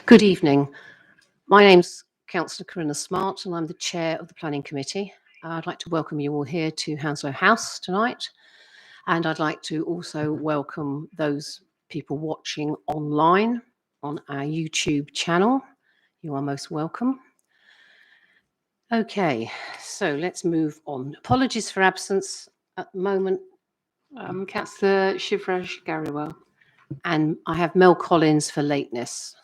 Good evening. My name's Councillor Corinna Smart and I'm the Chair of the Planning Committee. I'd like to welcome you all here to Hounslow House tonight. And I'd like to also welcome those people watching online on our YouTube channel. You are most welcome. Okay, so let's move on. Apologies for absence at the moment. Councillor Shivraj Gariwal. And I have Mel Collins for lateness.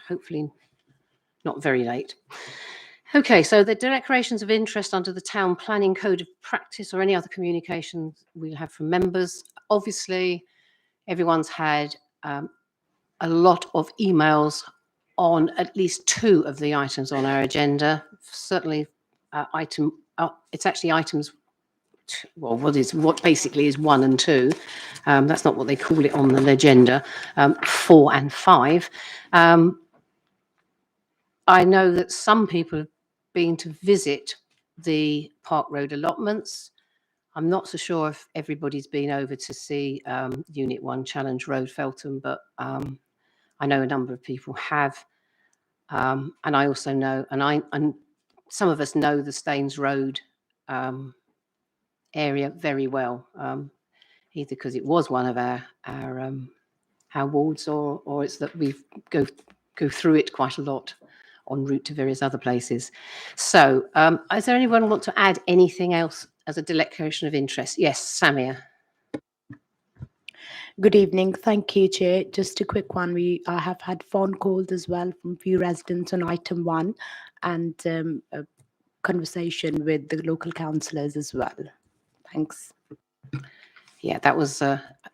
Hopefully not very late. Okay, so the declarations of interest under the Town Planning Code of Practice or any other communication we'll have from members. Obviously, everyone's had a lot of emails on at least 2 of the items on our agenda. Certainly, it's actually items. Well, what basically is 1 and 2. That's not what they call it on the agenda. 4 and 5. I know that some people have been to visit the Park Road allotments. I'm not so sure if everybody's been over to see Unit 1 Challenge Road, Feltham, but I know a number of people have. And I also know, and some of us know the Staines Road area very well, either because it was one of our wards or it's that we go through it quite a lot en route to various other places. So is there anyone who want to add anything else as a declaration of interest? Yes, Samia. Good evening. Thank you, Chair. Just a quick one. I have had phone calls as well from few residents on item 1 and a conversation with the local councillors as well. Thanks. Yeah, that was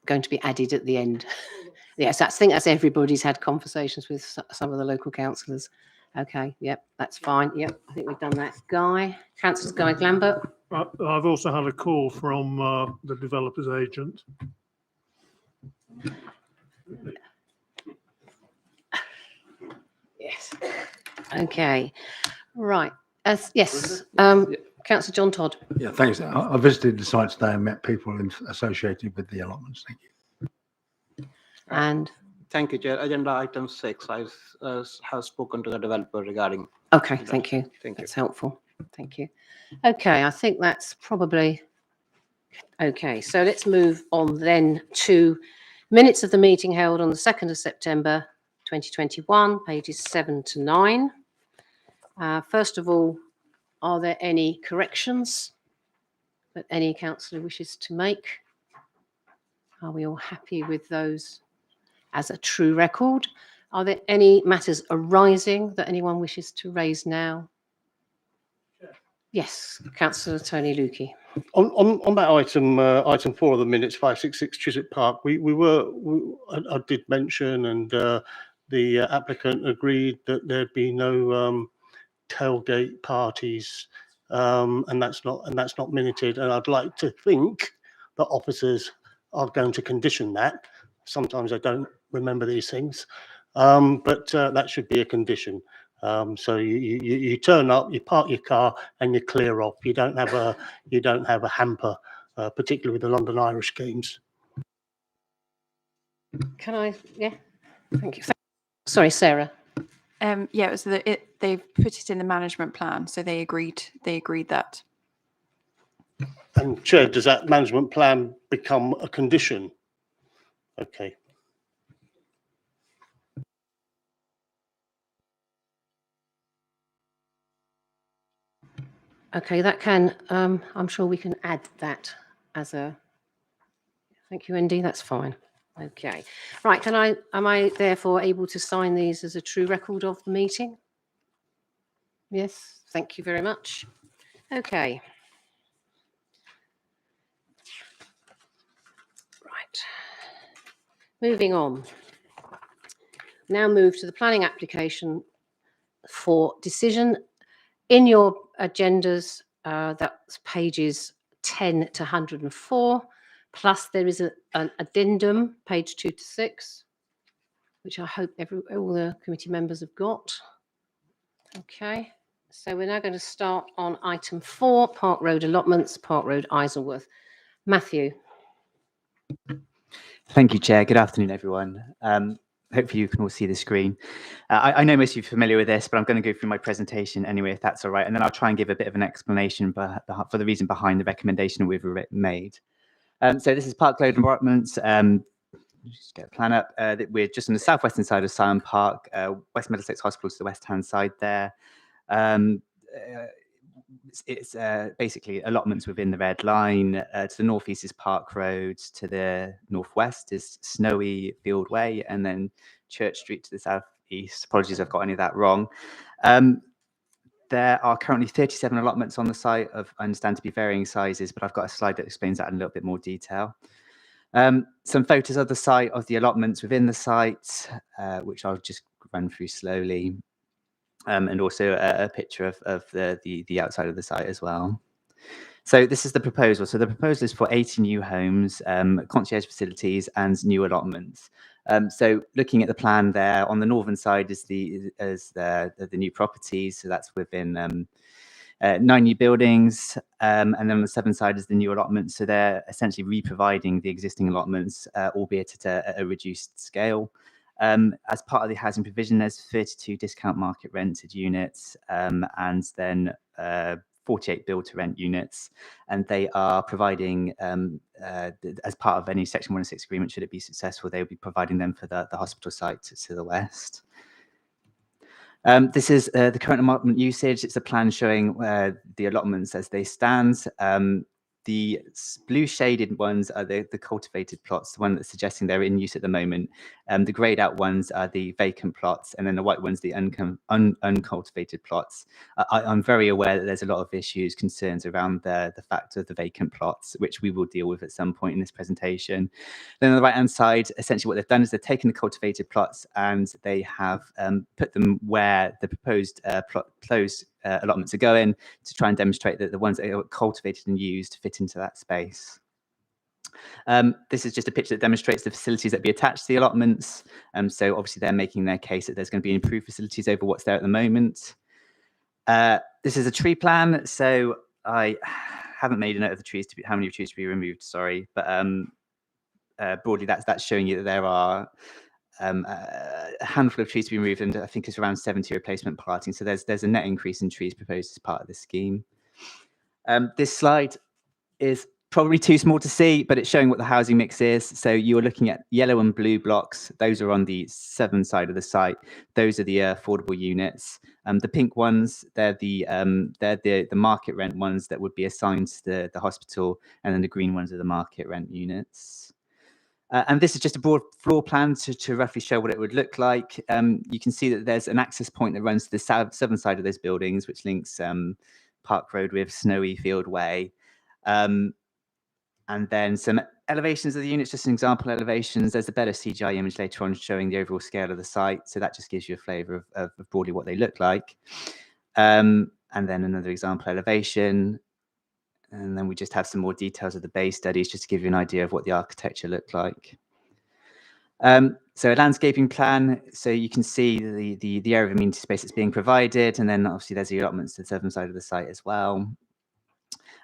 going to be added at the end. Yes, I think that's everybody's had conversations with some of the local councillors. Okay, yep, that's fine. Yep, I think we've done that. Guy, Councillor Guy Glambert. I've also had a call from the developer's agent. Yes. Okay. Right. Yes. Councillor John Todd. Yeah, thanks. I visited the site today and met people associated with the allotments. Thank you. And thank you, Chair. Agenda item 6. I have spoken to the developer regarding. Okay, thank you. Thank you. That's helpful. Thank you. Okay, I think that's probably okay. So let's move on then to minutes of the meeting held on the 2nd of September 2021, pages 7 to 9. First of all, are there any corrections that any councillor wishes to make? Are we all happy with those as a true record? Are there any matters arising that anyone wishes to raise now? Yes, Councillor Tony Lukey. On that item, item 4 of the minutes, 566 Chiswick Park, I did mention, and the applicant agreed that there'd be no tailgate parties, and that's not minuted. And I'd like to think that officers are going to condition that. Sometimes I don't remember these things, but that should be a condition. So you turn up, you park your car, and you clear off. You don't have a hamper, particularly with the London Irish games. Can I? Yeah. Thank you. Sorry, Sarah. Yeah, it was they've put it in the management plan, so they agreed that. And Chair, does that management plan become a condition? Okay. Okay, that can, I'm sure we can add that as a, thank you, Andy, that's fine. Okay, right, am I therefore able to sign these as a true record of the meeting? Yes, thank you very much. Okay. Right, moving on. Now move to the planning application for decision. In your agendas, that's pages 10 to 104, plus there is an addendum, page 2 to 6, which I hope all the committee members have got. Okay, so we're now going to start on item 4, Park Road allotments, Park Road, Isleworth. Matthew. Thank you, Chair. Good afternoon, everyone. hopefully you can all see the screen. I know most of you are familiar with this, but I'm going to go through my presentation anyway, if that's all right. And then I'll try and give a bit of an explanation for the reason behind the recommendation we've made. So this is Park Road Allotments. Just get a plan up. We're just on the southwestern side of Syon Park, West Middlesex Hospital to the west-hand side there. It's basically allotments within the red line. To the northeast is Park Road, to the northwest is Snowy Field Way, and then Church Street to the southeast. Apologies, I've got any of that wrong. There are currently 37 allotments on the site of, I understand, to be varying sizes, but I've got a slide that explains that in a little bit more detail. Some photos of the site, of the allotments within the site, which I'll just run through slowly. And also a picture of the outside of the site as well. So this is the proposal. So the proposal is for 80 new homes, concierge facilities, and new allotments. So looking at the plan there, on the northern side is the new properties. So that's within 9 new buildings, and then on the southern side is the new allotments. So they're essentially re-providing the existing allotments, albeit at a reduced scale. As part of the housing provision, there's 32 discount market rented units, and then 48 build to rent units, and they are providing, as part of any Section 106 agreement, should it be successful, they will be providing them for the hospital site to the west. This is the current allotment usage. It's a plan showing the allotments as they stand. The blue shaded ones are the cultivated plots, the one that's suggesting they're in use at the moment. The greyed out ones are the vacant plots, and then the white ones, the uncultivated plots. I'm very aware that there's a lot of issues, concerns around the fact of the vacant plots, which we will deal with at some point in this presentation. Then on the right-hand side, essentially what they've done is they've taken the cultivated plots and they have put them where the proposed closed allotments are going, to try and demonstrate that the ones that are cultivated and used fit into that space. This is just a picture that demonstrates the facilities that be attached to the allotments. So obviously they're making their case that there's going to be improved facilities over what's there at the moment. This is a tree plan. So I haven't made a note of the trees, how many trees to be removed, sorry. But broadly, that's showing you that there are a handful of trees to be removed, and I think it's around 70 replacement planting. So there's a net increase in trees proposed as part of the scheme. This slide is probably too small to see, but it's showing what the housing mix is. So you're looking at yellow and blue blocks. Those are on the southern side of the site. Those are the affordable units. The pink ones, they're the market rent ones that would be assigned to the hospital, and then the green ones are the market rent units. And this is just a broad floor plan to roughly show what it would look like. You can see that there's an access point that runs to the southern side of those buildings, which links Park Road with Snowy Field Way. And then some elevations of the units, just some example elevations. There's a better CGI image later on showing the overall scale of the site. So that just gives you a flavour of broadly what they look like. And then another example elevation. And then we just have some more details of the base studies just to give you an idea of what the architecture looked like. So a landscaping plan. So you can see the area of amenity space that's being provided. And then obviously there's the allotments to the southern side of the site as well.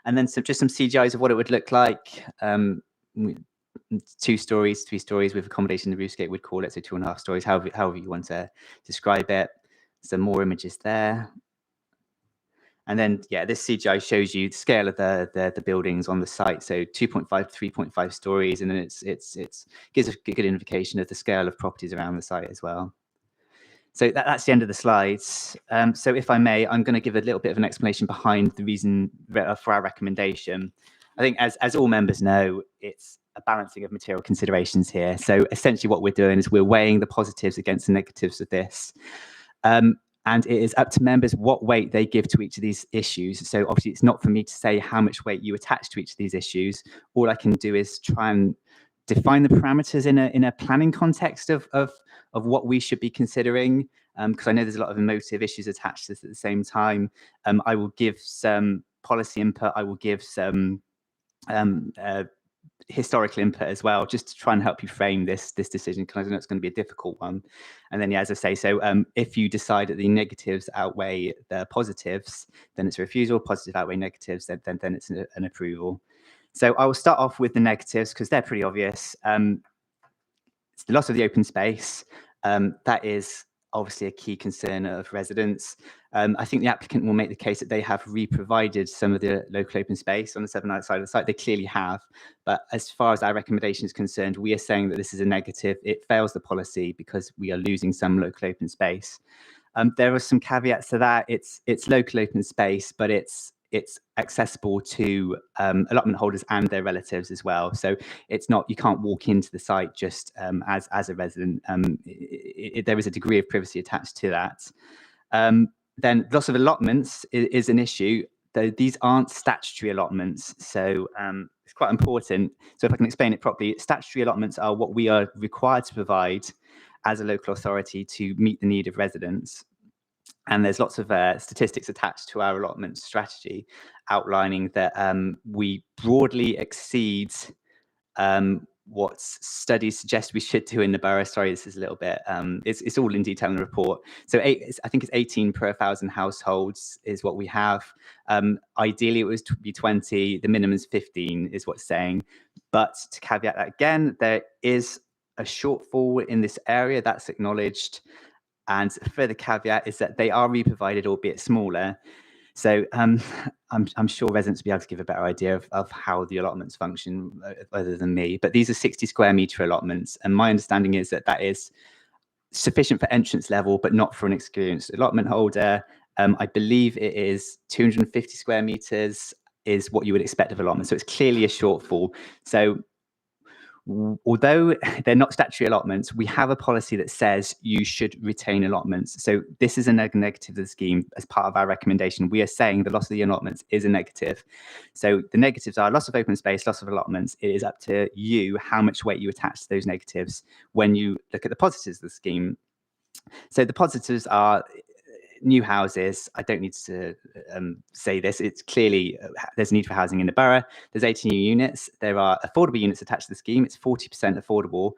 And then just some CGIs of what it would look like. 2 stories, 3 stories with accommodation, the roofscape would call it. So 2.5 stories, however you want to describe it. Some more images there. And then, yeah, this CGI shows you the scale of the buildings on the site. So 2.5 to 3.5 stories, and then it gives a good indication of the scale of properties around the site as well. So that's the end of the slides. So if I may, I'm going to give a little bit of an explanation behind the reason for our recommendation. I think as all members know, it's a balancing of material considerations here. So essentially what we're doing is we're weighing the positives against the negatives of this. And it is up to members what weight they give to each of these issues. So obviously it's not for me to say how much weight you attach to each of these issues. All I can do is try and define the parameters in a planning context of what we should be considering, because I know there's a lot of emotive issues attached to this at the same time. I will give some policy input. I will give some historical input as well, just to try and help you frame this decision, because I know it's going to be a difficult one. And then, yeah, as I say, so if you decide that the negatives outweigh the positives, then it's a refusal. Positive outweigh negatives, then it's an approval. So I will start off with the negatives because they're pretty obvious. It's the loss of the open space. That is obviously a key concern of residents. I think the applicant will make the case that they have re-provided some of the local open space on the Seven Isles side of the site. They clearly have, but as far as our recommendation is concerned, we are saying that this is a negative. It fails the policy because we are losing some local open space. There are some caveats to that. It's local open space, but it's accessible to allotment holders and their relatives as well. So it's not, you can't walk into the site just as a resident. There is a degree of privacy attached to that. Then loss of allotments is an issue. Though these aren't statutory allotments, so it's quite important. So if I can explain it properly, statutory allotments are what we are required to provide as a local authority to meet the need of residents. And there's lots of statistics attached to our allotment strategy outlining that we broadly exceed what studies suggest we should do in the borough. Sorry, this is a little bit, it's all in detail in the report. So I think it's 18 per 1,000 households is what we have. Ideally, it was to be 20. The minimum is 15 is what's saying. But to caveat that again, there is a shortfall in this area that's acknowledged. And a further caveat is that they are re-provided, albeit smaller. So I'm sure residents will be able to give a better idea of how the allotments function other than me. But these are 60 square metre allotments. And my understanding is that that is sufficient for entrance level, but not for an experienced allotment holder. I believe it is 250 square metres is what you would expect of allotment. So it's clearly a shortfall. So although they're not statutory allotments, we have a policy that says you should retain allotments. So this is a negative of the scheme. As part of our recommendation, we are saying the loss of the allotments is a negative. So the negatives are loss of open space, loss of allotments. It is up to you how much weight you attach to those negatives when you look at the positives of the scheme. So the positives are new houses. I don't need to say this. It's clearly there's a need for housing in the borough. There's 80 new units. There are affordable units attached to the scheme. It's 40% affordable.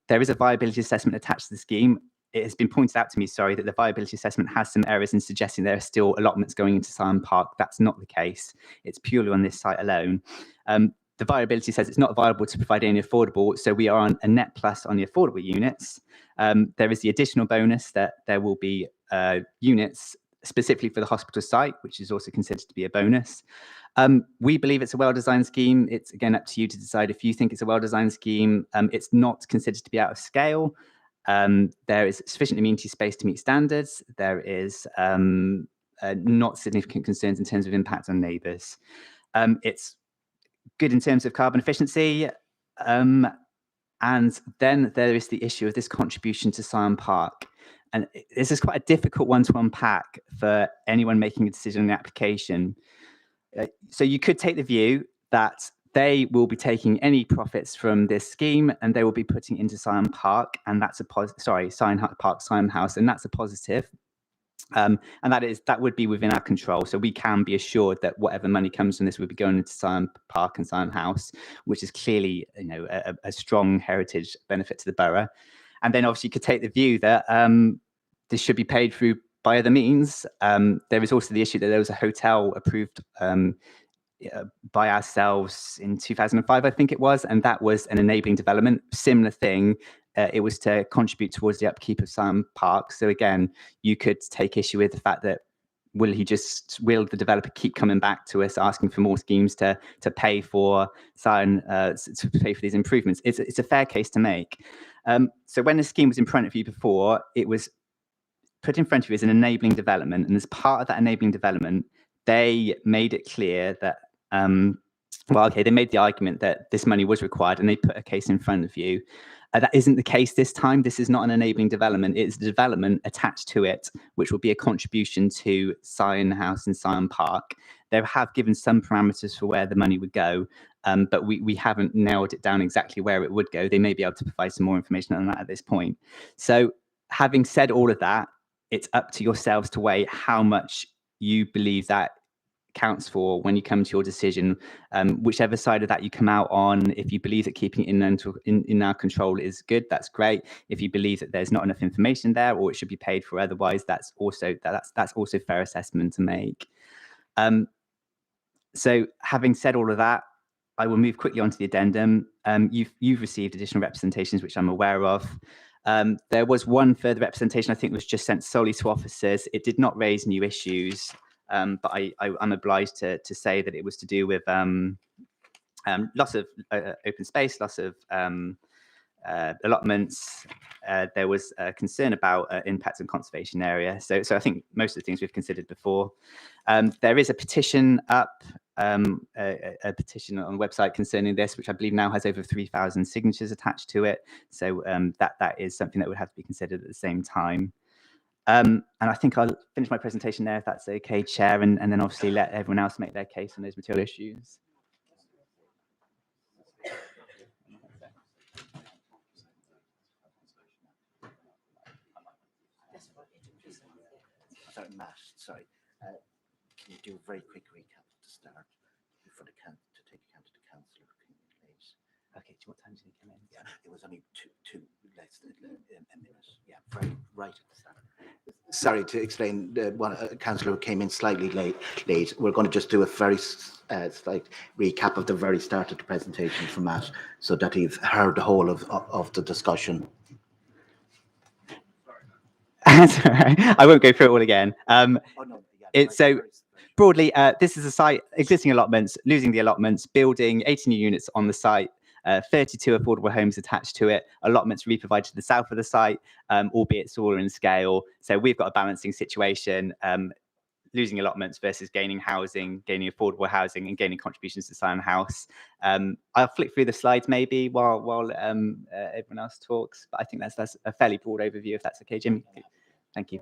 There is a viability assessment attached to the scheme. It has been pointed out to me, sorry, that the viability assessment has some errors in suggesting there are still allotments going into Syon Park. That's not the case. It's purely on this site alone. The viability says it's not viable to provide any affordable, so we are on a net plus on the affordable units. There is the additional bonus that there will be units specifically for the hospital site, which is also considered to be a bonus. We believe it's a well-designed scheme. It's again up to you to decide if you think it's a well-designed scheme. It's not considered to be out of scale. There is sufficient amenity space to meet standards. There is not significant concerns in terms of impact on neighbours. It's good in terms of carbon efficiency. And then there is the issue of this contribution to Syon Park. And this is quite a difficult one to unpack for anyone making a decision on the application. So you could take the view that they will be taking any profits from this scheme and they will be putting into Syon Park, and that's a Syon Park, Syon House, and that's a positive. And that would be within our control. So we can be assured that whatever money comes from this would be going into Syon Park and Syon House, which is clearly, you know, a strong heritage benefit to the borough. And then obviously you could take the view that this should be paid through by other means. There is also the issue that there was a hotel approved by ourselves in 2005, I think it was, and that was an enabling development, similar thing. It was to contribute towards the upkeep of Syon Park. So again, you could take issue with the fact that will the developer keep coming back to us asking for more schemes to pay for Syon, to pay for these improvements? It's a fair case to make. So when the scheme was in front of you before, it was put in front of you as an enabling development, and as part of that enabling development, they made it clear that they made the argument that this money was required, and they put a case in front of you. That isn't the case this time. This is not an enabling development. It's the development attached to it, which will be a contribution to Syon House and Syon Park. They have given some parameters for where the money would go, but we haven't nailed it down exactly where it would go. They may be able to provide some more information on that at this point. So having said all of that, it's up to yourselves to weigh how much you believe that counts for when you come to your decision. Whichever side of that you come out on, if you believe that keeping it in our control is good, that's great. If you believe that there's not enough information there or it should be paid for otherwise, that's also fair assessment to make. So having said all of that, I will move quickly on to the addendum. You've received additional representations, which I'm aware of. There was one further representation, I think was just sent solely to officers. It did not raise new issues, but I'm obliged to say that it was to do with loss of open space, loss of allotments. There was a concern about impact on conservation area. So I think most of the things we've considered before. There is a petition up, a petition on the website concerning this, which I believe now has over 3,000 signatures attached to it. So that is something that would have to be considered at the same time. And I think I'll finish my presentation there, if that's okay, Chair, and then obviously let everyone else make their case on those material issues. Sorry, Matt, sorry. Can you do a very quick recap at the start for the to take account of the councillor who came in late? Okay, what time did he come in? Yeah, it was only two less than a minute. Yeah, very right at the start. Sorry to explain. One councillor who came in slightly late. We're going to just do a very slight recap of the very start of the presentation from Matt, so that you've heard the whole of the discussion. Sorry, I won't go through it all again. Oh, no, yeah, It's so broadly, this is a site, existing allotments, losing the allotments, building 80 new units on the site, 32 affordable homes attached to it, allotments re-provided to the south of the site, albeit smaller in scale. So we've got a balancing situation, losing allotments versus gaining housing, gaining affordable housing, and gaining contributions to Silent House. I'll flick through the slides maybe while everyone else talks, but I think that's a fairly broad overview, if that's okay, Jimmy. Thank you.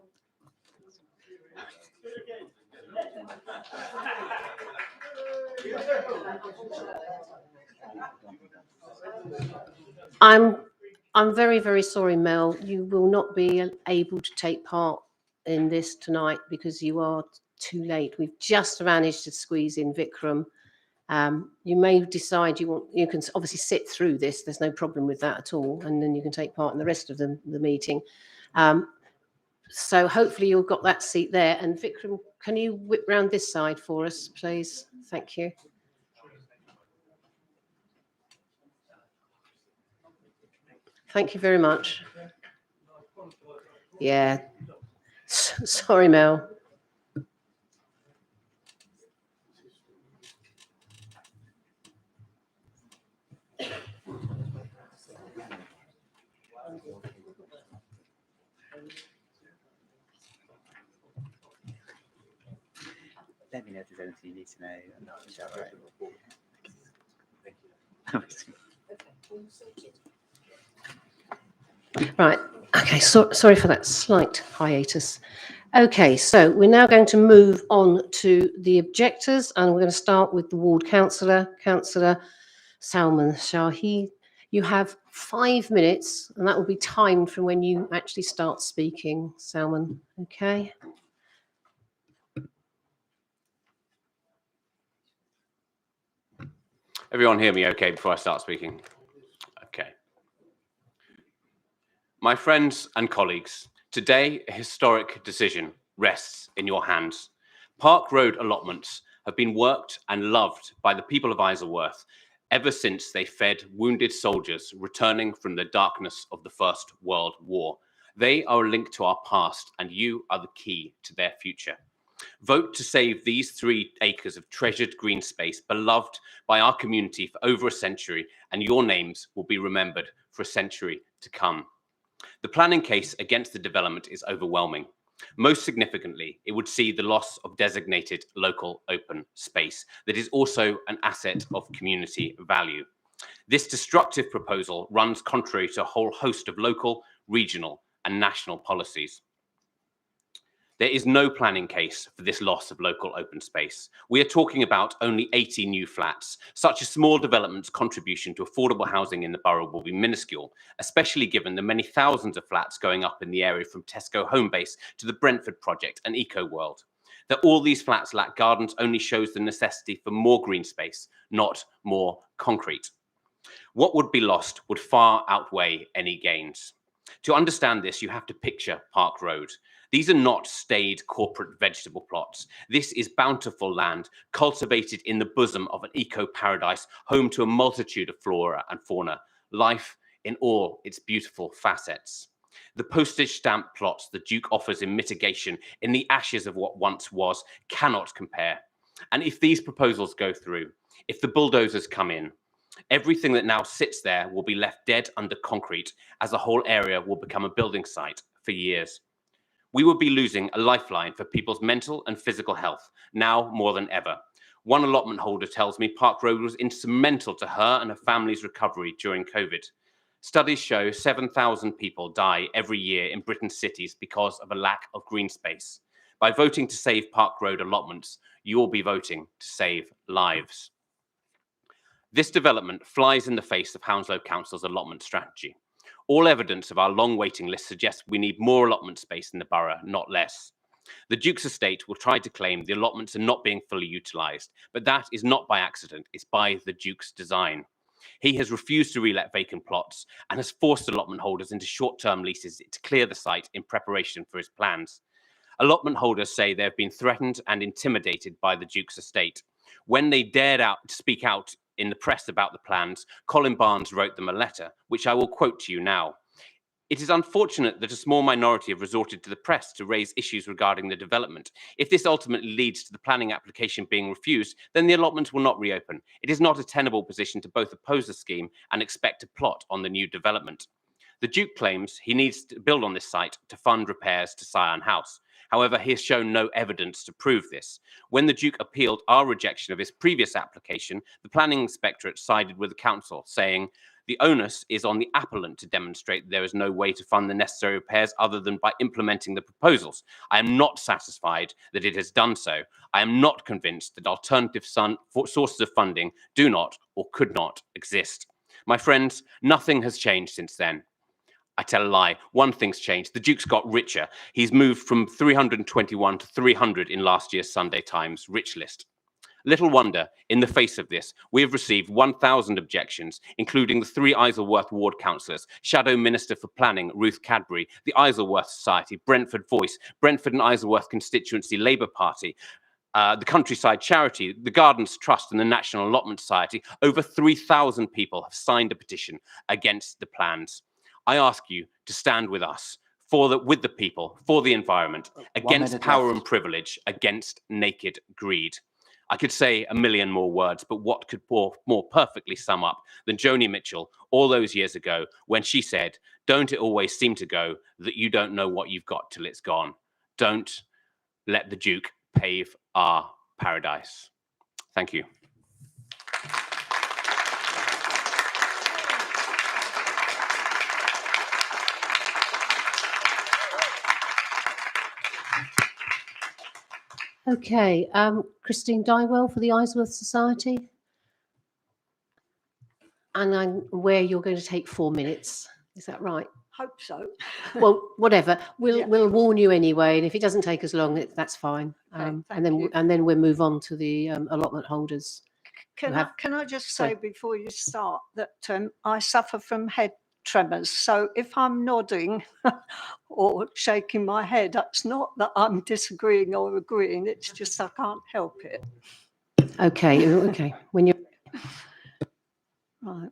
I'm very, very sorry, Mel. You will not be able to take part in this tonight because you are too late. We've just managed to squeeze in Vikram. You may decide you can obviously sit through this. There's no problem with that at all, and then you can take part in the rest of the meeting. So hopefully you've got that seat there. And Vikram, can you whip round this side for us, please? Thank you. Thank you very much. Yeah. Sorry, Mel. Let me know if there's anything you need to know. Right. Okay. Sorry for that slight hiatus. Okay. So we're now going to move on to the objectors, and we're going to start with the ward councillor, Councillor Salman Shahi. You have 5 minutes, and that will be timed from when you actually start speaking, Salman. Okay. Everyone hear me okay before I start speaking? Okay. My friends and colleagues, today a historic decision rests in your hands. Park Road allotments have been worked and loved by the people of Isleworth ever since they fed wounded soldiers returning from the darkness of the First World War. They are a link to our past, and you are the key to their future. Vote to save these 3 acres of treasured green space beloved by our community for over a century, and your names will be remembered for a century to come. The planning case against the development is overwhelming. Most significantly, it would see the loss of designated local open space that is also an asset of community value. This destructive proposal runs contrary to a whole host of local, regional, and national policies. There is no planning case for this loss of local open space. We are talking about only 80 new flats. Such a small development's contribution to affordable housing in the borough will be minuscule, especially given the many thousands of flats going up in the area from Tesco Homebase to the Brentford project and Eco World. That all these flats lack gardens only shows the necessity for more green space, not more concrete. What would be lost would far outweigh any gains. To understand this, you have to picture Park Road. These are not staid corporate vegetable plots. This is bountiful land cultivated in the bosom of an eco-paradise, home to a multitude of flora and fauna, life in all its beautiful facets. The postage stamp plots the Duke offers in mitigation in the ashes of what once was cannot compare. And if these proposals go through, if the bulldozers come in, everything that now sits there will be left dead under concrete, as the whole area will become a building site for years. We would be losing a lifeline for people's mental and physical health, now more than ever. One allotment holder tells me Park Road was instrumental to her and her family's recovery during COVID. Studies show 7,000 people die every year in Britain's cities because of a lack of green space. By voting to save Park Road allotments, you will be voting to save lives. This development flies in the face of Hounslow Council's allotment strategy. All evidence of our long waiting list suggests we need more allotment space in the borough, not less. The Duke's estate will try to claim the allotments are not being fully utilised, but that is not by accident, it's by the Duke's design. He has refused to relet vacant plots and has forced allotment holders into short-term leases to clear the site in preparation for his plans. Allotment holders say they have been threatened and intimidated by the Duke's estate. When they dared to speak out in the press about the plans, Colin Barnes wrote them a letter, which I will quote to you now. It is unfortunate that a small minority have resorted to the press to raise issues regarding the development. If this ultimately leads to the planning application being refused, then the allotments will not reopen. It is not a tenable position to both oppose the scheme and expect a plot on the new development. The Duke claims he needs to build on this site to fund repairs to Syon House. However, he has shown no evidence to prove this. When the Duke appealed our rejection of his previous application, the planning inspectorate sided with the council, saying, "The onus is on the appellant to demonstrate that there is no way to fund the necessary repairs other than by implementing the proposals. I am not satisfied that it has done so. I am not convinced that alternative sources of funding do not or could not exist." My friends, nothing has changed since then. I tell a lie. One thing's changed. The Duke's got richer. He's moved from 321 to 300 in last year's Sunday Times rich list. Little wonder, in the face of this, we have received 1,000 objections, including the 3 Isleworth ward councillors, Shadow Minister for Planning, Ruth Cadbury, the Isleworth Society, Brentford Voice, Brentford and Isleworth Constituency Labour Party, the Countryside Charity, the Gardens Trust and the National Allotment Society. Over 3,000 people have signed a petition against the plans. I ask you to stand with us, with the people, for the environment, against power and privilege, against naked greed. I could say a million more words, but what could more perfectly sum up than Joni Mitchell all those years ago when she said, "Don't it always seem to go that you don't know what you've got till it's gone? Don't let the Duke pave our paradise." Thank you. Okay, Christine Dywell for the Isleworth Society. And I'm aware you're going to take 4 minutes. Is that right? Hope so. Well, whatever. We'll Yeah. we'll warn you anyway, and if it doesn't take us long, that's fine. Okay, And thank then you. we'll move on to the allotment holders. Can have- I just sorry. say before you start that I suffer from head tremors. So if I'm nodding or shaking my head, that's not that I'm disagreeing or agreeing. It's just I can't help it. Okay, okay. When you're Right.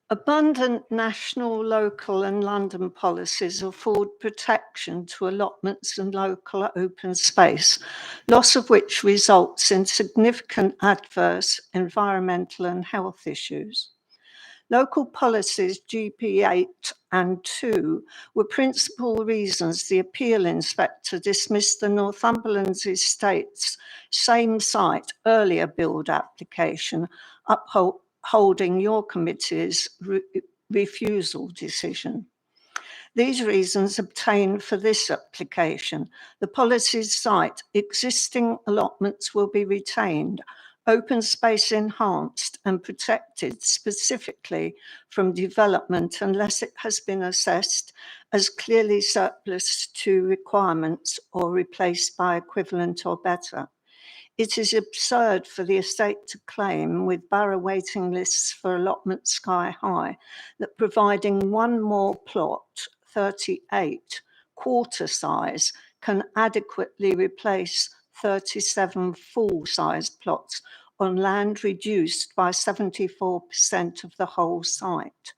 Abundant national, local and London policies afford protection to allotments and local open space, loss of which results in significant adverse environmental and health issues. Local policies GP8 and 2 were principal reasons the appeal inspector dismissed the Northumberland's estate's same site earlier build application, upholding your committee's refusal decision. These reasons obtained for this application. The policy's site, existing allotments will be retained, open space enhanced and protected specifically from development unless it has been assessed as clearly surplus to requirements or replaced by equivalent or better. It is absurd for the estate to claim, with borough waiting lists for allotment sky high, that providing one more plot, 38, quarter size, can adequately replace 37 full-sized plots on land reduced by 74% of the whole site.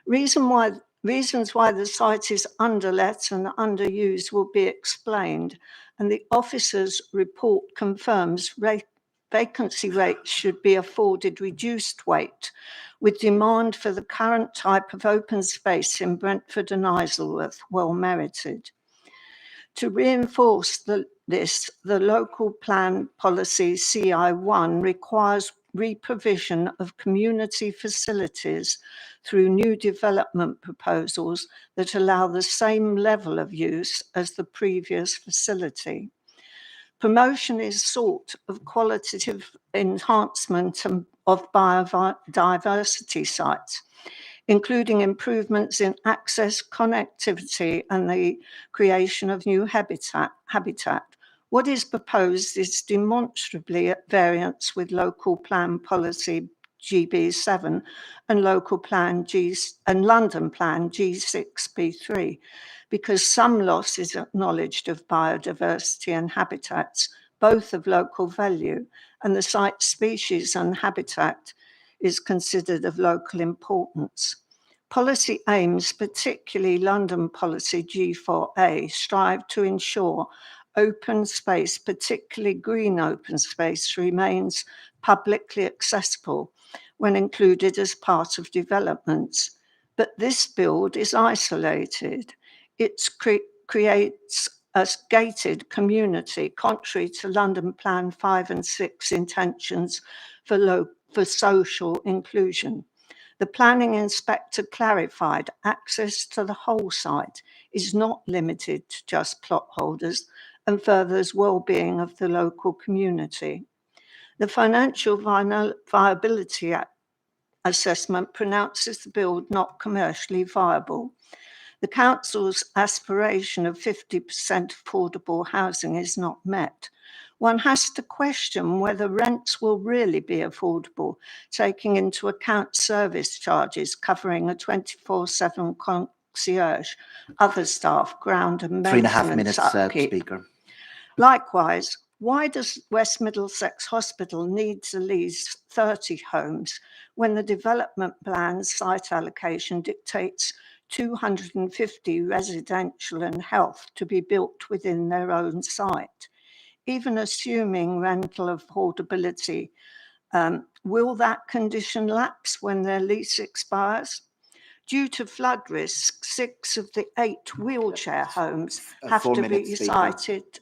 Reasons Reasons why the site is underlet and underused will be explained, and the officer's report confirms vacancy rates should be afforded reduced weight, with demand for the current type of open space in Brentford and Isleworth well merited. To reinforce this, the local plan policy CI1 requires re-provision of community facilities through new development proposals that allow the same level of use as the previous facility. Promotion is sought of qualitative enhancement of biodiversity sites, including improvements in access, connectivity, and the creation of new habitat. What is proposed is demonstrably at variance with local plan policy GB7 and local plan and London plan G6B3, because some loss is acknowledged of biodiversity and habitats, both of local value, and the site species and habitat is considered of local importance. Policy aims, particularly London policy G4A, strive to ensure open space, particularly green open space, remains publicly accessible when included as part of developments. But this build is isolated. It creates a gated community, contrary to London Plan 5 and 6 intentions for social inclusion. The planning inspector clarified access to the whole site is not limited to just plot holders and furthers well-being of the local community. The financial viability assessment pronounces the build not commercially viable. The council's aspiration of 50% affordable housing is not met. One has to question whether rents will really be affordable, taking into account service charges covering a 24/7 concierge, other staff, ground and maintenance 3.5 minutes, upkeep. Speaker. Likewise, why does West Middlesex Hospital need to lease 30 homes when the development plan site allocation dictates 250 residential and health to be built within their own site? Even assuming rental affordability, will that condition lapse when their lease expires? Due to flood risk, 6 of the 8 wheelchair homes have 4 to minutes, be Speaker. sited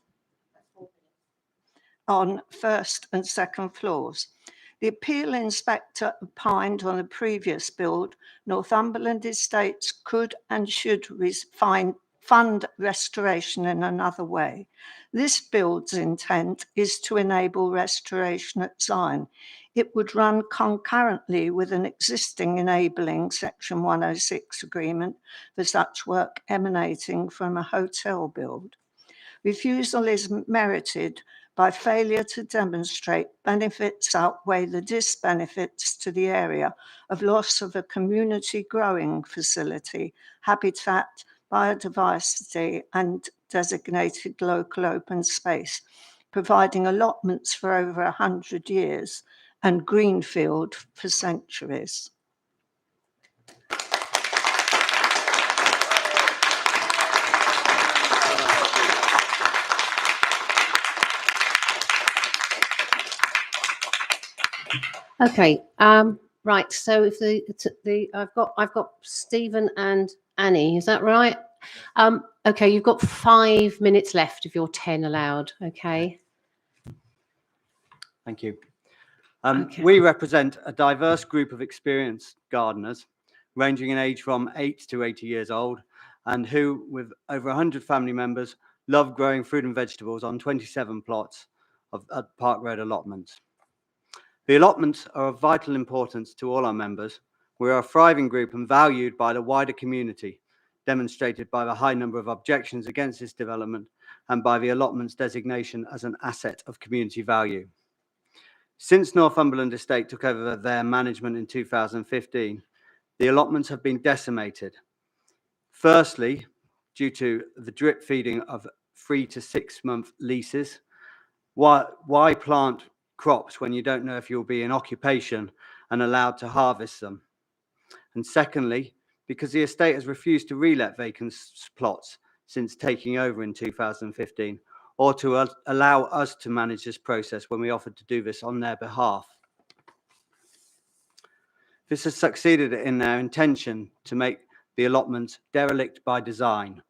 on first and second floors. The appeal inspector opined on the previous build, Northumberland Estates could and should fund restoration in another way. This build's intent is to enable restoration at Zion. It would run concurrently with an existing enabling Section 106 agreement for such work emanating from a hotel build. Refusal is merited by failure to demonstrate benefits outweigh the disbenefits to the area of loss of a community growing facility, habitat, biodiversity, and designated local open space, providing allotments for over 100 years and greenfield for centuries. Okay, right. So if I've got Stephen and Annie, is that right? Okay, you've got 5 minutes left of your 10 allowed. Okay. Thank you. Okay. We represent a diverse group of experienced gardeners, ranging in age from 8 to 80 years old, and who, with over 100 family members, love growing fruit and vegetables on 27 plots at Park Road allotments. The allotments are of vital importance to all our members. We are a thriving group and valued by the wider community, demonstrated by the high number of objections against this development and by the allotments designation as an asset of community value. Since Northumberland Estate took over their management in 2015, the allotments have been decimated. Firstly, due to the drip feeding of 3 to 6 month leases. Why plant crops when you don't know if you'll be in occupation and allowed to harvest them? And secondly, because the estate has refused to relet vacant plots since taking over in 2015, or to allow us to manage this process when we offered to do this on their behalf. This has succeeded in their intention to make the allotments derelict by design.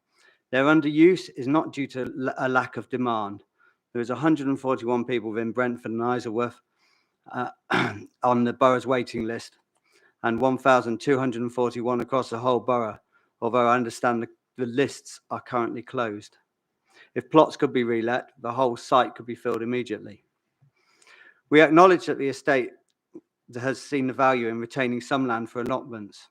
Their underuse is not due to a lack of demand. There is 141 people within Brentford and Isleworth on the borough's waiting list, and 1,241 across the whole borough, although I understand the lists are currently closed. If plots could be relet, the whole site could be filled immediately. We acknowledge that the estate has seen the value in retaining some land for allotments.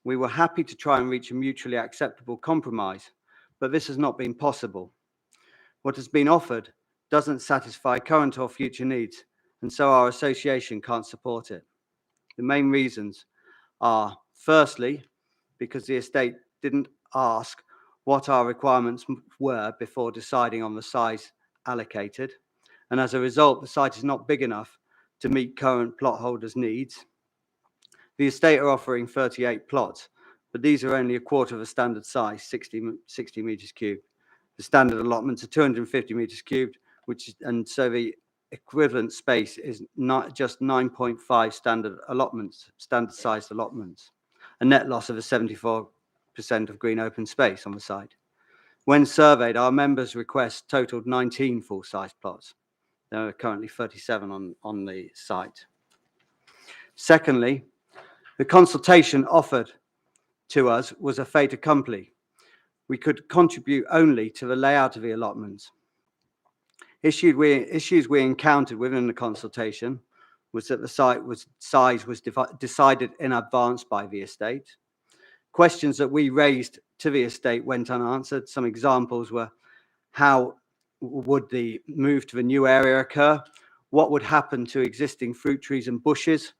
We were happy to try and reach a mutually acceptable compromise, but this has not been possible. What has been offered doesn't satisfy current or future needs, and so our association can't support it. The main reasons are, firstly, because the estate didn't ask what our requirements were before deciding on the size allocated, and as a result, the site is not big enough to meet current plot holders' needs. The estate are offering 38 plots, but these are only a quarter of a standard size, 60 metres cubed. The standard allotments are 250 metres cubed, and so the equivalent space is not just 9.5 standard sized allotments, a net loss of a 74% of green open space on the site. When surveyed, our members' requests totaled 19 full-size plots. There are currently 37 on the site. Secondly, the consultation offered to us was a fait accompli. We could contribute only to the layout of the allotments. Issues we encountered within the consultation was that the size was decided in advance by the estate. Questions that we raised to the estate went unanswered. Some examples were: how would the move to the new area occur? What would happen to existing fruit trees and bushes?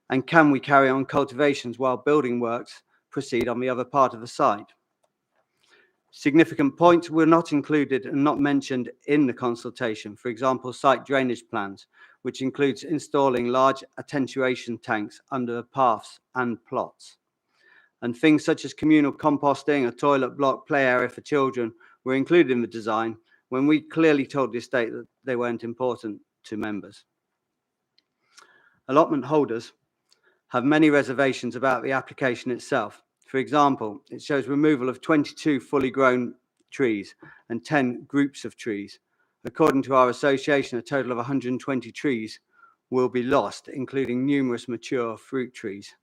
And can we carry on cultivations while building works proceed on the other part of the site? Significant points were not included and not mentioned in the consultation. For example, site drainage plans, which includes installing large attenuation tanks under the paths and plots. And things such as communal composting, a toilet block, play area for children were included in the design, when we clearly told the estate that they weren't important to members. Allotment holders have many reservations about the application itself. For example, it shows removal of 22 fully grown trees and 10 groups of trees. According to our association, a total of 120 trees will be lost, including numerous mature fruit trees.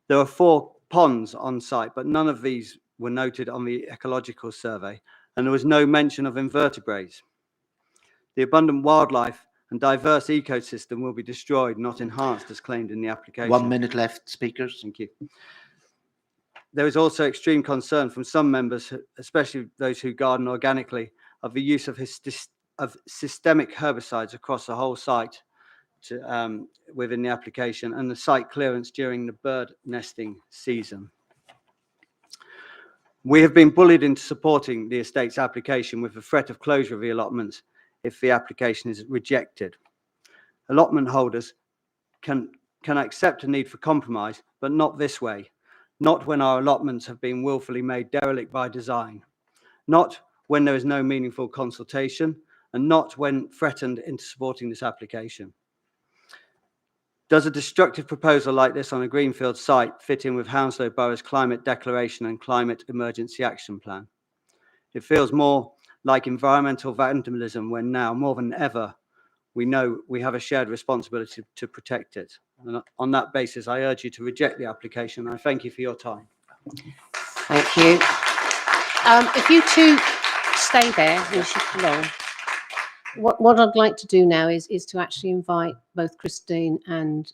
There are 4 ponds on site, but none of these were noted on the ecological survey, and there was no mention of invertebrates. The abundant wildlife and diverse ecosystem will be destroyed, not enhanced, as claimed in the application. 1 minute left, speakers. Thank you. There is also extreme concern from some members, especially those who garden organically, of the use of systemic herbicides across the whole site within the application, and the site clearance during the bird nesting season. We have been bullied into supporting the estate's application with the threat of closure of the allotments if the application is rejected. Allotment holders can accept a need for compromise, but not this way. Not when our allotments have been willfully made derelict by design. Not when there is no meaningful consultation, and not when threatened into supporting this application. Does a destructive proposal like this on a greenfield site fit in with Hounslow Borough's climate declaration and climate emergency action plan? It feels more like environmental vandalism when now, more than ever, we know we have a shared responsibility to protect it. And on that basis, I urge you to reject the application. I thank you for your time. Thank you. If you two stay there, we'll shift along. What I'd like to do now is to actually invite both Christine and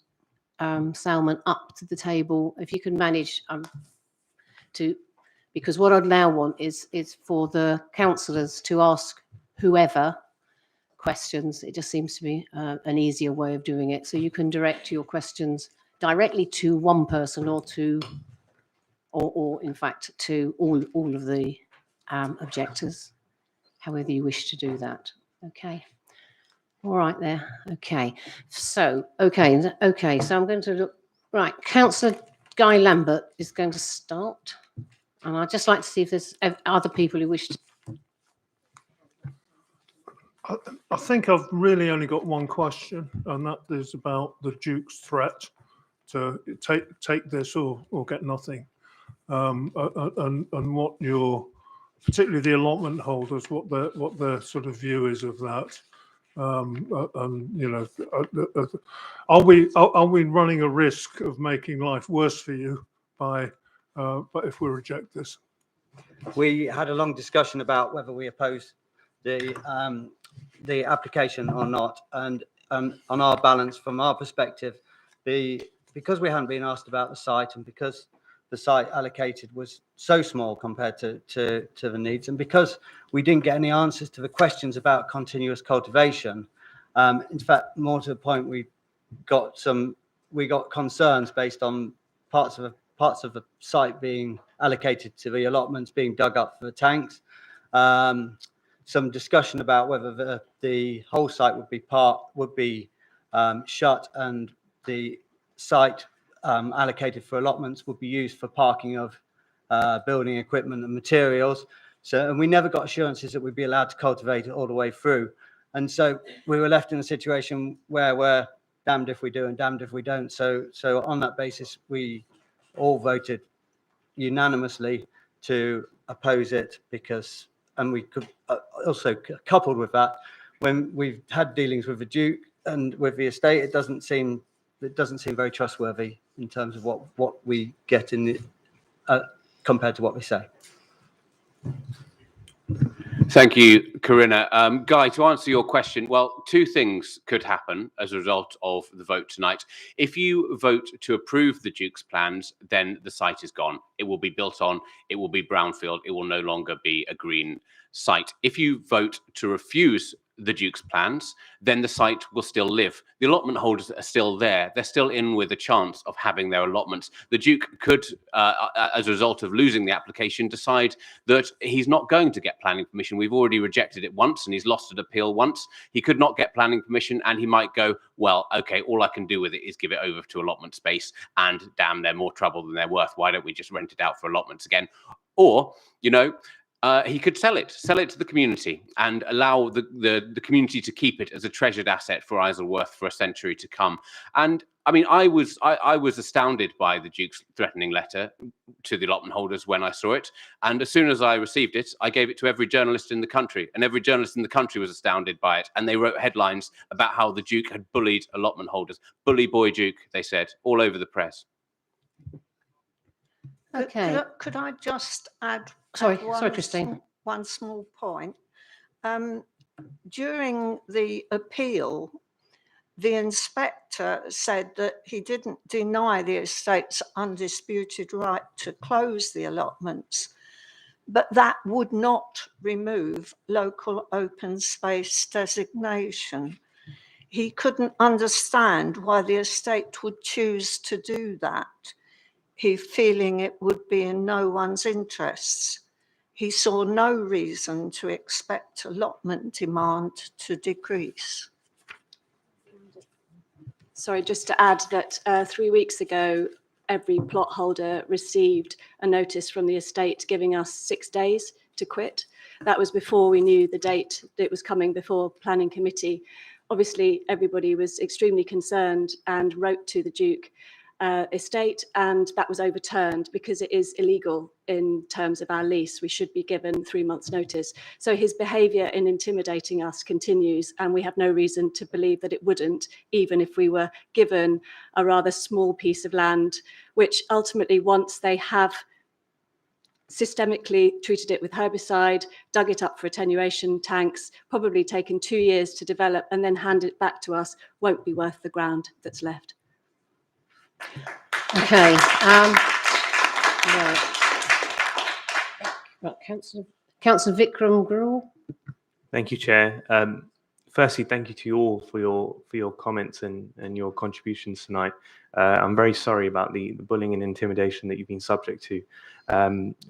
Salman up to the table. If you can manage because what I'd now want is for the councillors to ask whoever questions. It just seems to be an easier way of doing it. So you can direct your questions directly to one person or in fact to all of the objectors, however you wish to do that. Okay. All right there. Okay. So, okay. So I'm going to look, right. Councillor Guy Lambert is going to start. And I'd just like to see if there's other people who wish to. I think I've really only got one question, and that is about the Duke's threat to take this or get nothing, and what particularly the allotment holders, what their sort of view is of that. And you know, are we running a risk of making life worse for you but if we reject this? We had a long discussion about whether we oppose the application or not, and on our balance, from our perspective, because we hadn't been asked about the site, and because the site allocated was so small compared to the needs, and because we didn't get any answers to the questions about continuous cultivation. In fact, more to the point, we got concerns based on parts of the site being allocated to the allotments being dug up for the tanks. Some discussion about whether the whole site would be shut, and the site allocated for allotments would be used for parking of building equipment and materials. And we never got assurances that we'd be allowed to cultivate it all the way through. And so we were left in a situation where we're damned if we do and damned if we don't. So on that basis, we all voted unanimously to oppose it, and we could also, coupled with that, when we've had dealings with the Duke and with the estate, it doesn't seem very trustworthy in terms of what we get in compared to what we say. Thank you, Corinna. Guy, to answer your question, well, two things could happen as a result of the vote tonight. If you vote to approve the Duke's plans, then the site is gone. It will be built on, it will be brownfield, it will no longer be a green site. If you vote to refuse the Duke's plans, then the site will still live. The allotment holders are still there. They're still in with a chance of having their allotments. The Duke could, as a result of losing the application, decide that he's not going to get planning permission. We've already rejected it once, and he's lost an appeal once. He could not get planning permission, and he might go, well, okay, all I can do with it is give it over to allotment space, and damn, they're more trouble than they're worth. Why don't we just rent it out for allotments again? Or, you know, he could sell it to the community and allow the community to keep it as a treasured asset for Isleworth for a century to come. And I mean, I was astounded by the Duke's threatening letter to the allotment holders when I saw it. And as soon as I received it, I gave it to every journalist in the country, and every journalist in the country was astounded by it. And they wrote headlines about how the Duke had bullied allotment holders. Bully boy Duke, they said, all over the press. Okay. Could I just add? Sorry, Christine. One small point. During the appeal, the inspector said that he didn't deny the estate's undisputed right to close the allotments, but that would not remove local open space designation. He couldn't understand why the estate would choose to do that. He feeling it would be in no one's interests. He saw no reason to expect allotment demand to decrease. Sorry, just to add that 3 weeks ago, every plot holder received a notice from the estate giving us 6 days to quit. That was before we knew the date it was coming before planning committee. Obviously, everybody was extremely concerned and wrote to the Duke estate, and that was overturned because it is illegal in terms of our lease. We should be given 3 months notice. So his behaviour in intimidating us continues, and we have no reason to believe that it wouldn't, even if we were given a rather small piece of land, which ultimately, once they have systemically treated it with herbicide, dug it up for attenuation tanks, probably taken 2 years to develop, and then hand it back to us, won't be worth the ground that's left. Okay. Right. Councillor Vikram Grewal. Thank you, Chair. Firstly, thank you to you all for your comments and your contributions tonight. I'm very sorry about the bullying and intimidation that you've been subject to.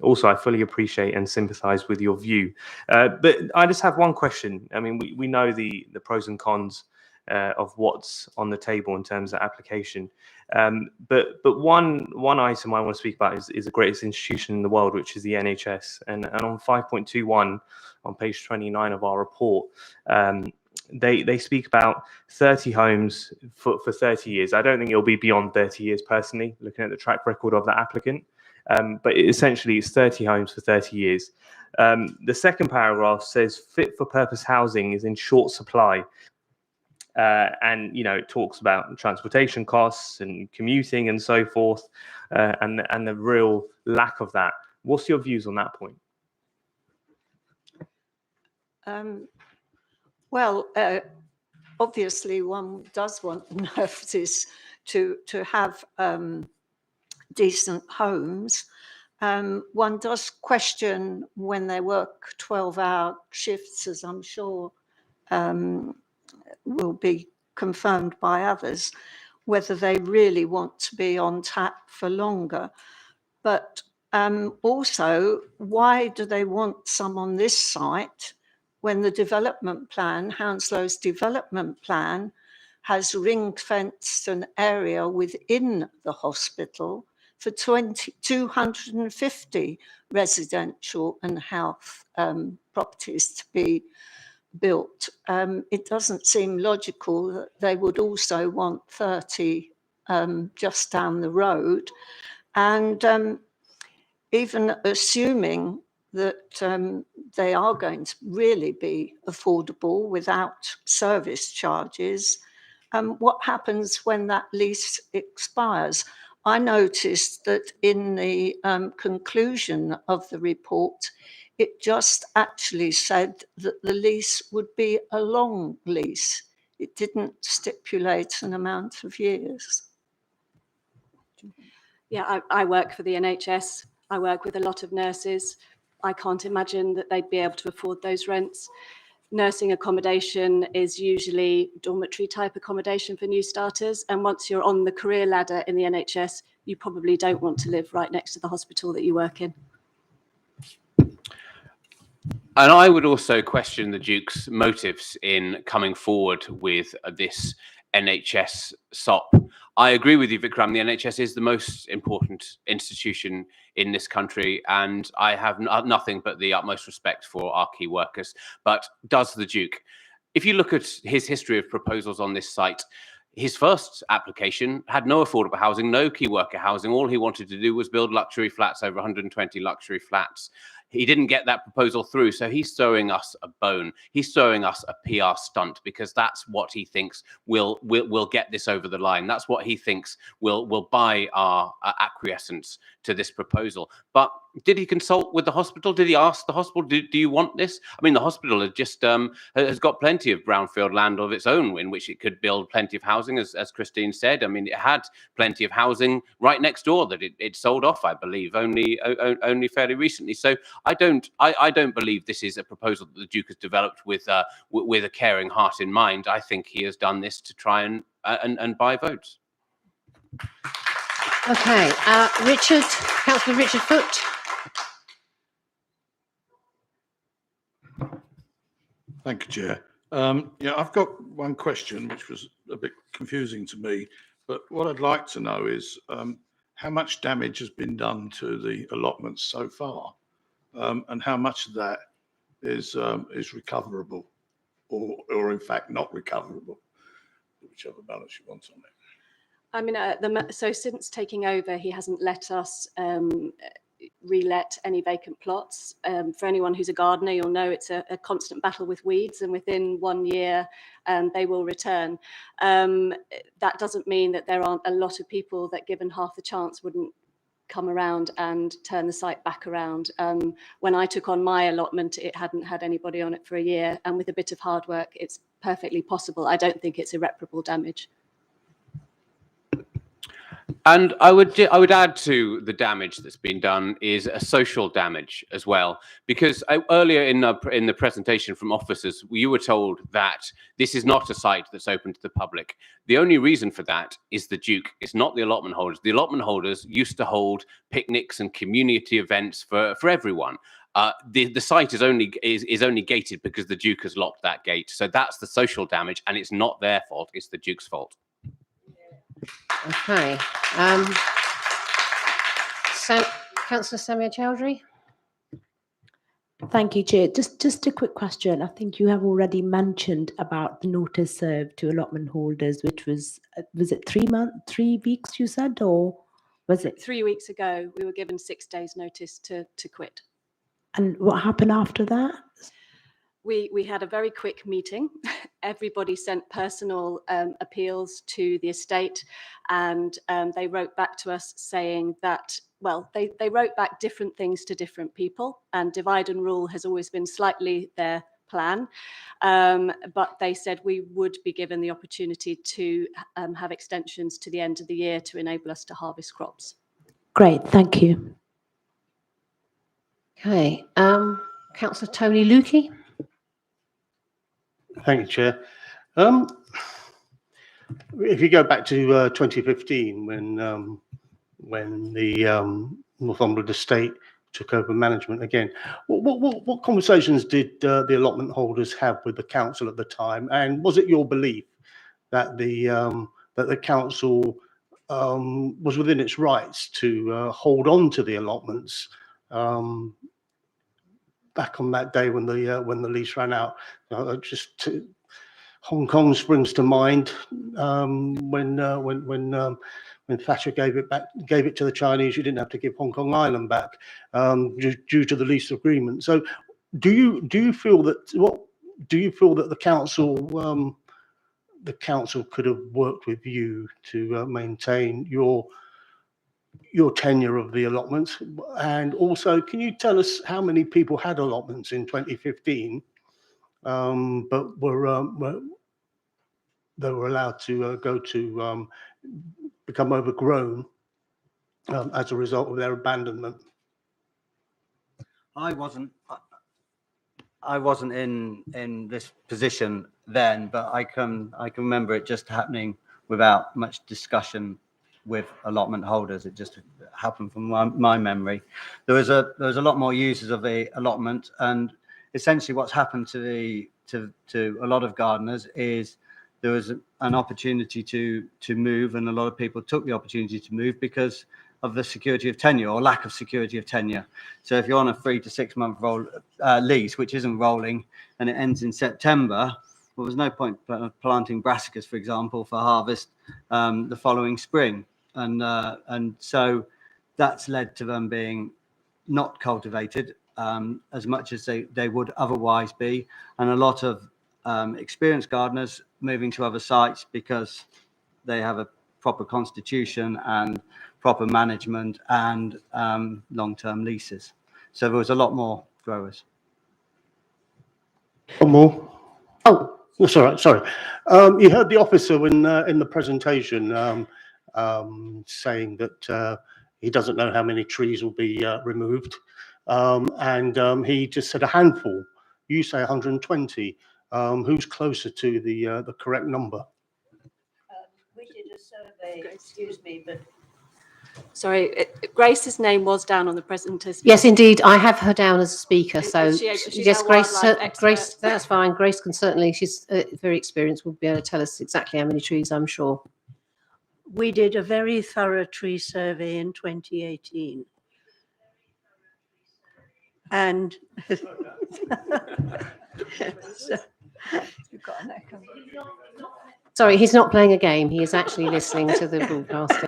Also, I fully appreciate and sympathise with your view. But I just have one question. I mean, we know the pros and cons of what's on the table in terms of application. But one item I want to speak about is the greatest institution in the world, which is the NHS. And on 5.21 on page 29 of our report, they speak about 30 homes for 30 years. I don't think it'll be beyond 30 years personally, looking at the track record of the applicant. But essentially it's 30 homes for 30 years. The second paragraph says fit for purpose housing is in short supply. And, you know, it talks about transportation costs and commuting and so forth, and the real lack of that. What's your views on that point? Well, obviously one does want the nurses to have decent homes. One does question when they work 12-hour shifts, as I'm sure will be confirmed by others, whether they really want to be on tap for longer. But also, why do they want some on this site when the development plan, Hounslow's development plan, has ring-fenced an area within the hospital for 250 residential and health properties to be built? It doesn't seem logical that they would also want 30 just down the road. And even assuming that they are going to really be affordable without service charges, what happens when that lease expires? I noticed that in the conclusion of the report, it just actually said that the lease would be a long lease. It didn't stipulate an amount of years. Yeah, I work for the NHS. I work with a lot of nurses. I can't imagine that they'd be able to afford those rents. Nursing accommodation is usually dormitory type accommodation for new starters. And once you're on the career ladder in the NHS, you probably don't want to live right next to the hospital that you work in. And I would also question the Duke's motives in coming forward with this NHS SOP. I agree with you, Vikram. The NHS is the most important institution in this country, and I have nothing but the utmost respect for our key workers. But does the Duke? If you look at his history of proposals on this site, his first application had no affordable housing, no key worker housing. All he wanted to do was build luxury flats, over 120 luxury flats. He didn't get that proposal through, so he's throwing us a bone. He's throwing us a PR stunt because that's what he thinks will get this over the line. That's what he thinks will buy our acquiescence to this proposal. But did he consult with the hospital? Did he ask the hospital, do you want this? I mean, the hospital had just has got plenty of brownfield land of its own in which it could build plenty of housing, as Christine said. I mean, it had plenty of housing right next door that it sold off, I believe, only fairly recently. So I don't believe this is a proposal that the Duke has developed with a caring heart in mind. I think he has done this to try and buy votes. Okay, Councillor Richard Foote. Thank you, Chair. Yeah, I've got one question which was a bit confusing to me, but what I'd like to know is how much damage has been done to the allotments so far, and how much of that is recoverable, or in fact not recoverable, whichever balance you want on it. I mean, so since taking over, he hasn't let us relet any vacant plots. For anyone who's a gardener, you'll know it's a constant battle with weeds, and within 1 year they will return. That doesn't mean that there aren't a lot of people that, given half the chance, wouldn't come around and turn the site back around. When I took on my allotment, it hadn't had anybody on it for a year, and with a bit of hard work, it's perfectly possible. I don't think it's irreparable damage. And I would add to the damage that's been done is a social damage as well, because earlier in the presentation from officers, you were told that this is not a site that's open to the public. The only reason for that is the Duke. It's not the allotment holders. The allotment holders used to hold picnics and community events for everyone. The site is only gated because the Duke has locked that gate. So that's the social damage, and it's not their fault, it's the Duke's fault. Okay. Councillor Samia Chowdhury. Thank you, Chair. Just a quick question. I think you have already mentioned about the notice served to allotment holders, which was it 3 weeks you said, or was it? 3 weeks ago, we were given 6 days notice to quit. And what happened after that? We had a very quick meeting. Everybody sent personal appeals to the estate, and they wrote back to us saying that, well, they wrote back different things to different people, and divide and rule has always been slightly their plan. But they said we would be given the opportunity to have extensions to the end of the year to enable us to harvest crops. Great, thank you. Okay. Councillor Tony Lukey. Thank you, Chair. If you go back to 2015, when the Northumberland estate took over management again, what conversations did the allotment holders have with the council at the time? And was it your belief that the council was within its rights to hold on to the allotments back on that day when the lease ran out? Hong Kong springs to mind when Thatcher gave it to the Chinese. You didn't have to give Hong Kong Island back due to the lease agreement. So, do you feel that the council could have worked with you to maintain your tenure of the allotments? And also, can you tell us how many people had allotments in 2015, but they were allowed to become overgrown as a result of their abandonment? I wasn't in this position then, but I can remember it just happening without much discussion with allotment holders. It just happened from my memory. There was a lot more users of the allotment, and essentially what's happened to a lot of gardeners is there was an opportunity to move, and a lot of people took the opportunity to move because of the security of tenure or lack of security of tenure. So if you're on a 3 to 6 month lease, which isn't rolling, and it ends in September, well, there's no point planting brassicas, for example, for harvest the following spring. And so that's led to them being not cultivated as much as they would otherwise be. And a lot of experienced gardeners moving to other sites because they have a proper constitution and proper management and long-term leases. So there was a lot more growers. One more. Oh, that's all right. Sorry. You heard the officer in the presentation saying that he doesn't know how many trees will be removed, and he just said a handful. You say 120. Who's closer to the correct number? We did a survey, excuse me, but Sorry, Grace's name was down on the presentation. Yes, indeed. I have her down as a speaker. So Is she yes, our Grace. wildlife expert? Grace, that's fine. Grace can certainly. She's very experienced. Will be able to tell us exactly how many trees, I'm sure. we did a very thorough tree survey in 2018. And You've got an echo. Sorry, he's not playing a game. He is actually listening to the broadcast.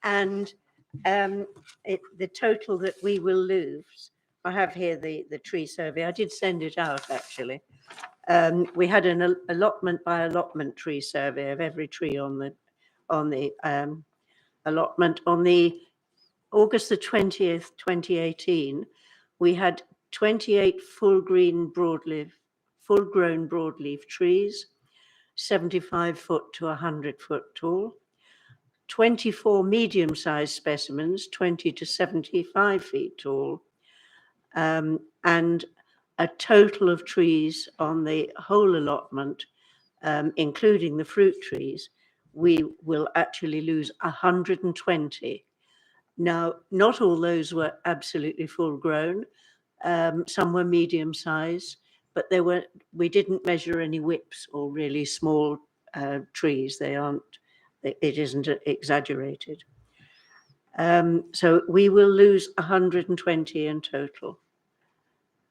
And the total that we will lose, I have here the tree survey. I did send it out, actually. We had an allotment by allotment tree survey of every tree on the allotment. On the August the 20th, 2018, we had 28 full-grown broadleaf trees, 75 foot to 100 foot tall, 24 medium-sized specimens, 20 to 75 feet tall, and a total of trees on the whole allotment, including the fruit trees, we will actually lose 120. Now, not all those were absolutely full grown. Some were medium size, but we didn't measure any whips or really small trees. It isn't exaggerated. So we will lose 120 in total.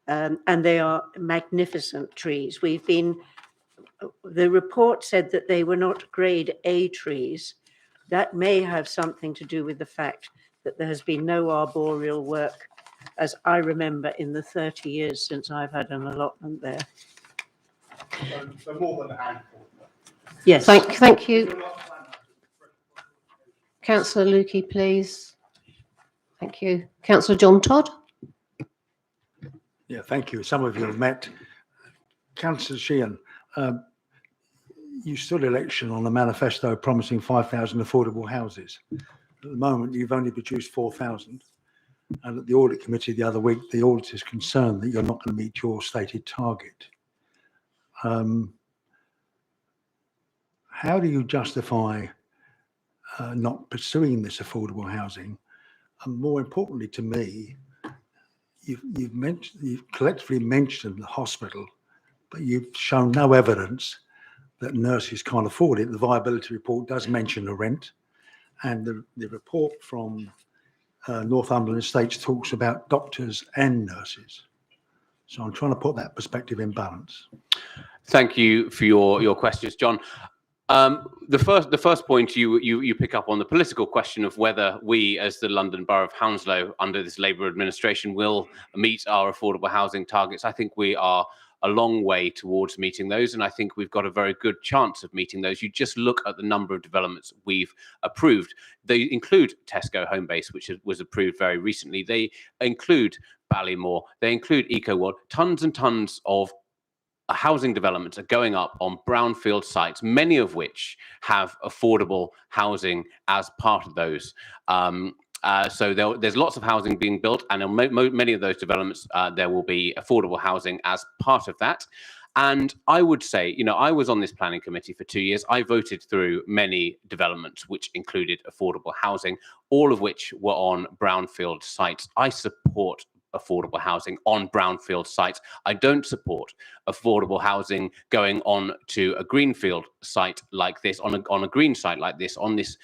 And they are magnificent trees. The report said that they were not grade A trees. That may have something to do with the fact that there has been no arboreal work, as I remember, in the 30 years since I've had an allotment there. So more than a handful. Yes. Thank you. Councillor Lukey, please. Thank you. Councillor John Todd. Yeah, thank you. Some of you have met. Councillor Sheehan, you stood election on a manifesto promising 5,000 affordable houses. At the moment, you've only produced 4,000. And at the audit committee the other week, the audit is concerned that you're not going to meet your stated target. How do you justify not pursuing this affordable housing? And more importantly to me, you've collectively mentioned the hospital, but you've shown no evidence that nurses can't afford it. The viability report does mention the rent, and the report from Northumberland Estates talks about doctors and nurses. So I'm trying to put that perspective in balance. Thank you for your questions, John. The first point you pick up on the political question of whether we, as the London Borough of Hounslow, under this Labour administration, will meet our affordable housing targets. I think we are a long way towards meeting those, and I think we've got a very good chance of meeting those. You just look at the number of developments we've approved. They include Tesco Homebase, which was approved very recently. They include Ballymore. They include EcoWorld. Tons and tons of housing developments are going up on brownfield sites, many of which have affordable housing as part of those. So there's lots of housing being built, and on many of those developments, there will be affordable housing as part of that. And I would say, I was on this planning committee for 2 years. I voted through many developments which included affordable housing, all of which were on brownfield sites. I support affordable housing on brownfield sites. I don't support affordable housing going on to a greenfield site like this, on a green site like this, on this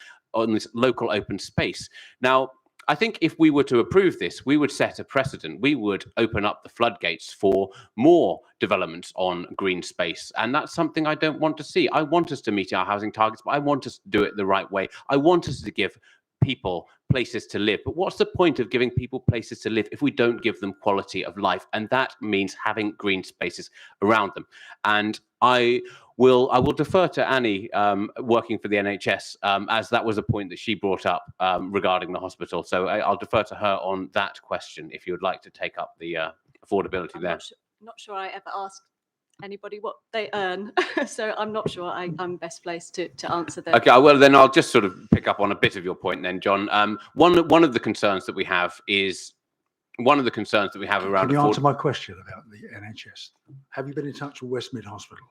local open space. Now, I think if we were to approve this, we would set a precedent. We would open up the floodgates for more developments on green space. And that's something I don't want to see. I want us to meet our housing targets, but I want us to do it the right way. I want us to give people places to live. But what's the point of giving people places to live if we don't give them quality of life? And that means having green spaces around them. And I will defer to Annie, working for the NHS, as that was a point that she brought up regarding the hospital. So I'll defer to her on that question if you would like to take up the affordability there. Not sure I ever asked anybody what they earn, so I'm not sure I'm best placed to answer that. Okay, well then I'll just sort of pick up on a bit of your point then, John. One of the concerns that we have around. Can you answer my question about the NHS? Have you been in touch with West Mid Hospital?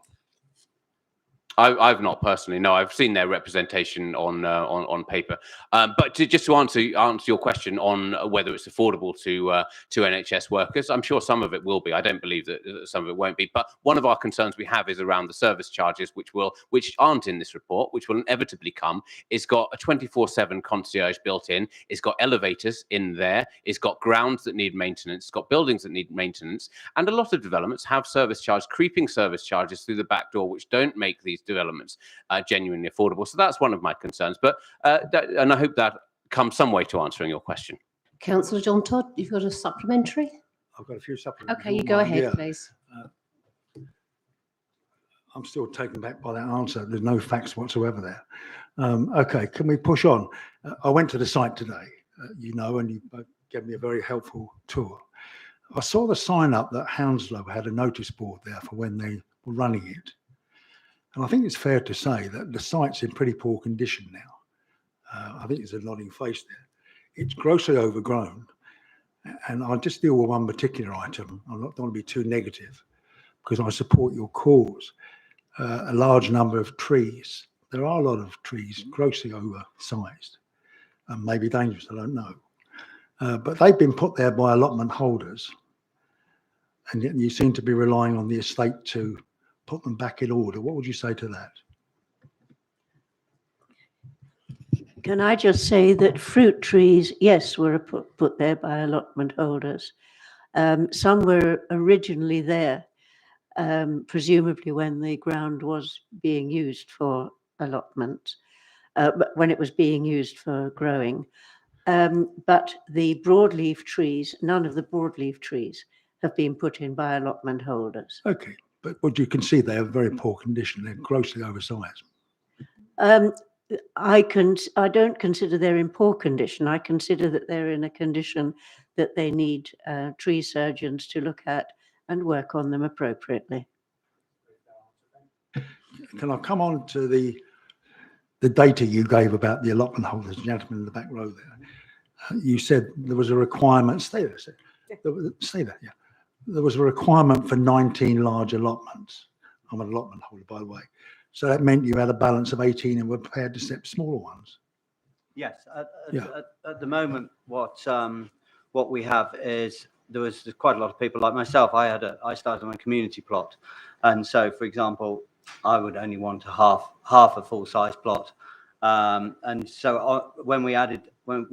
I've not personally. No, I've seen their representation on paper. But just to answer your question on whether it's affordable to NHS workers, I'm sure some of it will be. I don't believe that some of it won't be. But one of our concerns we have is around the service charges, which aren't in this report, which will inevitably come. It's got a 24/7 concierge built in. It's got elevators in there. It's got grounds that need maintenance. It's got buildings that need maintenance. And a lot of developments have creeping service charges through the back door, which don't make these developments genuinely affordable. So that's one of my concerns. But and I hope that comes some way to answering your question. Councillor John Todd, you've got a supplementary? I've got a few supplements. Okay, you go ahead, please. I'm still taken back by that answer. There's no facts whatsoever there. Okay, can we push on? I went to the site today, and you gave me a very helpful tour. I saw the sign up that Hounslow had a notice board there for when they were running it. And I think it's fair to say that the site's in pretty poor condition now. I think there's a nodding face there. It's grossly overgrown. And I'll just deal with one particular item. I don't want to be too negative because I support your cause. A large number of trees. There are a lot of trees grossly oversized and maybe dangerous, I don't know. But they've been put there by allotment holders and yet you seem to be relying on the estate to put them back in order. What would you say to that? Can I just say that fruit trees, yes, were put there by allotment holders. Some were originally there, presumably when the ground was being used for allotment, but when it was being used for growing. But the broadleaf trees, none of the broadleaf trees have been put in by allotment holders. Okay, but what you can see, they are very poor condition. They're grossly oversized. I don't consider they're in poor condition. I consider that they're in a condition that they need tree surgeons to look at and work on them appropriately. Can I come on to the data you gave about the allotment holders, gentleman in the back row there? You said there was a requirement. Stay there. Stay there. Yeah, there was a requirement for 19 large allotments. I'm an allotment holder, by the way. So that meant you had a balance of 18 and were prepared to accept smaller ones. Yes, at the moment, what we have is there's quite a lot of people like myself. I started on a community plot, and so, for example, I would only want half a full size plot, and so when we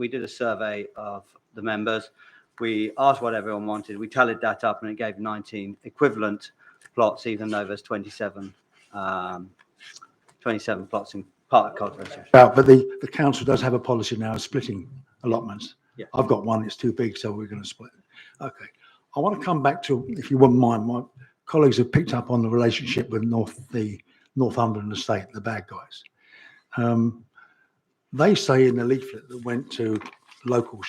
did a survey of the members, we asked what everyone wanted. We tallied that up, and it gave 19 equivalent plots, even though there's 27 plots in part of cultivation. But the council does have a policy now of splitting allotments. Yeah. I've got one, it's too big, so we're going to split it. Okay. I want to come back to, if you wouldn't mind, my colleagues have picked up on the relationship with the Northumberland estate, the bad guys. They say in the leaflet that went to local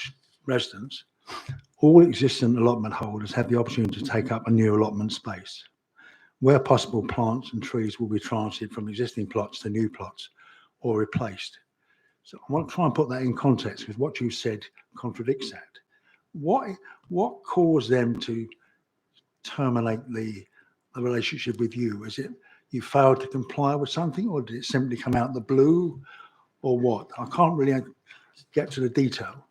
residents, all existing allotment holders have the opportunity to take up a new allotment space. Where possible, plants and trees will be transited from existing plots to new plots or replaced. So I want to try and put that in context with what you said contradicts that. What caused them to terminate the relationship with you? Is it you failed to comply with something, or did it simply come out the blue, or what? I can't really get to the detail.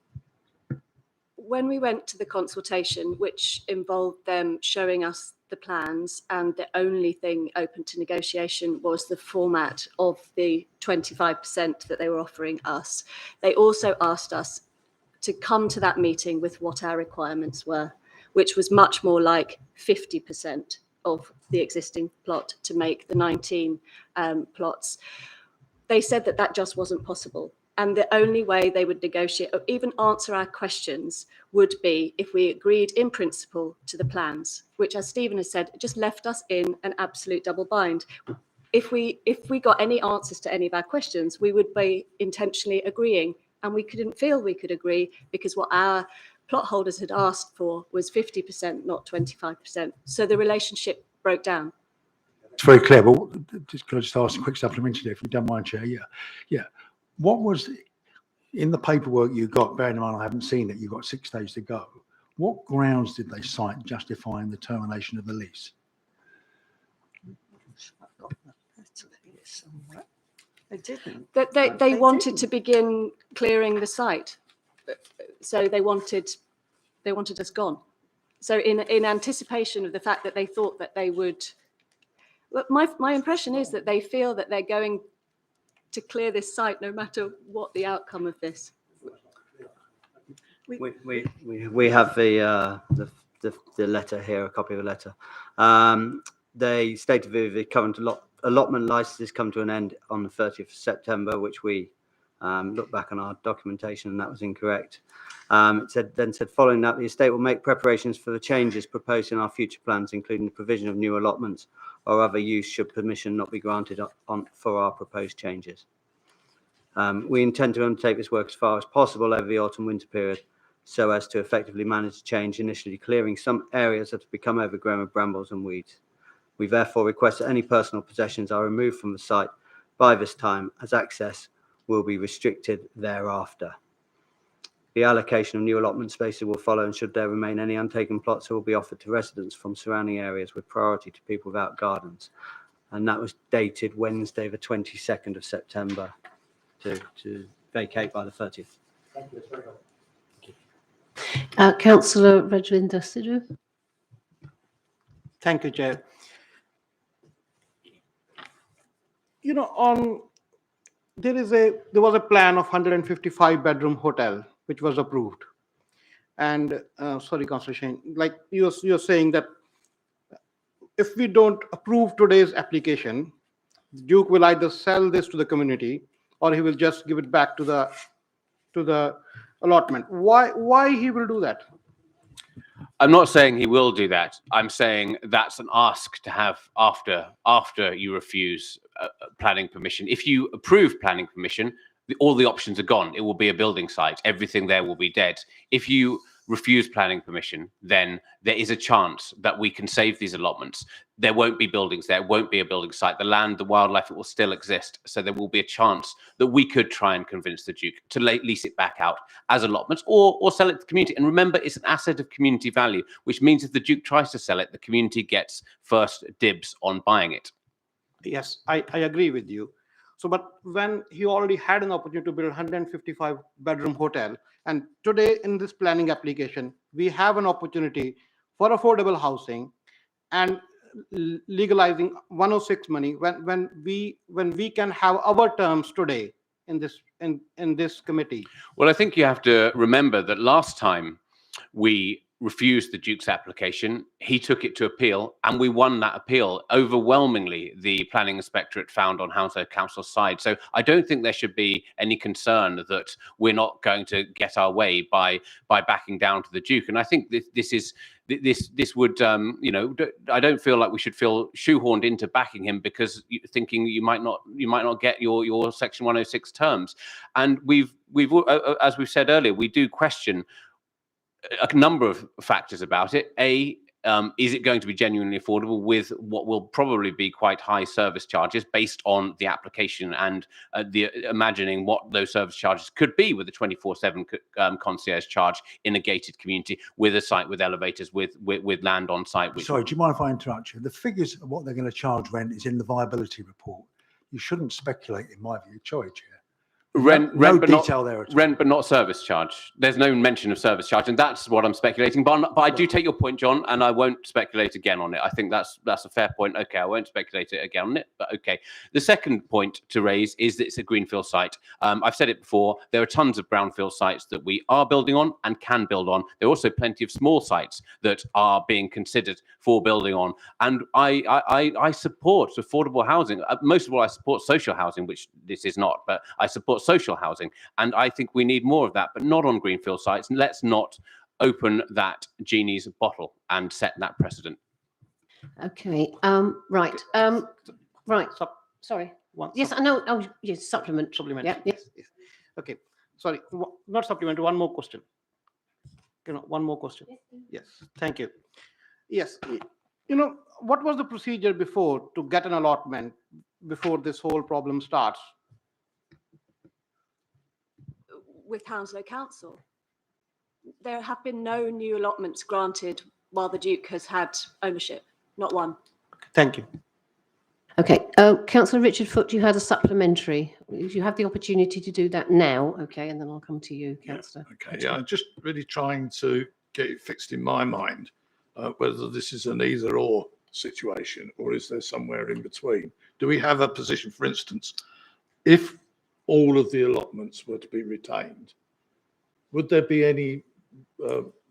When we went to the consultation, which involved them showing us the plans, and the only thing open to negotiation was the format of the 25% that they were offering us, they also asked us to come to that meeting with what our requirements were, which was much more like 50% of the existing plot to make the 19 plots. They said that that just wasn't possible. And the only way they would negotiate or even answer our questions would be if we agreed in principle to the plans, which, as Stephen has said, just left us in an absolute double bind. If we got any answers to any of our questions, we would be intentionally agreeing, and we couldn't feel we could agree because what our plot holders had asked for was 50%, not 25%. So the relationship broke down. It's very clear, but could I just ask a quick supplementary, if you don't mind, Chair? Yeah. What was in the paperwork you got, bearing in mind I haven't seen it, you've got 6 days to go. What grounds did they cite justifying the termination of the lease? They didn't. They wanted to begin clearing the site. So they wanted us gone. So in anticipation of the fact that they thought that they would, well, my impression is that they feel that they're going to clear this site no matter what the outcome of this. We have the letter here, a copy of the letter. They stated the current allotment licenses come to an end on the 30th of September, which we looked back on our documentation and that was incorrect. It then said, following that, the estate will make preparations for the changes proposed in our future plans, including the provision of new allotments or other use should permission not be granted for our proposed changes. We intend to undertake this work as far as possible over the autumn-winter period so as to effectively manage the change, initially clearing some areas that have become overgrown with brambles and weeds. We therefore request that any personal possessions are removed from the site by this time, as access will be restricted thereafter. The allocation of new allotment spaces will follow, and should there remain any untaken plots, it will be offered to residents from surrounding areas with priority to people without gardens. And that was dated Wednesday, the 22nd of September, to vacate by the 30th. Thank you. That's very helpful. Councillor Rajvinder Sidhu. Thank you, Chair. You know, there was a plan of 155-bedroom hotel which was approved. And sorry, Councillor Shane, like you're saying that if we don't approve today's application, Duke will either sell this to the community or he will just give it back to the allotment. Why he will do that? I'm not saying he will do that. I'm saying that's an ask to have after you refuse planning permission. If you approve planning permission, all the options are gone. It will be a building site. Everything there will be dead. If you refuse planning permission, then there is a chance that we can save these allotments. There won't be buildings there, won't be a building site. The land, the wildlife, it will still exist. So there will be a chance that we could try and convince the Duke to lease it back out as allotments or sell it to the community. And remember, it's an asset of community value, which means if the Duke tries to sell it, the community gets first dibs on buying it. Yes, I agree with you. So, but when he already had an opportunity to build a 155-bedroom hotel, and today in this planning application, we have an opportunity for affordable housing and legalizing 106 money when we can have our terms today in this committee. Well, I think you have to remember that last time we refused the Duke's application, he took it to appeal and we won that appeal. Overwhelmingly, the planning inspectorate found on Hounslow Council's side. So I don't think there should be any concern that we're not going to get our way by backing down to the Duke. And I think this would, you know, I don't feel like we should feel shoehorned into backing him because thinking you might not get your Section 106 terms. And we've as we've said earlier, we do question a number of factors about it. Is it going to be genuinely affordable with what will probably be quite high service charges based on the application and imagining what those service charges could be with a 24/7 concierge charge in a gated community with a site with elevators, with land on site. Sorry, do you mind if I interrupt you? The figures of what they're going to charge rent is in the viability report. You shouldn't speculate, in my view. Sorry, Chair. Rent, but not service charge. There's no mention of service charge, and that's what I'm speculating. But I do take your point, John, and I won't speculate again on it. I think that's a fair point. Okay, I won't speculate again on it, but okay. The second point to raise is that it's a greenfield site. I've said it before. There are tons of brownfield sites that we are building on and can build on. There are also plenty of small sites that are being considered for building on, and I support affordable housing. Most of all, I support social housing, which this is not, but I support social housing, and I think we need more of that, but not on greenfield sites. And let's not open that genie's bottle and set that precedent. Okay. Right. Right. Sorry. Yes, I know. Oh, yes. Supplement. Yeah. Yes. Okay. Sorry. Not supplement. One more question. One more question. Yes. Thank you. Yes. You know, what was the procedure before to get an allotment before this whole problem starts? With Hounslow Council, there have been no new allotments granted while the Duke has had ownership, not one. Thank you. Okay, Councillor Richard Foote, you had a supplementary. You have the opportunity to do that now, okay, and then I'll come to you, Councillor. Okay, yeah, I'm just really trying to get it fixed in my mind, whether this is an either-or situation or is there somewhere in between. Do we have a position, for instance, if all of the allotments were to be retained, would there be any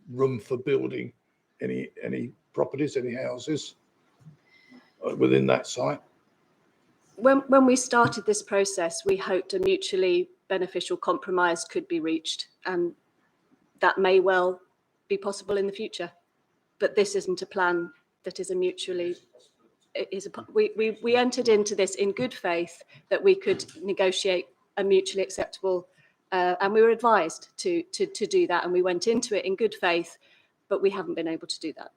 room for building any properties, any houses within that site? When we started this process, we hoped a mutually beneficial compromise could be reached, and that may well be possible in the future. But this isn't a plan that is a mutually. We entered into this in good faith that we could negotiate a mutually acceptable, and we were advised to do that, and we went into it in good faith, but we haven't been able to do that.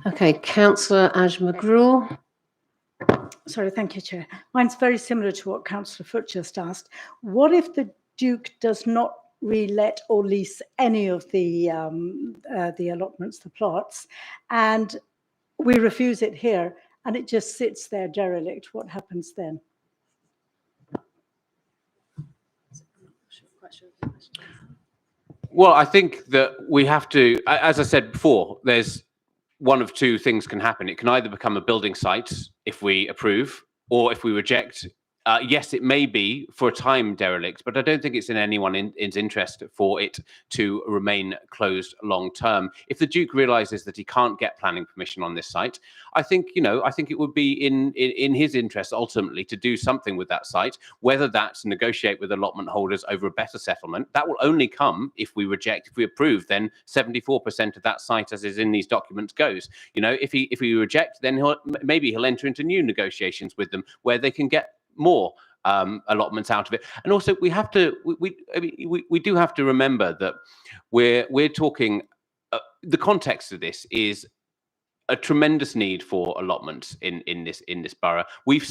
Okay, Councillor Aj-McGraw. Sorry, thank you, Chair. Mine's very similar to what Councillor Foote just asked. What if the Duke does not re-let or lease any of the allotments, the plots, and we refuse it here, and it just sits there derelict? What happens then? Well, I think that we have to, as I said before, there's one of two things can happen. It can either become a building site if we approve, or if we reject. Yes, it may be for a time derelict, but I don't think it's in anyone's interest for it to remain closed long term. If the Duke realises that he can't get planning permission on this site, I think it would be in his interest ultimately to do something with that site, whether that's negotiate with allotment holders over a better settlement. That will only come if we reject. If we approve, then 74% of that site, as is in these documents, goes. If we reject, then maybe he'll enter into new negotiations with them where they can get more allotments out of it. And also we do have to remember that we're talking the context of this is a tremendous need for allotments in this borough. We've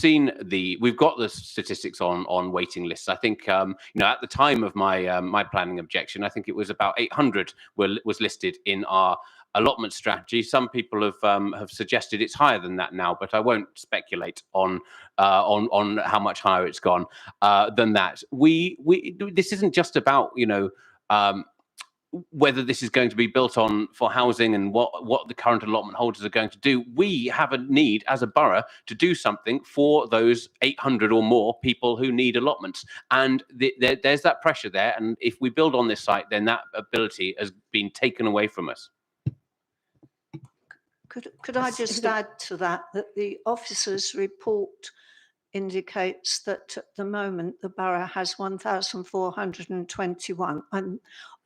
got the statistics on waiting lists. I think at the time of my planning objection, I think it was about 800 was listed in our allotment strategy. Some people have suggested it's higher than that now, but I won't speculate on how much higher it's gone than that. This isn't just about whether this is going to be built on for housing and what the current allotment holders are going to do. We have a need as a borough to do something for those 800 or more people who need allotments, and there's that pressure there. And if we build on this site, then that ability has been taken away from us. Could I just add to that the officer's report indicates that at the moment the borough has 1,421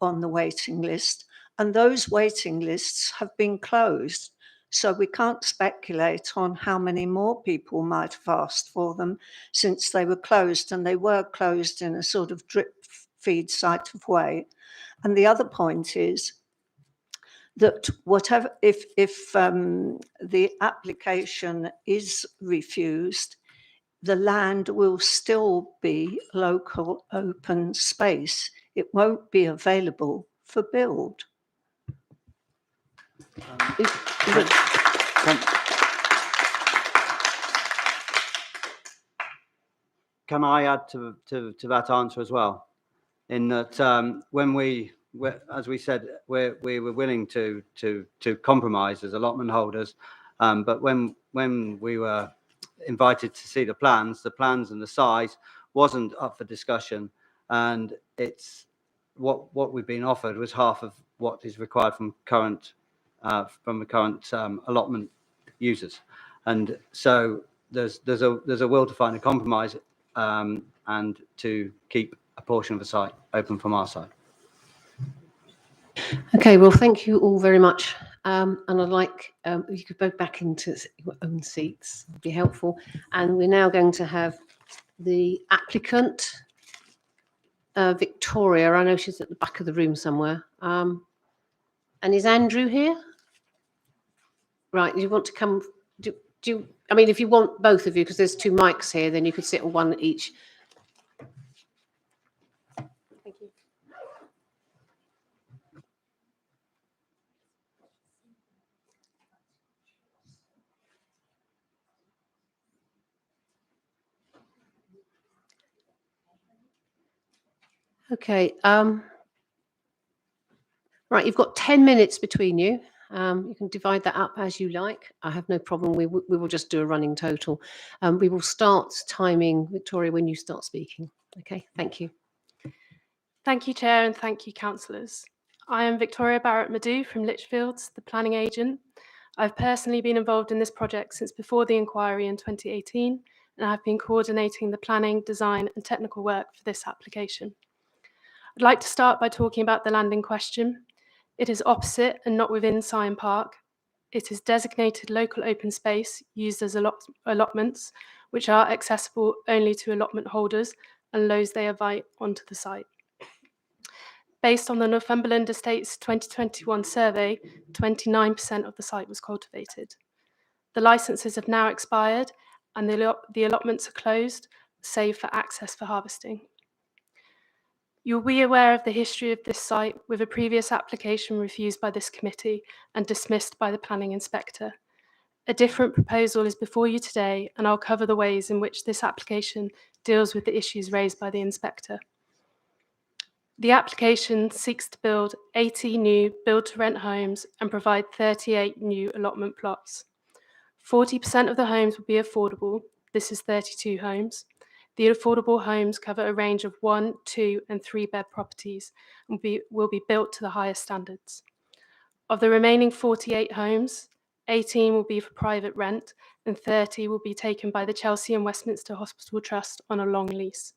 on the waiting list, and those waiting lists have been closed. So we can't speculate on how many more people might have asked for them since they were closed, and they were closed in a sort of drip feed site of way. And the other point is that whatever, if the application is refused, the land will still be local open space. It won't be available for build. Can I add to that answer as well? In that as we said, we were willing to compromise as allotment holders, but when we were invited to see the plans and the size wasn't up for discussion, and it's what we've been offered was half of what is required from the current allotment users, and so there's a will to find a compromise and to keep a portion of the site open from our side. Okay, well, thank you all very much. And I'd like you could go back into your own seats, it'd be helpful. And we're now going to have the applicant, Victoria. I know she's at the back of the room somewhere. And is Andrew here? Right, you want to come? Do you? I mean, if you want both of you, because there's two mics here, then you could sit on one each. Thank you. Okay. Right, you've got 10 minutes between you. You can divide that up as you like. I have no problem. We will just do a running total. We will start timing, Victoria, when you start speaking. Okay, thank you. Thank you, Chair, and thank you, councillors. I am Victoria Barrett-Madu from Lichfields, the planning agent. I've personally been involved in this project since before the inquiry in 2018, and I've been coordinating the planning, design and technical work for this application. I'd like to start by talking about the land in question. It is opposite and not within Syon Park. It is designated local open space used as allotments, which are accessible only to allotment holders and those they invite onto the site. Based on the Northumberland Estates 2021 survey, 29% of the site was cultivated. The licences have now expired and the allotments are closed, save for access for harvesting. You'll be aware of the history of this site, with a previous application refused by this committee and dismissed by the planning inspector. A different proposal is before you today, and I'll cover the ways in which this application deals with the issues raised by the inspector. The application seeks to build 80 new build-to-rent homes and provide 38 new allotment plots. 40% of the homes will be affordable. This is 32 homes. The affordable homes cover a range of 1, 2, and 3-bed properties and will be built to the highest standards. Of the remaining 48 homes, 18 will be for private rent and 30 will be taken by the Chelsea and Westminster Hospital Trust on a long lease.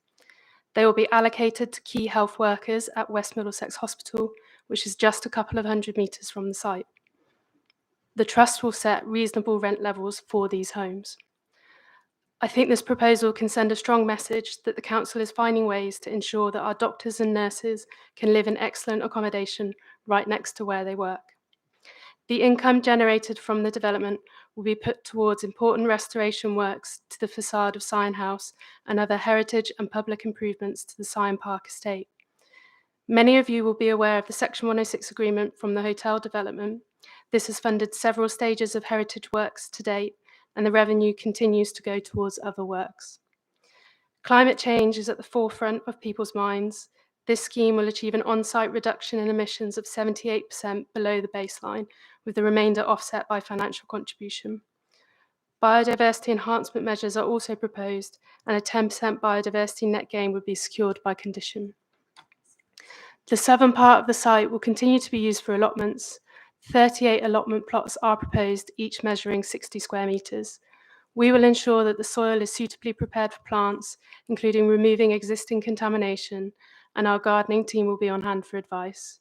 They will be allocated to key health workers at West Middlesex Hospital, which is just a couple of 100 metres from the site. The Trust will set reasonable rent levels for these homes. I think this proposal can send a strong message that the Council is finding ways to ensure that our doctors and nurses can live in excellent accommodation right next to where they work. The income generated from the development will be put towards important restoration works to the facade of Syon House and other heritage and public improvements to the Syon Park estate. Many of you will be aware of the Section 106 agreement from the hotel development. This has funded several stages of heritage works to date, and the revenue continues to go towards other works. Climate change is at the forefront of people's minds. This scheme will achieve an on-site reduction in emissions of 78% below the baseline, with the remainder offset by financial contribution. Biodiversity enhancement measures are also proposed, and a 10% biodiversity net gain would be secured by condition. The southern part of the site will continue to be used for allotments. 38 allotment plots are proposed, each measuring 60 square metres. We will ensure that the soil is suitably prepared for plants, including removing existing contamination, and our gardening team will be on hand for advice.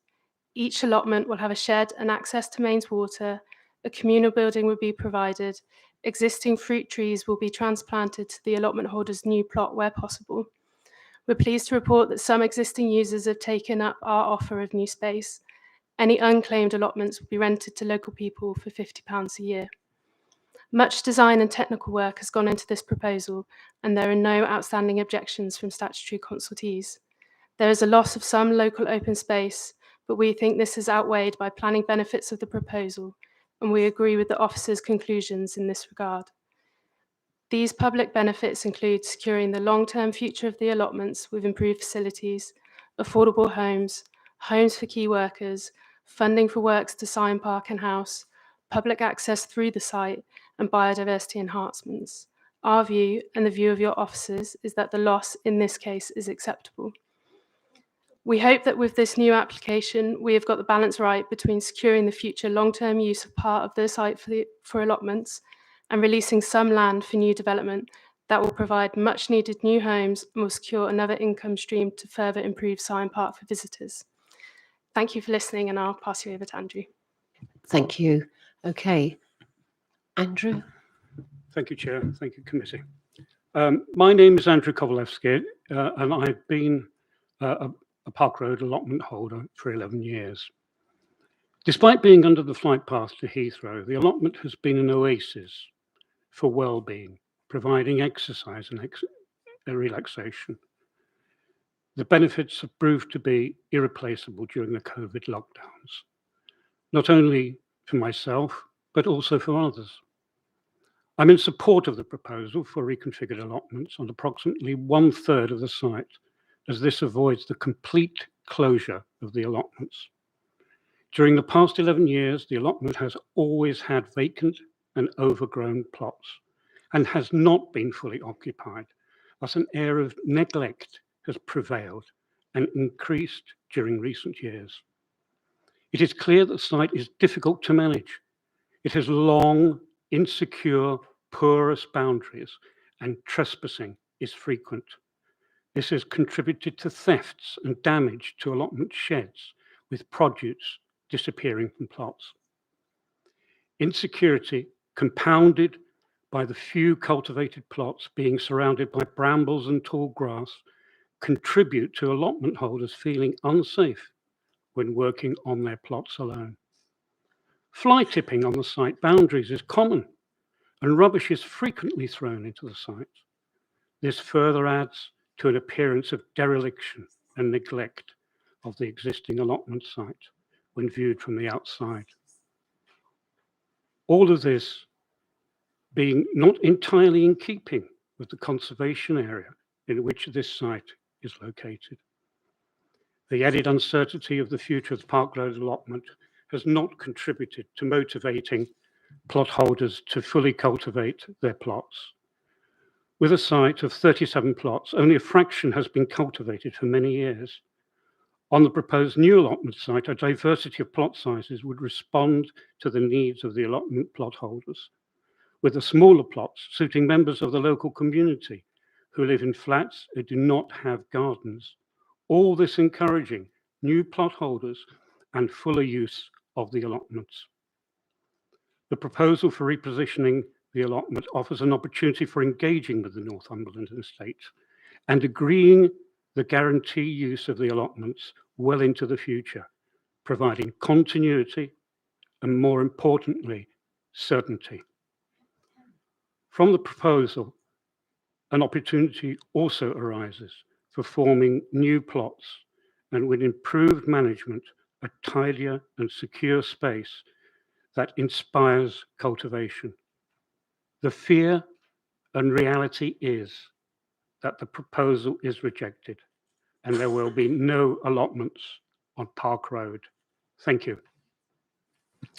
Each allotment will have a shed and access to mains water. A communal building will be provided. Existing fruit trees will be transplanted to the allotment holder's new plot where possible. We're pleased to report that some existing users have taken up our offer of new space. Any unclaimed allotments will be rented to local people for £50 a year. Much design and technical work has gone into this proposal, and there are no outstanding objections from statutory consultees. There is a loss of some local open space, but we think this is outweighed by planning benefits of the proposal, and we agree with the officer's conclusions in this regard. These public benefits include securing the long-term future of the allotments with improved facilities, affordable homes, homes for key workers, funding for works to Syon Park and House, public access through the site, and biodiversity enhancements. Our view, and the view of your officers, is that the loss in this case is acceptable. We hope that with this new application, we have got the balance right between securing the future long-term use of part of the site for allotments and releasing some land for new development that will provide much-needed new homes and will secure another income stream to further improve Syon Park for visitors. Thank you for listening, and I'll pass you over to Andrew. Thank you. Okay. Andrew? Thank you, Chair. Thank you, Committee. My name is Andrew Kovalevsky, and I've been a Park Road allotment holder for 11 years. Despite being under the flight path to Heathrow, the allotment has been an oasis for well-being, providing exercise and relaxation. The benefits have proved to be irreplaceable during the COVID lockdowns, not only for myself, but also for others. I'm in support of the proposal for reconfigured allotments on approximately 1/3 of the site, as this avoids the complete closure of the allotments. During the past 11 years, the allotment has always had vacant and overgrown plots and has not been fully occupied, as an air of neglect has prevailed and increased during recent years. It is clear that the site is difficult to manage. It has long, insecure, porous boundaries, and trespassing is frequent. This has contributed to thefts and damage to allotment sheds, with produce disappearing from plots. Insecurity, compounded by the few cultivated plots being surrounded by brambles and tall grass, contribute to allotment holders feeling unsafe when working on their plots alone. Fly tipping on the site boundaries is common, and rubbish is frequently thrown into the site. This further adds to an appearance of dereliction and neglect of the existing allotment site when viewed from the outside. All of this being not entirely in keeping with the conservation area in which this site is located. The added uncertainty of the future of the Park Road allotment has not contributed to motivating plot holders to fully cultivate their plots. With a site of 37 plots, only a fraction has been cultivated for many years. On the proposed new allotment site, a diversity of plot sizes would respond to the needs of the allotment plot holders, with the smaller plots suiting members of the local community who live in flats and do not have gardens. All this encouraging new plot holders and fuller use of the allotments. The proposal for repositioning the allotment offers an opportunity for engaging with the Northumberland estate and agreeing the guarantee use of the allotments well into the future, providing continuity and, more importantly, certainty. From the proposal, an opportunity also arises for forming new plots and, with improved management, a tidier and secure space that inspires cultivation. The fear and reality is that the proposal is rejected and there will be no allotments on Park Road. Thank you.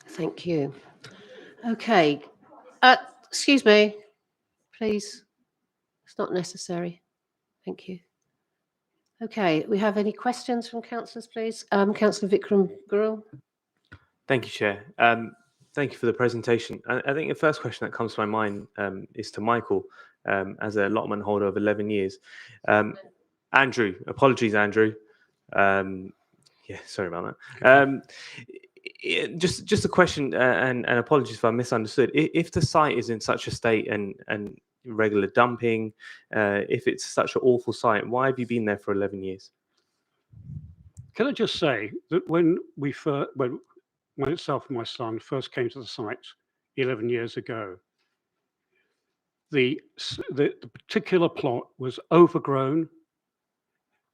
Thank you. Okay. Excuse me, please. It's not necessary. Thank you. Okay, we have any questions from councillors, please? Councillor Vikram Gurul. Thank you, Chair. Thank you for the presentation. I think the first question that comes to my mind is to Michael, as an allotment holder of 11 years. Andrew, apologies, Andrew. Yeah, sorry about that. Just a question, and apologies if I misunderstood. If the site is in such a state and regular dumping, if it's such an awful site, why have you been there for 11 years? Can I just say that when myself and my son first came to the site 11 years ago, the particular plot was overgrown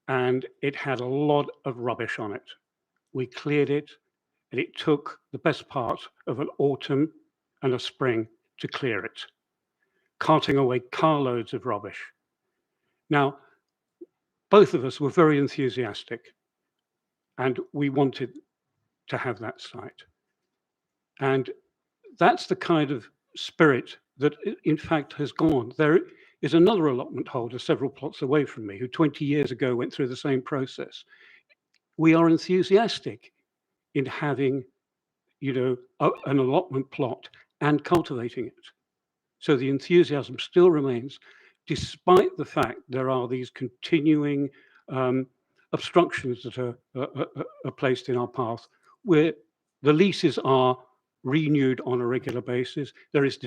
and it had a lot of rubbish on it. We cleared it, and it took the best part of an autumn and a spring to clear it, carting away carloads of rubbish. Now, both of us were very enthusiastic, and we wanted to have that site. And that's the kind of spirit that, in fact, has gone. There is another allotment holder several plots away from me who 20 years ago went through the same process. We are enthusiastic in having, an allotment plot and cultivating it. So the enthusiasm still remains, despite the fact there are these continuing obstructions that are placed in our path, where the leases are renewed on a regular basis. There is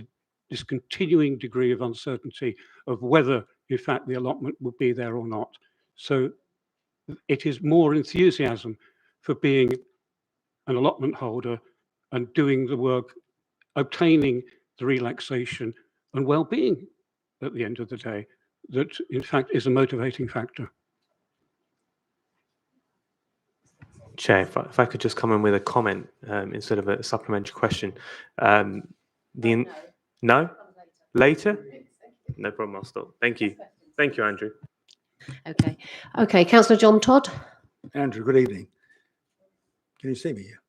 this continuing degree of uncertainty of whether, in fact, the allotment will be there or not. So it is more enthusiasm for being an allotment holder and doing the work, obtaining the relaxation and well-being at the end of the day, that in fact is a motivating factor. Chair, if I could just come in with a comment instead of a supplementary question. No? Later? No problem, I'll stop. Thank you. Thank you, Andrew. Okay. Okay, Councillor John Todd. Andrew, good evening. Can you see me here?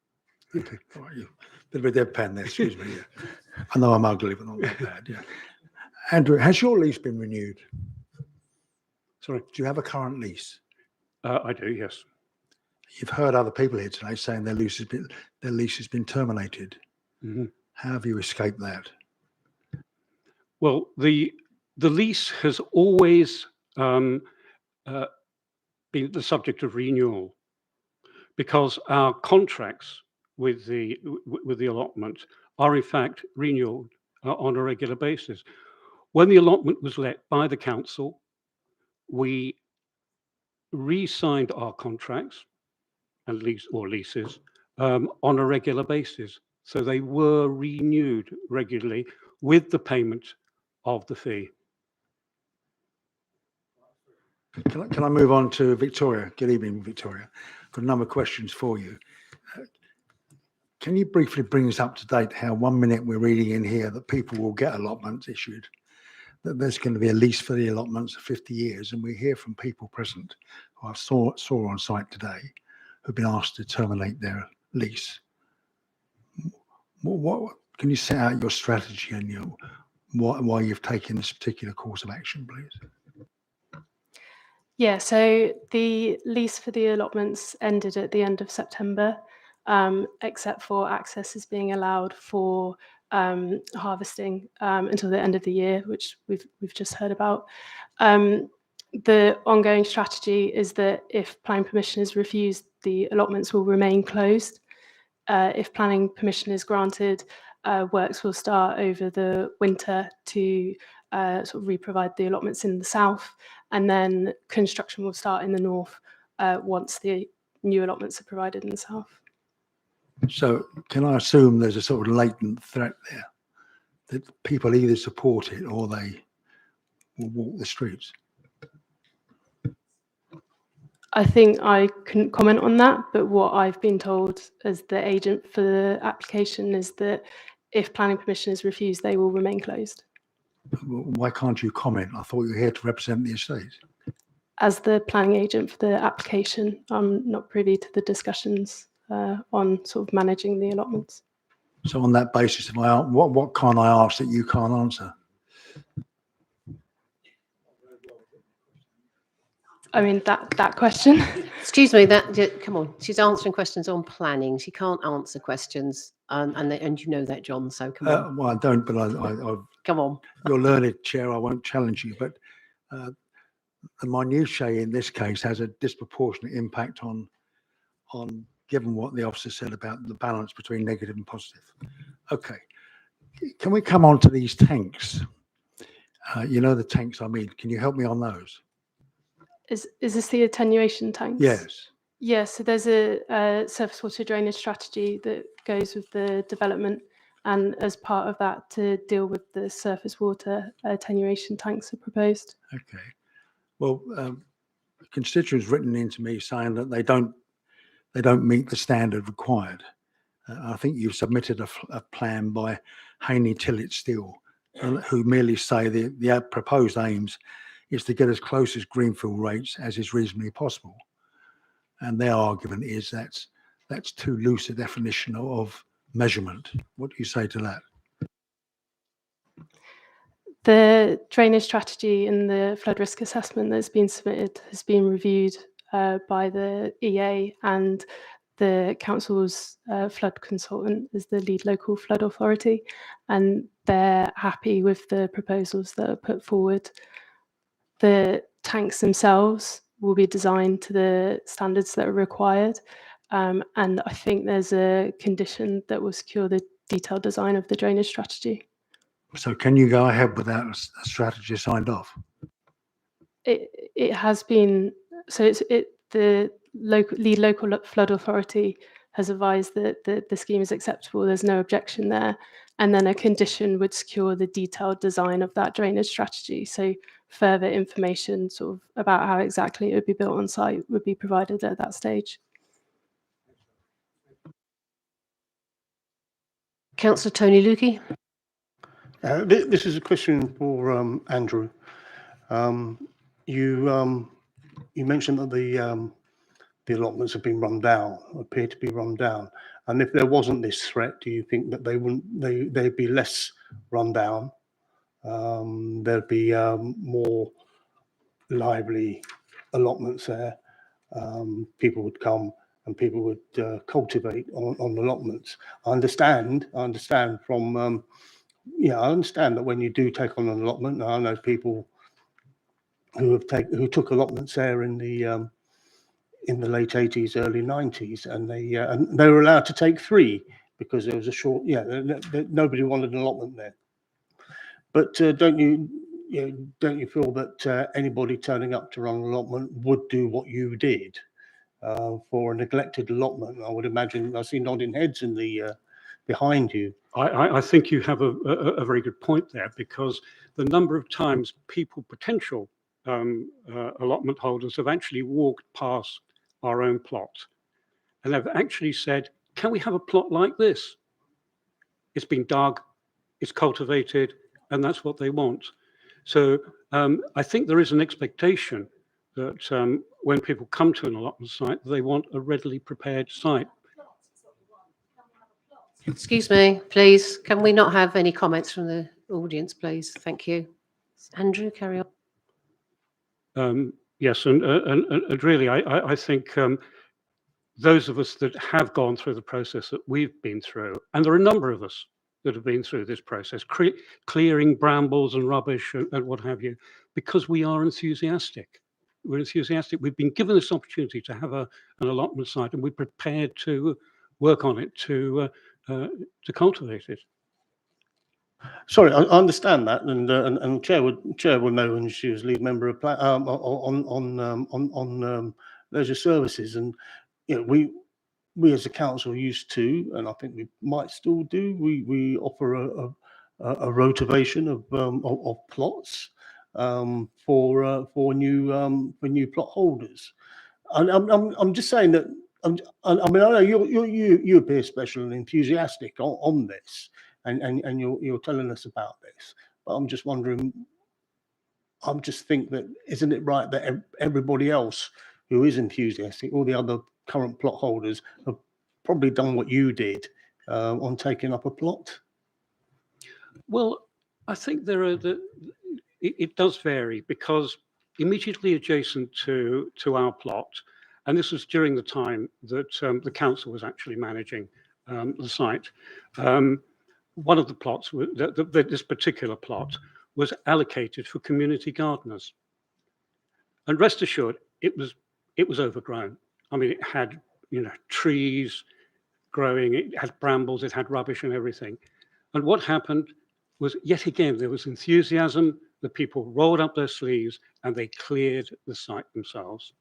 Okay, all right, you. Bit of a deadpan there, excuse me. Yeah. I know I'm ugly, but not that bad, yeah. Andrew, has your lease been renewed? Sorry? Do you have a current lease? I do, yes. You've heard other people here today saying their lease has been terminated. Mm-hmm. How have you escaped that? Well, the lease has always been the subject of renewal, because our contracts with the allotment are in fact renewed on a regular basis. When the allotment was let by the council, we re-signed our contracts and leases on a regular basis. So they were renewed regularly with the payment of the fee. Can I move on to Victoria? Good evening, Victoria. Got a number of questions for you. Can you briefly bring us up to date how 1 minute we're reading in here that people will get allotments issued, that there's going to be a lease for the allotments for 50 years, and we hear from people present who I saw on site today, who've been asked to terminate their lease. What can you set out your strategy and why you've taken this particular course of action, please? Yeah, so the lease for the allotments ended at the end of September, except for access is being allowed for harvesting until the end of the year, which we've just heard about. The ongoing strategy is that if planning permission is refused, the allotments will remain closed. If planning permission is granted, works will start over the winter to sort of re-provide the allotments in the south, and then construction will start in the north once the new allotments are provided in the south. So can I assume there's a sort of latent threat there that people either support it or they will walk the streets? I think I couldn't comment on that, but what I've been told as the agent for the application is that if planning permission is refused, they will remain closed. Why can't you comment? I thought you were here to represent the estate. As the planning agent for the application, I'm not privy to the discussions on sort of managing the allotments. So on that basis, what can't I ask that you can't answer? I mean, that question. Excuse me, come on. She's answering questions on planning. She can't answer questions, and you know that, John. So come on. Well, I don't, but I come on. You're learned, Chair. I won't challenge you, but the minutiae in this case has a disproportionate impact on given what the officer said about the balance between negative and positive. Okay, can we come on to these tanks? You know the tanks I mean. Can you help me on those? Is this the attenuation tanks? Yes. Yeah, so there's a surface water drainage strategy that goes with the development, and as part of that, to deal with the surface water, attenuation tanks are proposed. Okay. Well, constituents written into me saying that they don't meet the standard required. I think you've submitted a plan by Haney Tillett Steel, who merely say the proposed aims is to get as close as greenfield rates as is reasonably possible. And their argument is that's too loose a definition of measurement. What do you say to that? The drainage strategy and the flood risk assessment that's been submitted has been reviewed by the EA, and the council's flood consultant is the lead local flood authority, and they're happy with the proposals that are put forward. The tanks themselves will be designed to the standards that are required, and I think there's a condition that will secure the detailed design of the drainage strategy. So can you go ahead without a strategy signed off? It has been, so the lead local flood authority has advised that the scheme is acceptable, there's no objection there, and then a condition would secure the detailed design of that drainage strategy. So further information sort of about how exactly it would be built on site would be provided at that stage. Councillor Tony Lukey. This is a question for Andrew. You mentioned that the allotments have been run down, appear to be run down, and if there wasn't this threat, do you think that they'd be less run down? There'd be more lively allotments there. People would come and people would cultivate on allotments. I understand from I understand that when you do take on an allotment, I know people who took allotments there in the late 80s, early 90s, and they were allowed to take 3 because there was a short, nobody wanted an allotment there. But don't you feel that anybody turning up to run an allotment would do what you did for a neglected allotment? I would imagine. I see nodding heads in the behind you. I think you have a very good point there, because the number of times potential allotment holders have actually walked past our own plot and have actually said, can we have a plot like this? It's been dug, it's cultivated, and that's what they want. So I think there is an expectation that when people come to an allotment site, they want a readily prepared site. Excuse me, please. Can we not have any comments from the audience, please? Thank you. Andrew, carry on. Yes, and really, I think those of us that have gone through the process that we've been through, and there are a number of us that have been through this process, clearing brambles and rubbish and what have you, because we are enthusiastic. We're enthusiastic. We've been given this opportunity to have an allotment site, and we're prepared to work on it to cultivate it. Sorry, I understand that, and Chair would know when she was lead member of on leisure services, and you know we as a council used to, and I think we might still do. We offer a rotation of plots for new plot holders. And I'm just saying that I mean I know you appear special and enthusiastic on this, and you're telling us about this, but I'm just wondering. I'm just think that isn't it right that everybody else who is enthusiastic, all the other current plot holders, have probably done what you did on taking up a plot? Well, I think it does vary, because immediately adjacent to our plot, and this was during the time that the council was actually managing the site, one of the plots, this particular plot, was allocated for community gardeners. And rest assured, it was overgrown. I mean, it had, you know, trees growing, it had brambles, it had rubbish and everything. And what happened was, yet again, there was enthusiasm. The people rolled up their sleeves and they cleared the site themselves.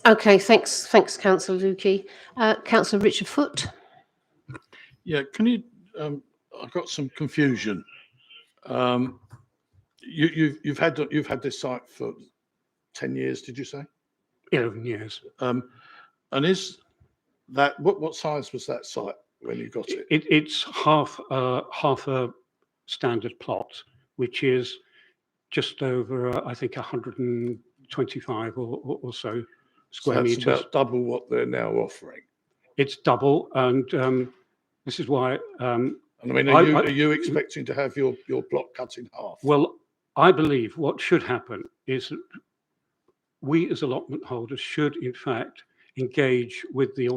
Okay, thanks, Councillor Lukey. Councillor Richard Foote. Yeah, can you? I've got some confusion. You've had this site for 10 years, did you say? 11 years. And is that what size was that site when you got it? It's half a standard plot, which is just over, I think, 125 or so square that's meters. About double what they're now offering. It's double, and this is why. And I mean, are you expecting to have your block cut in half? Well, I believe what should happen is that we as allotment holders should, in fact, engage with the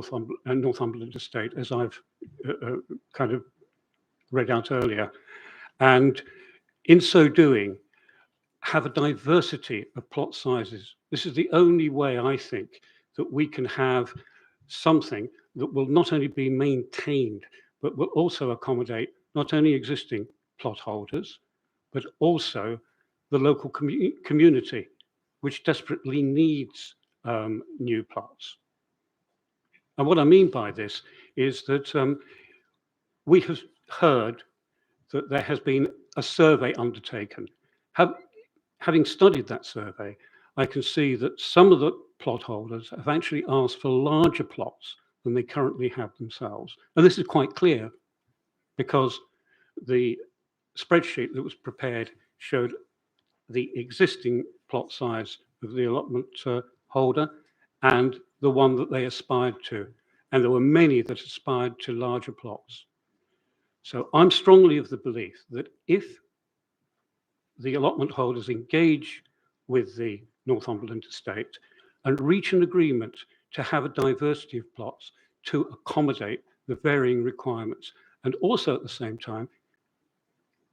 Northumberland estate, as I've kind of read out earlier, and in so doing, have a diversity of plot sizes. This is the only way, I think, that we can have something that will not only be maintained, but will also accommodate not only existing plot holders, but also the local community, which desperately needs new plots. And what I mean by this is that we have heard that there has been a survey undertaken. Having studied that survey, I can see that some of the plot holders have actually asked for larger plots than they currently have themselves. And this is quite clear, because the spreadsheet that was prepared showed the existing plot size of the allotment holder and the one that they aspired to. And there were many that aspired to larger plots. So I'm strongly of the belief that if the allotment holders engage with the Northumberland estate and reach an agreement to have a diversity of plots to accommodate the varying requirements, and also at the same time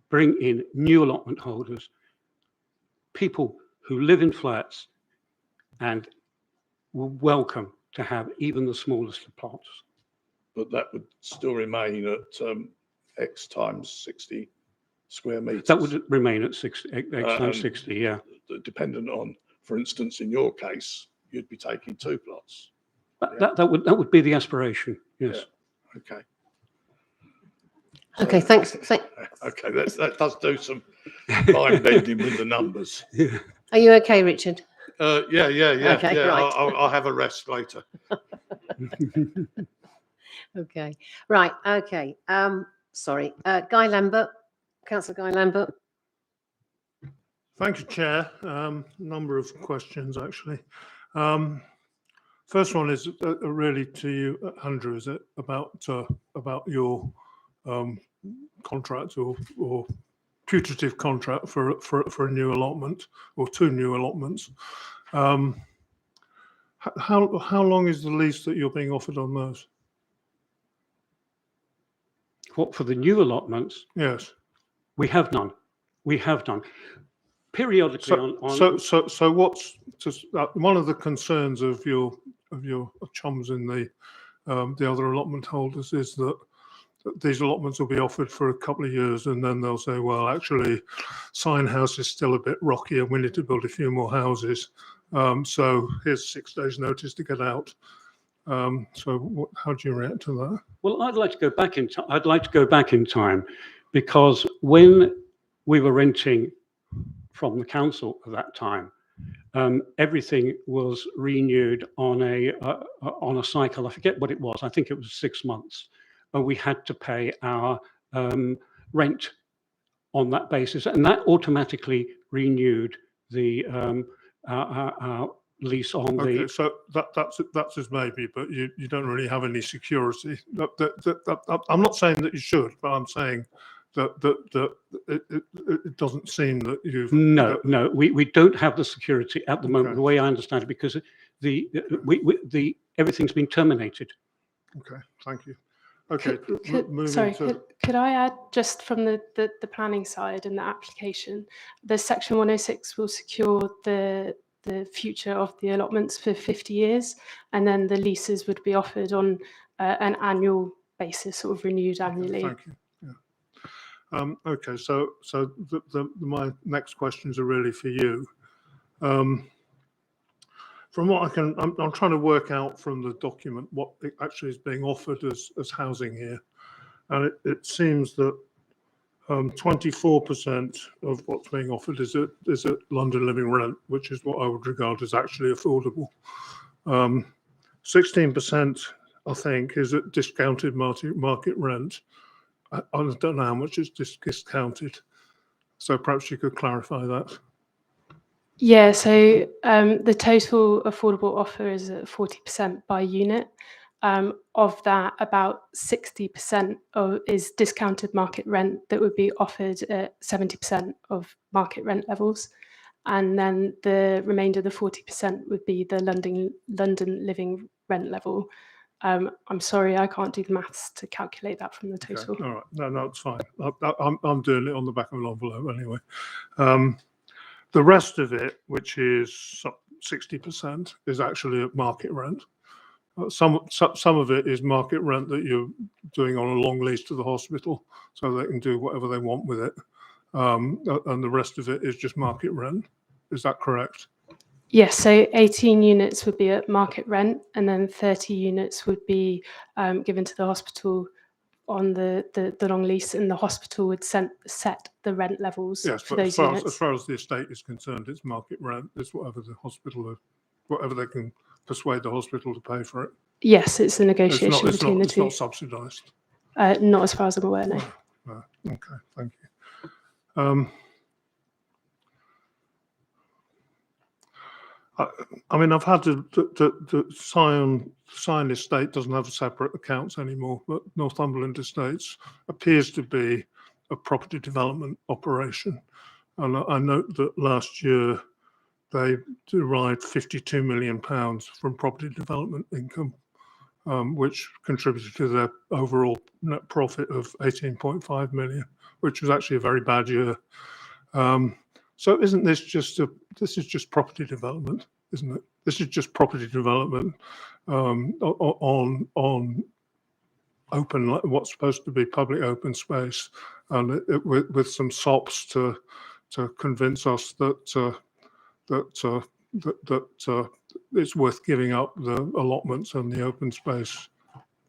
bring in new allotment holders, people who live in flats and were welcome to have even the smallest of plots. But that would still remain at X times 60 square meters. That would remain at 60, X times 60, yeah. Dependent on, for instance, in your case, you'd be taking 2 plots. That would be the aspiration, yes. Yeah. Okay. Okay, thanks. Okay, that does do some mind bending with the numbers. Yeah. Are you okay, Richard? Yeah. Okay, yeah. right. I'll have a rest later. Okay, right. Okay. Sorry, Guy Lambert, Councillor Guy Lambert. Thank you, Chair. Number of questions, actually. First one is really to you, Andrew. Is it about your contract or putative contract for a new allotment or 2 new allotments? How long is the lease that you're being offered on those? What, for the new allotments? Yes. We have none. We have none. Periodically So what's just one of the concerns of your chums in the other allotment holders is that these allotments will be offered for a couple of years and then they'll say, well, actually, Sign House is still a bit rocky and we need to build a few more houses. So here's 6 days notice to get out. So how do you react to that? Well, I'd like to go back in time. I'd like to go back in time because when we were renting from the council at that time, everything was renewed on a cycle. I forget what it was. I think it was 6 months, and we had to pay our rent on that basis, and that automatically renewed the our lease on the. Okay, so that's as maybe, but you don't really have any security. I'm not saying that you should, but I'm saying that it doesn't seem that you've. No, we don't have the security at the moment, the way I understand it, because the everything's been terminated. Okay, thank you. Okay, could I add just from the planning side and the application, the section 106 will secure the future of the allotments for 50 years, and then the leases would be offered on an annual basis, sort of renewed annually. Thank you. Okay, so my next questions are really for you. From what I'm trying to work out from the document what actually is being offered as housing here, and it seems that 24% of what's being offered is at London living rent, which is what I would regard as actually affordable. 16%, I think, is at discounted market rent. I don't know how much is discounted, so perhaps you could clarify that. Yeah, so the total affordable offer is at 40% by unit. Of that, about 60% is discounted market rent that would be offered at 70% of market rent levels. And then the remainder, the 40%, would be the London living rent level. I'm sorry, I can't do the maths to calculate that from the total. Okay, all right, no, it's fine. I'm doing it on the back of an envelope anyway. The rest of it, which is 60%, is actually at market rent. Some of it is market rent that you're doing on a long lease to the hospital, so they can do whatever they want with it. And the rest of it is just market rent. Is that correct? Yes, so 18 units would be at market rent, and then 30 units would be given to the hospital on the long lease, and the hospital would set the rent levels for those units. As far as the estate is concerned, it's market rent. It's whatever the hospital, whatever they can persuade the hospital to pay for it. Yes, it's a negotiation between the two. It's not subsidised. Not as far as I'm aware, no. No. Okay, thank you. I mean, I've had the Sion estate doesn't have separate accounts anymore, but Northumberland Estates appears to be a property development operation. And I note that last year they derived £52 million from property development income, which contributed to their overall net profit of 18.5 million, which was actually a very bad year. So isn't this this is just property development, isn't it? This is just property development on open, what's supposed to be public open space, and with some sops to convince us that it's worth giving up the allotments and the open space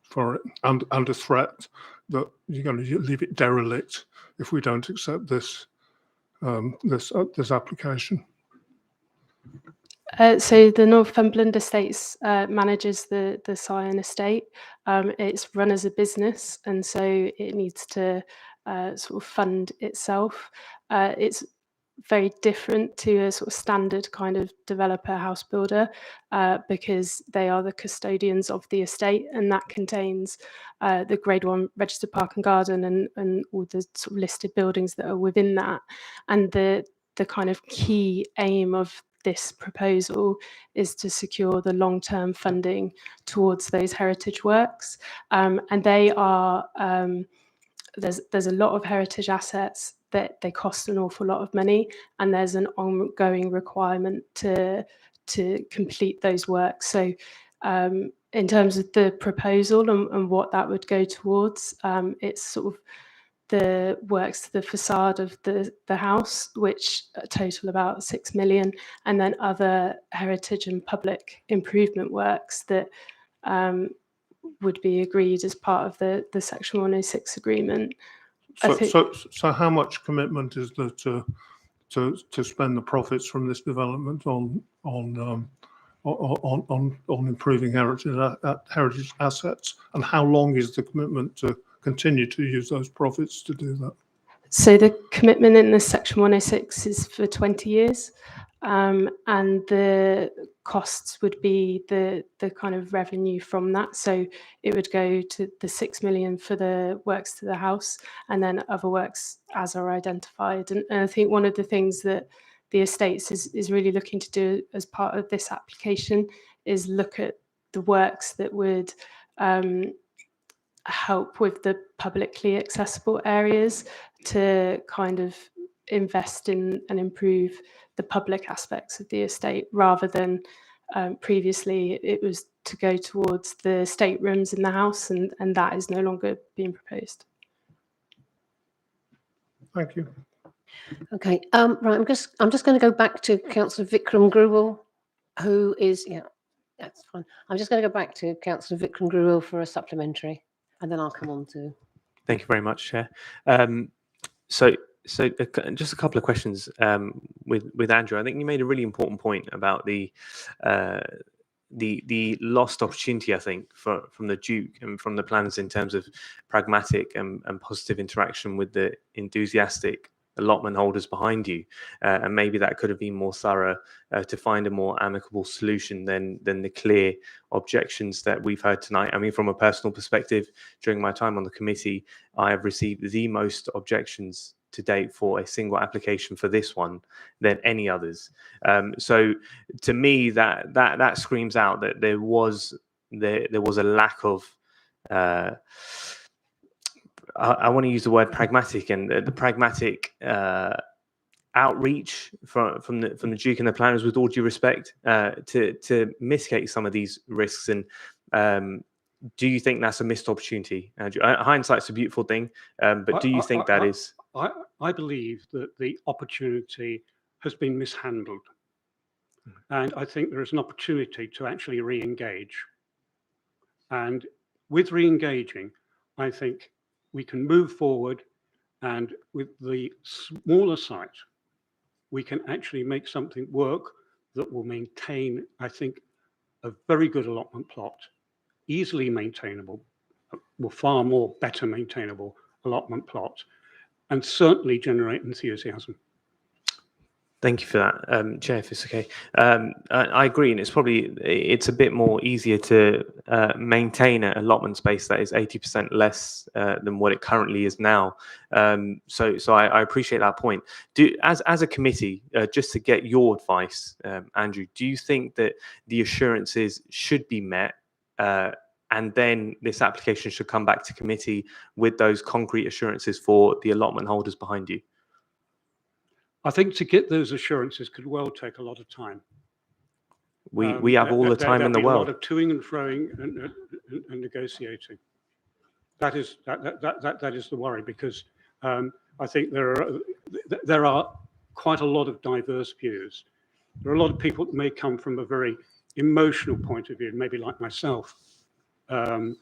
for it, and a threat that you're going to leave it derelict if we don't accept this this application. So the Northumberland Estates manages the Sion estate. It's run as a business, and so it needs to sort of fund itself. It's very different to a sort of standard kind of developer house builder because they are the custodians of the estate, and that contains the Grade 1 registered park and garden and all the sort of listed buildings that are within that. And the kind of key aim of this proposal is to secure the long-term funding towards those heritage works. And they are, there's a lot of heritage assets that they cost an awful lot of money, and there's an ongoing requirement to complete those works. So in terms of the proposal and what that would go towards, it's sort of the works to the facade of the house, which total about 6 million, and then other heritage and public improvement works that would be agreed as part of the Section 106 agreement. So how much commitment is there to spend the profits from this development on improving heritage assets, and how long is the commitment to continue to use those profits to do that? So the commitment in the Section 106 is for 20 years, and the costs would be the kind of revenue from that. So it would go to the 6 million for the works to the house, and then other works as are identified. And I think one of the things that the estates is really looking to do as part of this application is look at the works that would help with the publicly accessible areas to kind of invest in and improve the public aspects of the estate, rather than previously it was to go towards the staterooms in the house, and that is no longer being proposed. Thank you. Okay, right, I'm just going to go back to Councillor Vikram Grewal, who is, that's fine. I'm just going to go back to Councillor Vikram Grewal for a supplementary, and then I'll come on to. Thank you very much, Chair. So just a couple of questions with Andrew. I think you made a really important point about the lost opportunity, I think, from the Duke and from the planners in terms of pragmatic and positive interaction with the enthusiastic allotment holders behind you, and maybe that could have been more thorough to find a more amicable solution than the clear objections that we've heard tonight. I mean, from a personal perspective, during my time on the committee, I have received the most objections to date for a single application for this one than any others. So to me, that screams out that there was a lack of I want to use the word pragmatic, and the pragmatic outreach from the Duke and the planners, with all due respect, to mitigate some of these risks. And do you think that's a missed opportunity, Andrew? Hindsight's a beautiful thing, but do you think that is? I believe that the opportunity has been mishandled, and I think there is an opportunity to actually re-engage. And with re-engaging, I think we can move forward, and with the smaller site, we can actually make something work that will maintain, I think, a very good allotment plot, easily maintainable, well, far more better maintainable allotment plot, and certainly generate enthusiasm. Thank you for that, Chair, if it's okay. I agree, and it's a bit more easier to maintain an allotment space that is 80% less than what it currently is now. So I appreciate that point. As a committee, just to get your advice, Andrew, do you think that the assurances should be met, and then this application should come back to committee with those concrete assurances for the allotment holders behind you? I think to get those assurances could well take a lot of time. We have all the time in the world. A lot of toing and froing and negotiating. That is the worry, because I think there are quite a lot of diverse views. There are a lot of people that may come from a very emotional point of view, maybe like myself, and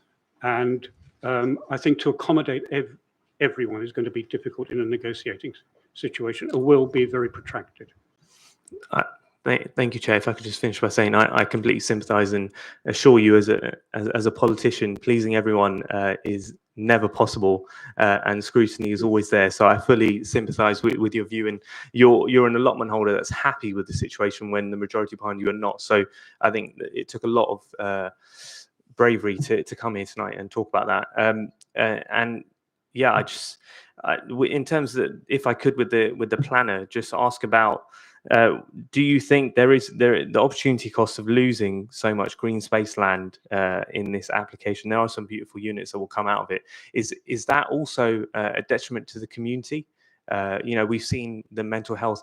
I think to accommodate everyone is going to be difficult in a negotiating situation. It will be very protracted. Thank you, Chair. If I could just finish by saying I completely sympathise and assure you, as a politician, pleasing everyone is never possible, and scrutiny is always there. So I fully sympathise with your view, and you're an allotment holder that's happy with the situation when the majority behind you are not. So I think that it took a lot of bravery to come here tonight and talk about that. And yeah, in terms of, if I could with the planner, just ask about, do you think the opportunity cost of losing so much green space land in this application? There are some beautiful units that will come out of it. Is that also a detriment to the community? We've seen the mental health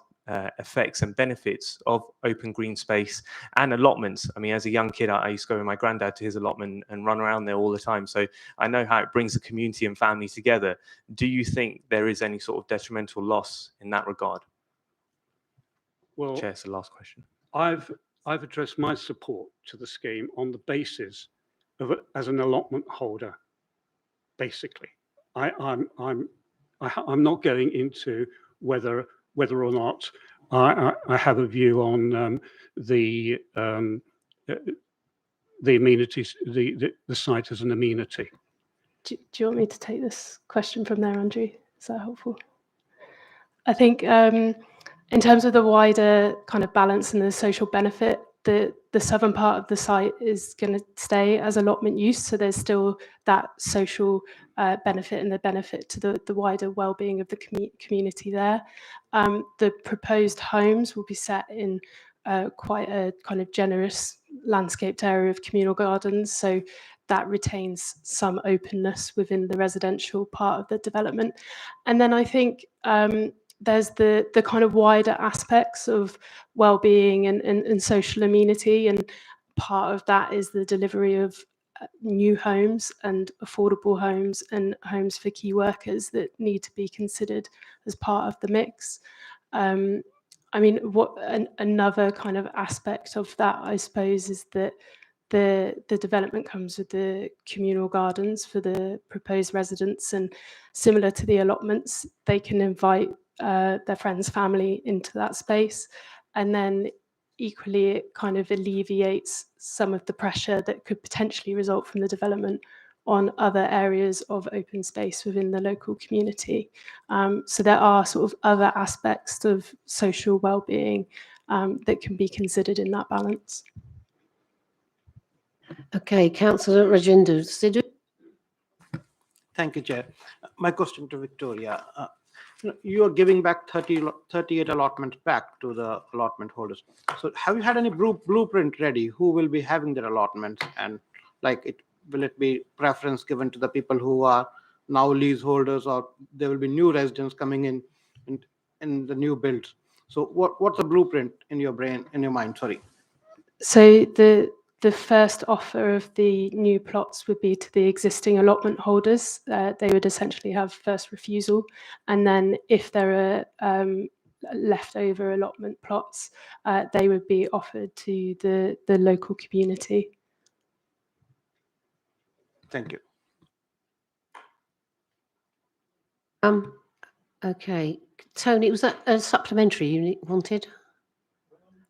effects and benefits of open green space and allotments. I mean, as a young kid, I used to go with my granddad to his allotment and run around there all the time. So I know how it brings the community and family together. Do you think there is any sort of detrimental loss in that regard? Well, Chair, it's the last question. I've addressed my support to the scheme on the basis of it as an allotment holder. Basically, I'm not going into whether or not I have a view on the amenities, the site as an amenity. Do you want me to take this question from there, Andrew? Is that helpful? I think in terms of the wider kind of balance and the social benefit, the southern part of the site is going to stay as allotment use. So there's still that social benefit and the benefit to the wider well-being of the community there. The proposed homes will be set in quite a kind of generous landscaped area of communal gardens. So that retains some openness within the residential part of the development. And then I think there's the kind of wider aspects of well-being and social amenity, and part of that is the delivery of new homes and affordable homes and homes for key workers that need to be considered as part of the mix. I mean, another kind of aspect of that, I suppose, is that the development comes with the communal gardens for the proposed residents, and similar to the allotments, they can invite their friends, family into that space, and then equally it kind of alleviates some of the pressure that could potentially result from the development on other areas of open space within the local community. So there are sort of other aspects of social well-being that can be considered in that balance. Okay, Councillor Rajendra Sidhu. Thank you, Chair. My question to Victoria. You are giving back 38 allotments back to the allotment holders. So have you had any blueprint ready? Who will be having their allotments? And will it be preference given to the people who are now leaseholders, or there will be new residents coming in the new builds? So what's the blueprint in your mind? Sorry. So the first offer of the new plots would be to the existing allotment holders. They would essentially have first refusal. And then if there are leftover allotment plots, they would be offered to the local community. Thank you. Okay, Tony, was that a supplementary you wanted?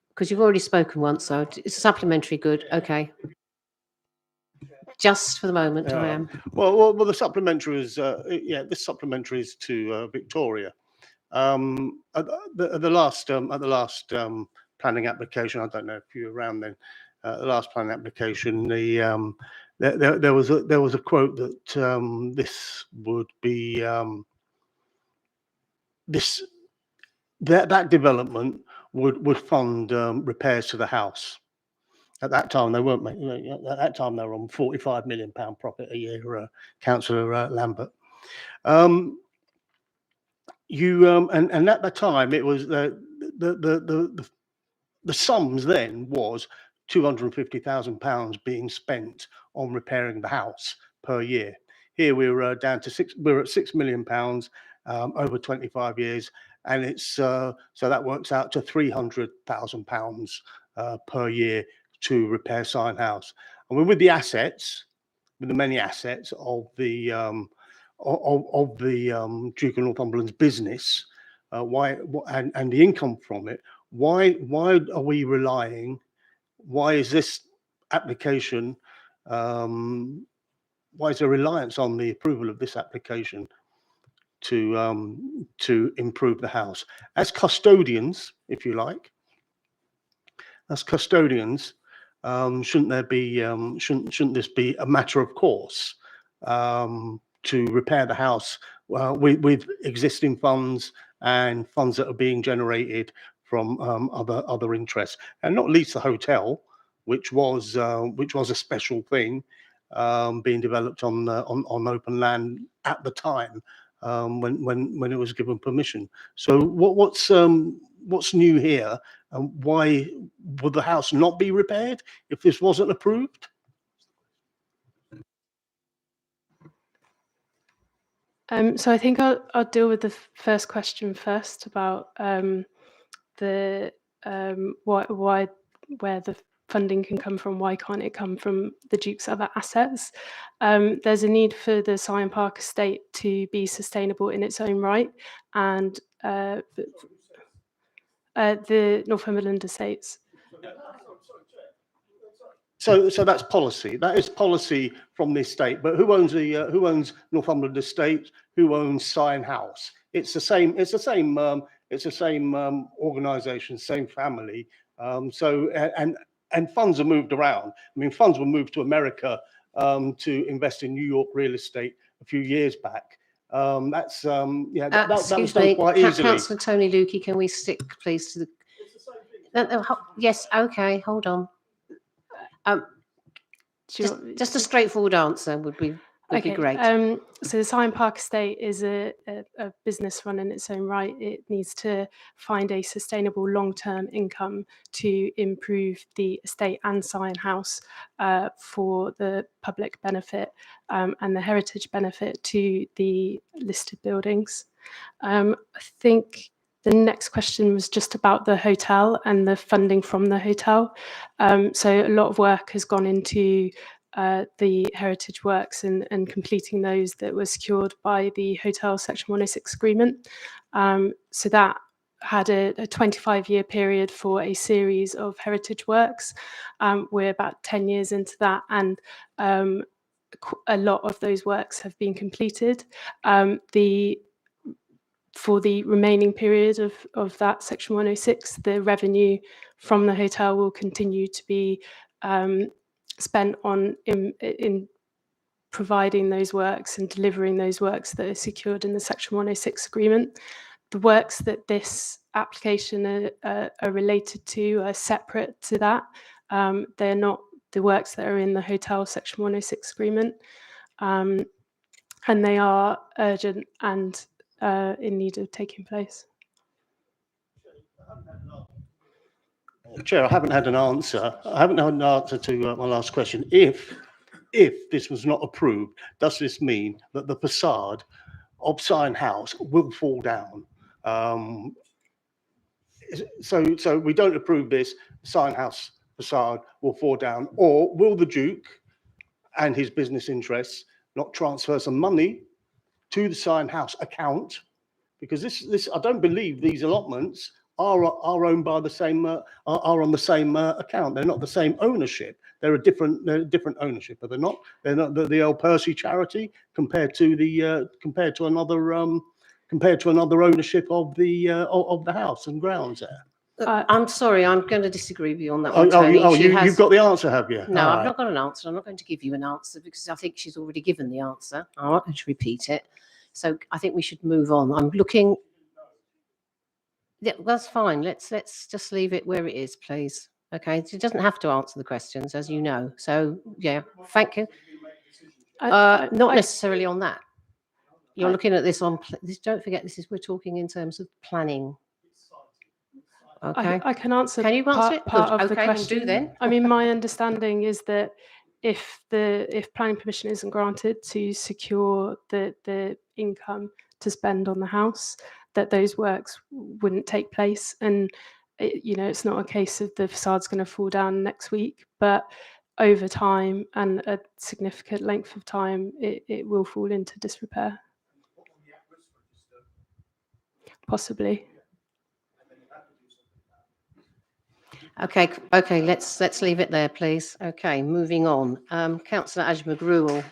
Because you've already spoken once, so it's a supplementary. Good. Okay. Just for the moment, I am. Well, the supplementary is this supplementary is to Victoria. At the last planning application, I don't know if you were around then. The last planning application, there was a quote that this would be that development would fund repairs to the house. At that time, they weren't making. At that time, they were on £45 million profit a year. Councillor Lambert, and at the time, it was the sums then was £250,000 being spent on repairing the house per year. Here we were down to we're at £6 million over 25 years, and it's so that works out to £300,000 per year to repair Sign House. And with the assets, with the many assets of the Duke of Northumberland's business, and the income from it, why are we relying? Why is this application reliance on the approval of this application to improve the house? As custodians, if you like, as custodians, shouldn't this be a matter of course, to repair the house with existing funds and funds that are being generated from other interests, and not least the hotel, which was a special thing being developed on open land at the time, when it was given permission. So what's new here, and why would the house not be repaired if this wasn't approved? So I think I'll deal with the first question first about the why where the funding can come from. Why can't it come from the Duke's other assets? There's a need for the Syon Park estate to be sustainable in its own right, and the Northumberland estates. So that's policy. That is policy from the estate. But who owns Northumberland Estate? Who owns Syon House? It's the same. It's the same. It's the same organisation, same family. And funds are moved around. I mean, funds were moved to America to invest in New York real estate a few years back. That was done quite easily. Councillor Tony Lukey, can we stick, please, to the? Yes. Okay. Hold on. Just a straightforward answer would be great. So the Syon Park estate is a business run in its own right. It needs to find a sustainable long-term income to improve the estate and Syon House for the public benefit and the heritage benefit to the listed buildings. I think the next question was just about the hotel and the funding from the hotel. So a lot of work has gone into the heritage works and completing those that were secured by the Hotel Section 106 agreement. So that had a 25-year period for a series of heritage works. We're about 10 years into that, and a lot of those works have been completed. For the remaining period of that Section 106, the revenue from the hotel will continue to be spent on in providing those works and delivering those works that are secured in the Section 106 agreement. The works that this application are related to are separate to that. They're not the works that are in the hotel Section 106 agreement, and they are urgent and in need of taking place. Chair, I haven't had an answer. I haven't had an answer to my last question. If this was not approved, does this mean that the facade of Syon House will fall down? So we don't approve this, Syon House facade will fall down, or will the Duke and his business interests not transfer some money to the Syon House account? Because this I don't believe these allotments are owned by the same are on the same account. They're not the same ownership. They're different ownership, but they're not. They're not the old Percy charity compared to another ownership of the house and grounds there. I'm sorry, I'm going to disagree with you on that one, Tony. You've got the answer, have you? No, I've not got an answer. I'm not going to give you an answer because I think she's already given the answer. I'm not going to repeat it. So I think we should move on. I'm looking. Yeah, that's fine. Let's just leave it where it is, please. Okay, she doesn't have to answer the questions, as you know. So yeah, thank you. Not necessarily on that. You're looking at this on. Don't forget, we're talking in terms of planning. Okay. I can answer. Can you answer it? Part of the Okay, question. we'll do then. I mean, my understanding is that if planning permission isn't granted to secure the income to spend on the house, that those works wouldn't take place. And it's not a case of the facade's going to fall down next week, but over time and a significant length of time, it will fall into disrepair. Possibly. Okay, let's leave it there, please. Okay, moving on. Councillor Ajma Gruel.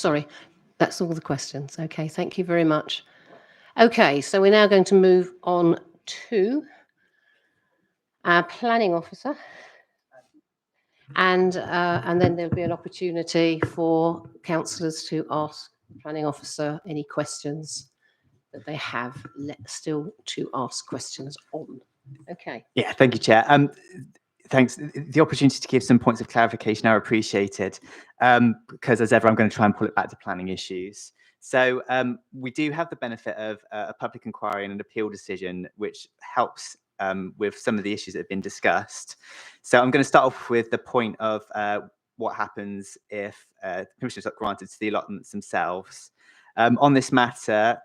Sorry, that's all the questions. Okay, thank you very much. Okay, so we're now going to move on to our planning officer. And then there'll be an opportunity for councillors to ask the planning officer any questions that they have still to ask questions on. Okay. Yeah, thank you, Chair. Thanks. The opportunity to give some points of clarification are appreciated, because as ever, I'm going to try and pull it back to planning issues. So we do have the benefit of a public inquiry and an appeal decision, which helps with some of the issues that have been discussed. So I'm going to start off with the point of what happens if permission is not granted to the allotments themselves. On this matter,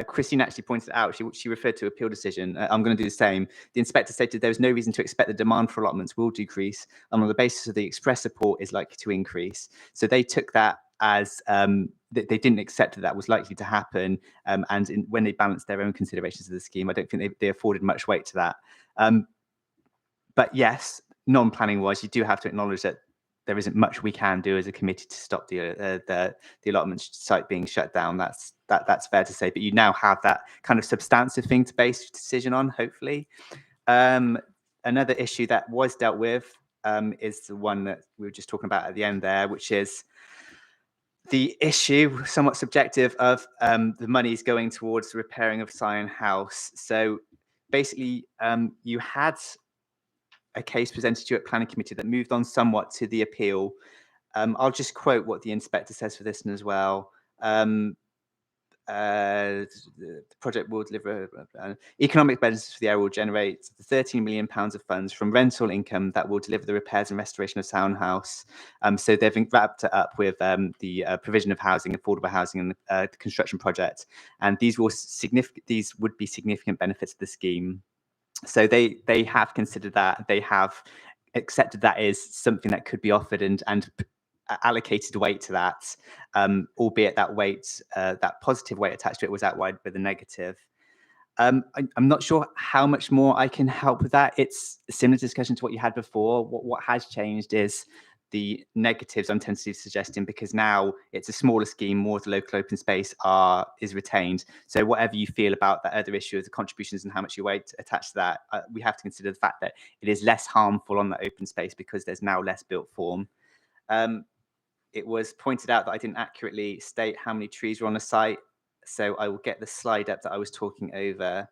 Christine actually pointed out, she referred to appeal decision. I'm going to do the same. The inspector stated there was no reason to expect the demand for allotments will decrease, and on the basis of the express support is likely to increase. So they took that as they didn't accept that was likely to happen, and when they balanced their own considerations of the scheme, I don't think they afforded much weight to that. But yes, non-planning wise, you do have to acknowledge that there isn't much we can do as a committee to stop the allotment site being shut down. That's fair to say. But you now have that kind of substantive thing to base your decision on, hopefully. Another issue that was dealt with is the one that we were just talking about at the end there, which is the issue, somewhat subjective, of the monies going towards the repairing of Sion House. So basically, you had a case presented to you at planning committee that moved on somewhat to the appeal. I'll just quote what the inspector says for this one as well. The project will deliver economic benefits for the area, will generate £13 million of funds from rental income that will deliver the repairs and restoration of Sound House. So they've wrapped it up with the provision of housing, affordable housing, and the construction project. And these would be significant benefits of the scheme. So they have considered that, they have accepted that is something that could be offered and allocated weight to that, albeit that weight, that positive weight attached to it was outweighed by the negative. I'm not sure how much more I can help with that. It's a similar discussion to what you had before. What has changed is the negatives I'm tentatively suggesting, because now it's a smaller scheme, more of the local open space is retained. So whatever you feel about that other issue of the contributions and how much you weight attached to that, we have to consider the fact that it is less harmful on the open space because there's now less built form. It was pointed out that I didn't accurately state how many trees were on the site. So I will get the slide up that I was talking over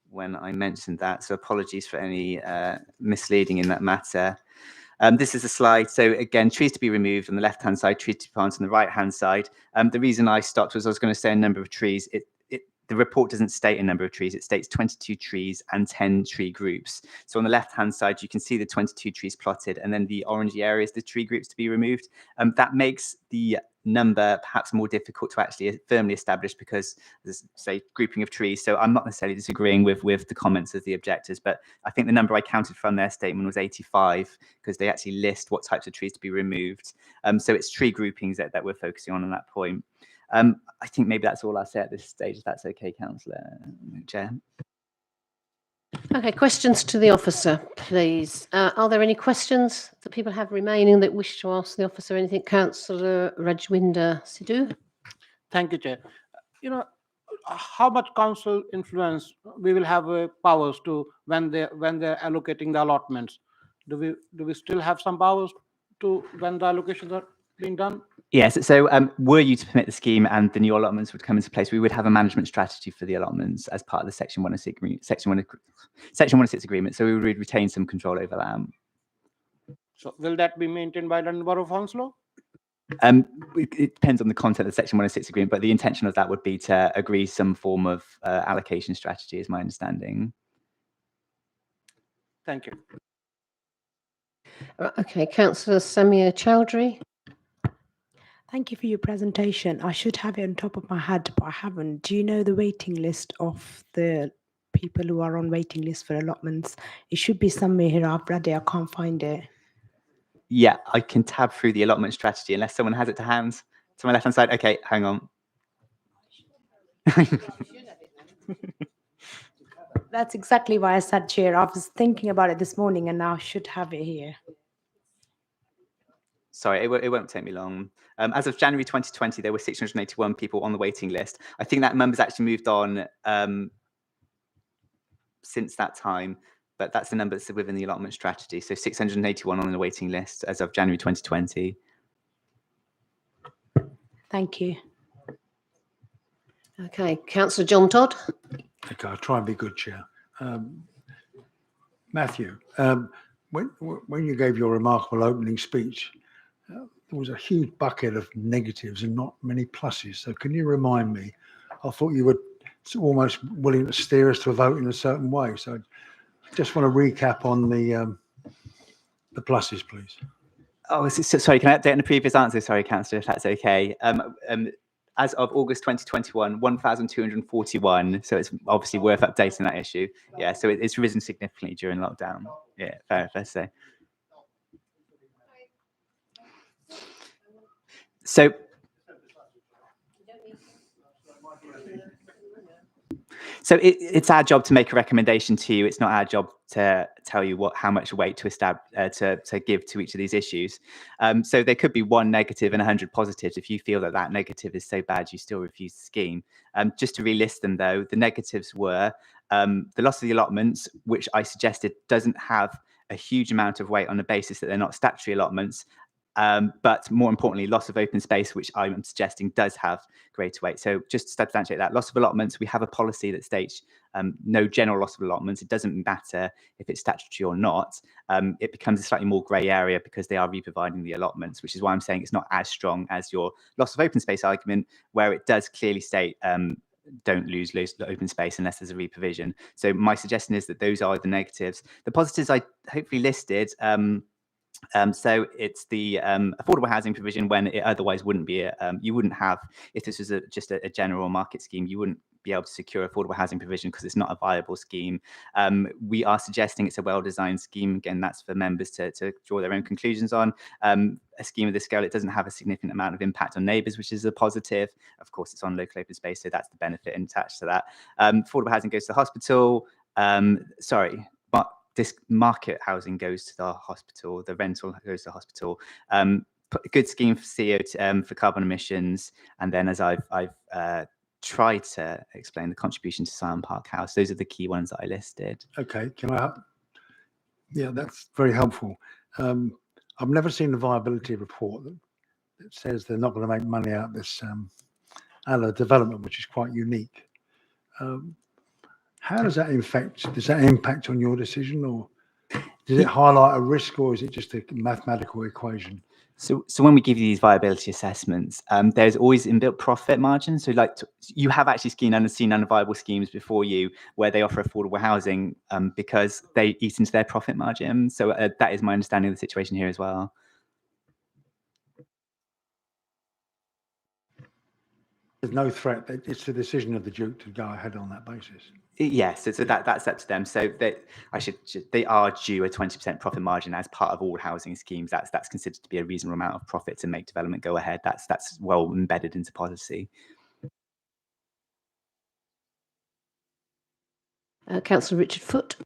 when I mentioned that. So apologies for any misleading in that matter. This is a slide. So again, trees to be removed on the left-hand side, trees to be planted on the right-hand side. The reason I stopped was I was going to say a number of trees. The report doesn't state a number of trees. It states 22 trees and 10 tree groups. So on the left-hand side, you can see the 22 trees plotted, and then the orangey areas, the tree groups to be removed. That makes the number perhaps more difficult to actually firmly establish because there's, say, grouping of trees. So I'm not necessarily disagreeing with the comments of the objectors, but I think the number I counted from their statement was 85 because they actually list what types of trees to be removed. So it's tree groupings that we're focusing on that point. I think maybe that's all I'll say at this stage, if that's okay, Councillor Chair. Okay, questions to the officer, please. Are there any questions that people have remaining that wish to ask the officer anything? Councillor Rajwinder Sidhu. Thank you, Chair. How much council influence we will have powers to when they're allocating the allotments? Do we still have some powers to when the allocations are being done? Yes, so were you to permit the scheme and the new allotments would come into place, we would have a management strategy for the allotments as part of the Section 106 agreement. So we would retain some control over that. So will that be maintained by London Borough of Hounslow? It depends on the content of the Section 106 agreement, but the intention of that would be to agree some form of allocation strategy, is my understanding. Thank you. Okay, Councillor Samia Chowdhury. Thank you for your presentation. I should have it on top of my head, but I haven't. Do you know the waiting list of the people who are on waiting list for allotments? It should be somewhere here. I've read it. I can't find it. Yeah, I can tab through the allotment strategy unless someone has it to hand. To my left-hand side. Okay, hang on. That's exactly why I said, Chair. I was thinking about it this morning and now I should have it here. Sorry, it won't take me long. As of January 2020, there were 681 people on the waiting list. I think that number's actually moved on since that time, but that's the number that's within the allotment strategy. So 681 on the waiting list as of January 2020. Thank you. Okay, Councillor John Todd. Okay, I'll try and be good, Chair. Matthew, when you gave your remarkable opening speech, there was a huge bucket of negatives and not many pluses. So can you remind me? I thought you were almost willing to steer us to a vote in a certain way. So I just want to recap on the pluses, please. Oh, sorry, can I update on the previous answer? Sorry, Councillor, if that's okay. As of August 2021, 1,241. So it's obviously worth updating that issue. Yeah, so it's risen significantly during lockdown. Yeah, fair to say. So it's our job to make a recommendation to you. It's not our job to tell you how much weight to give to each of these issues. So there could be one negative and 100 positives. If you feel that negative is so bad, you still refuse the scheme. Just to relist them, though, the negatives were the loss of the allotments, which I suggested doesn't have a huge amount of weight on the basis that they're not statutory allotments. But more importantly, loss of open space, which I'm suggesting does have greater weight. So just to substantiate that, loss of allotments, we have a policy that states no general loss of allotments. It doesn't matter if it's statutory or not. It becomes a slightly more grey area because they are re-providing the allotments, which is why I'm saying it's not as strong as your loss of open space argument, where it does clearly state don't lose the open space unless there's a re-provision. So my suggestion is that those are the negatives. The positives I hopefully listed. So it's the affordable housing provision when it otherwise wouldn't be. You wouldn't have, if this was just a general market scheme, you wouldn't be able to secure affordable housing provision because it's not a viable scheme. We are suggesting it's a well-designed scheme. Again, that's for members to draw their own conclusions on. A scheme of this scale, it doesn't have a significant amount of impact on neighbours, which is a positive. Of course, it's on local open space, so that's the benefit attached to that. Affordable housing goes to the hospital. But this market housing goes to the hospital, the rental goes to the hospital. A good scheme for CO2, for carbon emissions, and then as I've tried to explain, the contribution to Syon Park House. Those are the key ones that I listed. Okay, can I? Yeah, that's very helpful. I've never seen the viability report that says they're not going to make money out of this Allo development, which is quite unique. How does that impact on your decision, or does it highlight a risk, or is it just a mathematical equation? So when we give you these viability assessments, there's always inbuilt profit margin. So you have actually seen unviable schemes before you where they offer affordable housing because they eat into their profit margin. So that is my understanding of the situation here as well. There's no threat. It's the decision of the Duke to go ahead on that basis. Yes, so that's up to them. So they are due a 20% profit margin as part of all housing schemes. That's considered to be a reasonable amount of profit to make development go ahead. That's well embedded into policy. Councillor Richard Foote.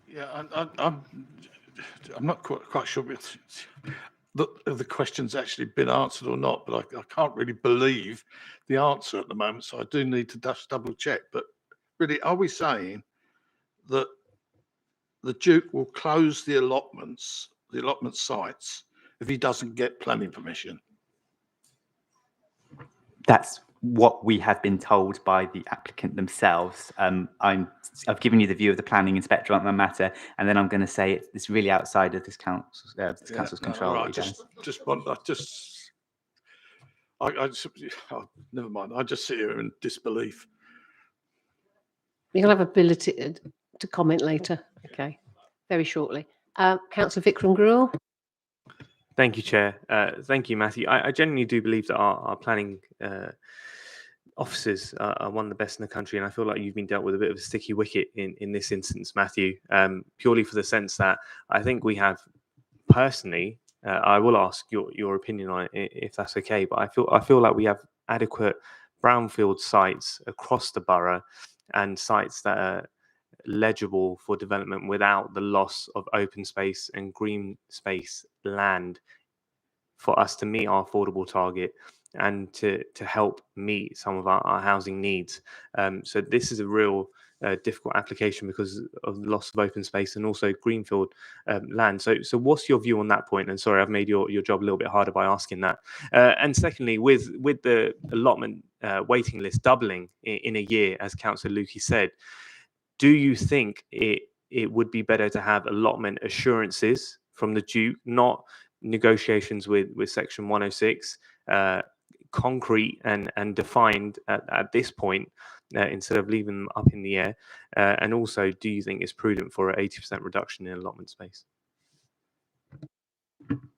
Yeah, I'm not quite sure if the question's actually been answered or not, but I can't really believe the answer at the moment, so I do need to just double check. But really, are we saying that the Duke will close the allotment sites if he doesn't get planning permission? That's what we have been told by the applicant themselves. I've given you the view of the planning inspector on that matter, and then I'm going to say it's really outside of this council's control. Right, never mind. I just sit here in disbelief. You'll have ability to comment later. Okay, very shortly. Councillor Vikram Gruel. Thank you, Chair. Thank you, Matthew. I genuinely do believe that our planning officers are one of the best in the country, and I feel like you've been dealt with a bit of a sticky wicket in this instance, Matthew, purely for the sense that I think we have, personally, I will ask your opinion on it if that's okay, but I feel like we have adequate brownfield sites across the borough and sites that are legible for development without the loss of open space and green space land for us to meet our affordable target and to help meet some of our housing needs. So this is a real difficult application because of the loss of open space and also greenfield land. So what's your view on that point? And sorry, I've made your job a little bit harder by asking that. And secondly, with the allotment waiting list doubling in a year, as Councillor Lukey said, do you think it would be better to have allotment assurances from the Duke, not negotiations with Section 106, concrete and defined at this point, instead of leaving them up in the air? And also, do you think it's prudent for an 80% reduction in allotment space?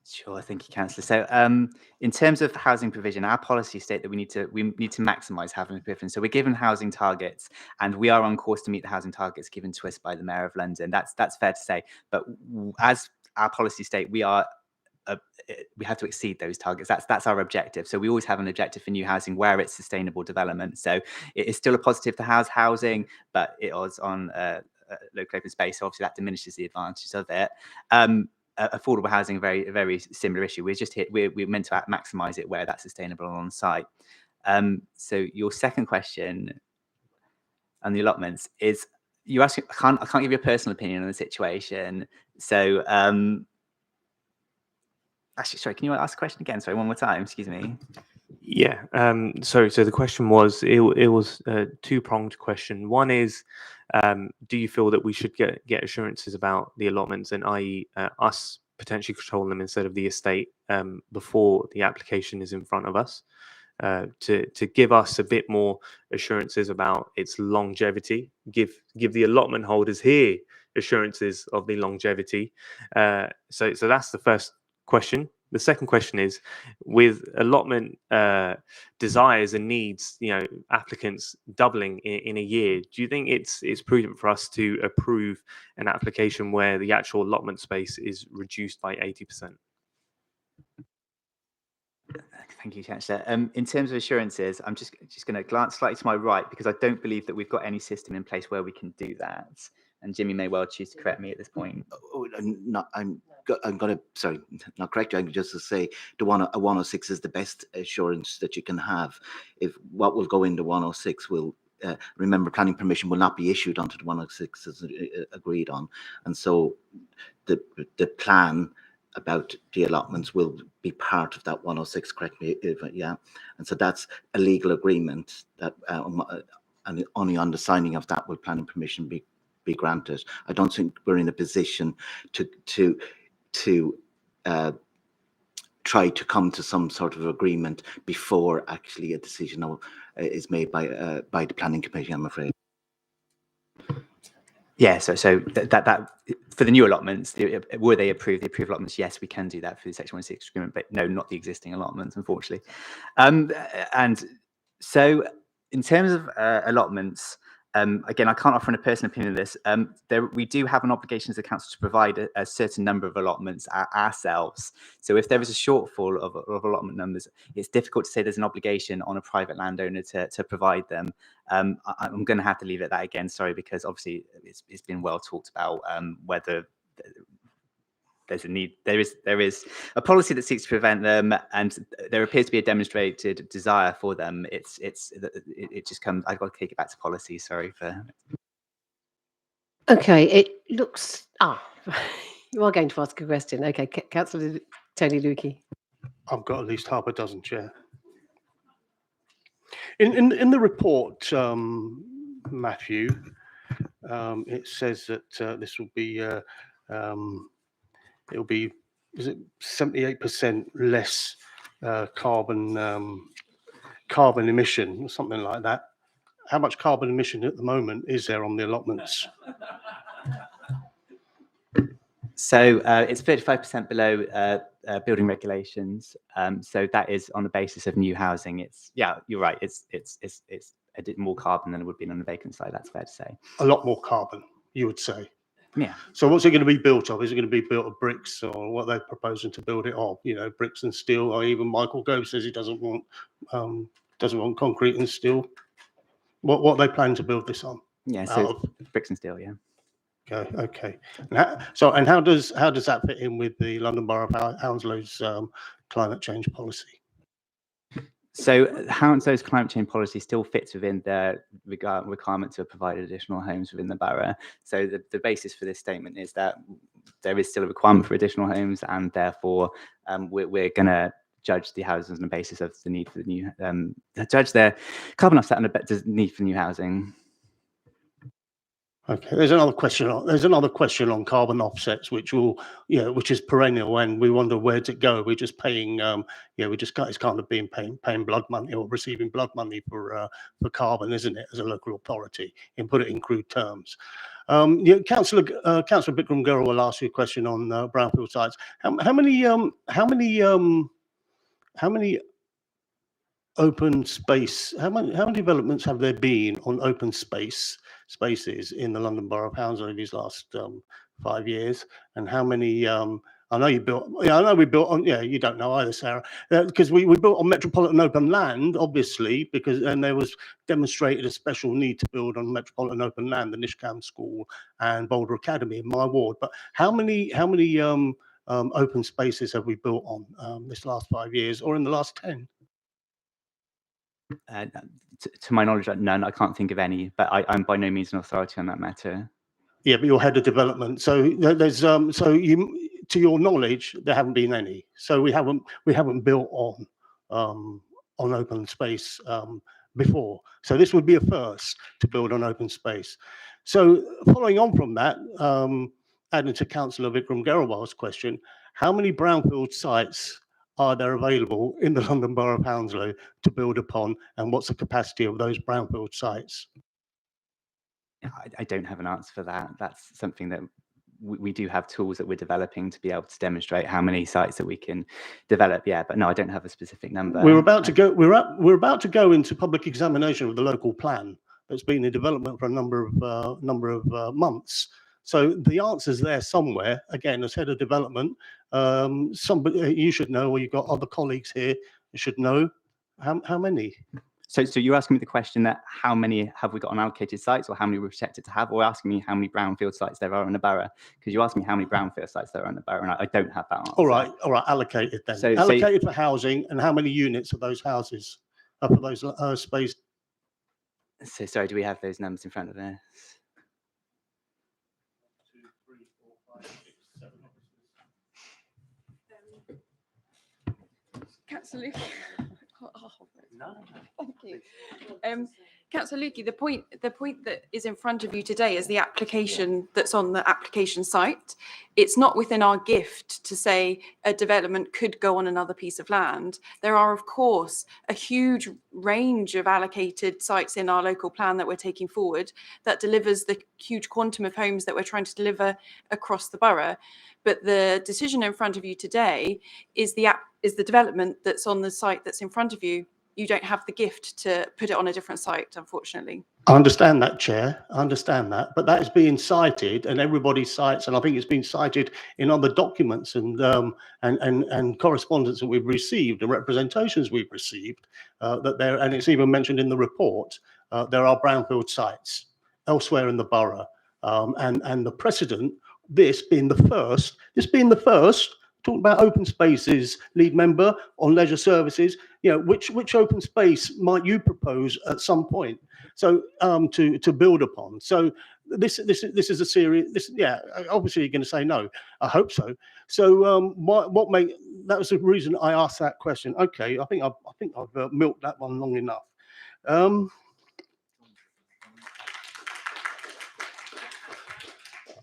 Sure, thank you, Councillor. So in terms of housing provision, our policy state that we need to maximise housing provision. So we're given housing targets, and we are on course to meet the housing targets given to us by the Mayor of London. That's fair to say. But as our policy state, we have to exceed those targets. That's our objective. So we always have an objective for new housing where it's sustainable development. So it is still a positive to housing, but it was on local open space. So obviously that diminishes the advantages of it. Affordable housing, very similar issue. We're meant to maximise it where that's sustainable on site. So your second question on the allotments is, you asking, I can't give you a personal opinion on the situation. So actually, sorry, can you ask the question again? Sorry, one more time. Excuse me. Yeah. So the question was, it was a two-pronged question. One is, do you feel that we should get assurances about the allotments, and i.e. Us potentially controlling them instead of the estate before the application is in front of us, to give us a bit more assurances about its longevity, give the allotment holders here assurances of the longevity. So that's the first question. The second question is, with allotment desires and needs, applicants doubling in a year, do you think it's prudent for us to approve an application where the actual allotment space is reduced by 80%? Thank you, Chancellor. In terms of assurances, I'm just going to glance slightly to my right, because I don't believe that we've got any system in place where we can do that. And Jimmy may well choose to correct me at this point. I'm going to, sorry, not correct you. I'm just to say a 106 is the best assurance that you can have. If what will go into 106 will, remember, planning permission will not be issued until the 106 is agreed on. And so the plan about the allotments will be part of that 106, correct me if, yeah. And so that's a legal agreement that, and only on the signing of that will planning permission be granted. I don't think we're in a position to try to come to some sort of agreement before actually a decision is made by the planning committee, I'm afraid. Yeah, so that for the new allotments, were they approved? The approved allotments, yes, we can do that through the Section 106 agreement, but no, not the existing allotments, unfortunately. And so in terms of allotments, again, I can't offer a personal opinion on this. We do have an obligation as a council to provide a certain number of allotments ourselves. So if there is a shortfall of allotment numbers, it's difficult to say there's an obligation on a private landowner to provide them. I'm going to have to leave it at that again, sorry, because obviously it's been well talked about whether there's a need. There is a policy that seeks to prevent them, and there appears to be a demonstrated desire for them. It just comes. I've got to take it back to policy. Sorry for. Okay, it looks. You are going to ask a question. Okay, Councillor Tony Lukey. I've got at least half a dozen, Chair. In the report, Matthew, it says that this will be. It'll be, is it 78% less carbon emission, or something like that? How much carbon emission at the moment is there on the allotments? So it's 35% below building regulations. So that is on the basis of new housing. Yeah, you're right. It's a bit more carbon than it would be on the vacant side. That's fair to say. A lot more carbon, you would say. Yeah. So what's it going to be built of? Is it going to be built of bricks, or what they're proposing to build it of? Bricks and steel. Or even Michael Gove says he doesn't want concrete and steel. What they plan to build this on? Yeah, so bricks and steel. Yeah. Okay. And how does that fit in with the London Borough of Hounslow's climate change policy. So Hounslow's climate change policy still fits within the requirement to provide additional homes within the borough. So the basis for this statement is that there is still a requirement for additional homes, and therefore we're going to judge the houses on the basis of the need for the new, judge their carbon offset and the need for new housing. Okay, there's another question on carbon offsets, which which is perennial, and we wonder where's it go. We're just paying, it's kind of paying blood money or receiving blood money for carbon, isn't it, as a local authority? And put it in crude terms. Councillor Bikram Gurul will ask you a question on brownfield sites. How many open space? How many developments have there been on open spaces in the London Borough of Hounslow these last 5 years? And how many? I know you built. Yeah, I know we built on. Yeah, you don't know either, Sarah, because we built on metropolitan open land, obviously, and there was demonstrated a special need to build on metropolitan open land, the Nishcam School and Boulder Academy in my ward. But how many open spaces have we built on this last 5 years, or in the last 10? To my knowledge, none. I can't think of any, but I'm by no means an authority on that matter. Yeah, but you're head of development, so there's to your knowledge, there haven't been any. So we haven't built on open space before. So this would be a first to build on open space. So following on from that, adding to Councillor Vikram Garewal's question, how many brownfield sites are there available in the London Borough of Hounslow to build upon, and what's the capacity of those brownfield sites? I don't have an answer for that. That's something that we do have tools that we're developing to be able to demonstrate how many sites that we can develop. Yeah, but no, I don't have a specific number. We're about to go into public examination of the local plan that's been in development for a number of months. So the answer's there somewhere. Again, as head of development, somebody you should know, or you've got other colleagues here who should know how many. So you're asking me the question that how many have we got on allocated sites, or how many we're projected to have, or asking me how many brownfield sites there are in the borough? Because you asked me how many brownfield sites there are in the borough, and I don't have that answer. All right, allocated then. So, allocated for housing, and how many units of those houses for those space? So sorry, do we have those numbers in front of us? 1, 2, 3, 4, 5, 6, 7. Councillor Lukey. Thank you. Councillor Lukey, the point that is in front of you today is the application that's on the application site. It's not within our gift to say a development could go on another piece of land. There are, of course, a huge range of allocated sites in our local plan that we're taking forward that delivers the huge quantum of homes that we're trying to deliver across the borough. But the decision in front of you today is the development that's on the site that's in front of you. You don't have the gift to put it on a different site, unfortunately. I understand that, Chair. I understand that, but that is being cited, and everybody cites, and I think it's been cited in other documents and correspondence that we've received and representations we've received that there, and it's even mentioned in the report. There are brownfield sites elsewhere in the borough, and the precedent. This being the first, talking about open spaces, lead member on leisure services, which open space might you propose at some point? So to build upon. So this is a serious, obviously you're going to say no. I hope so. So that was the reason I asked that question. Okay, I think I've milked that one long enough.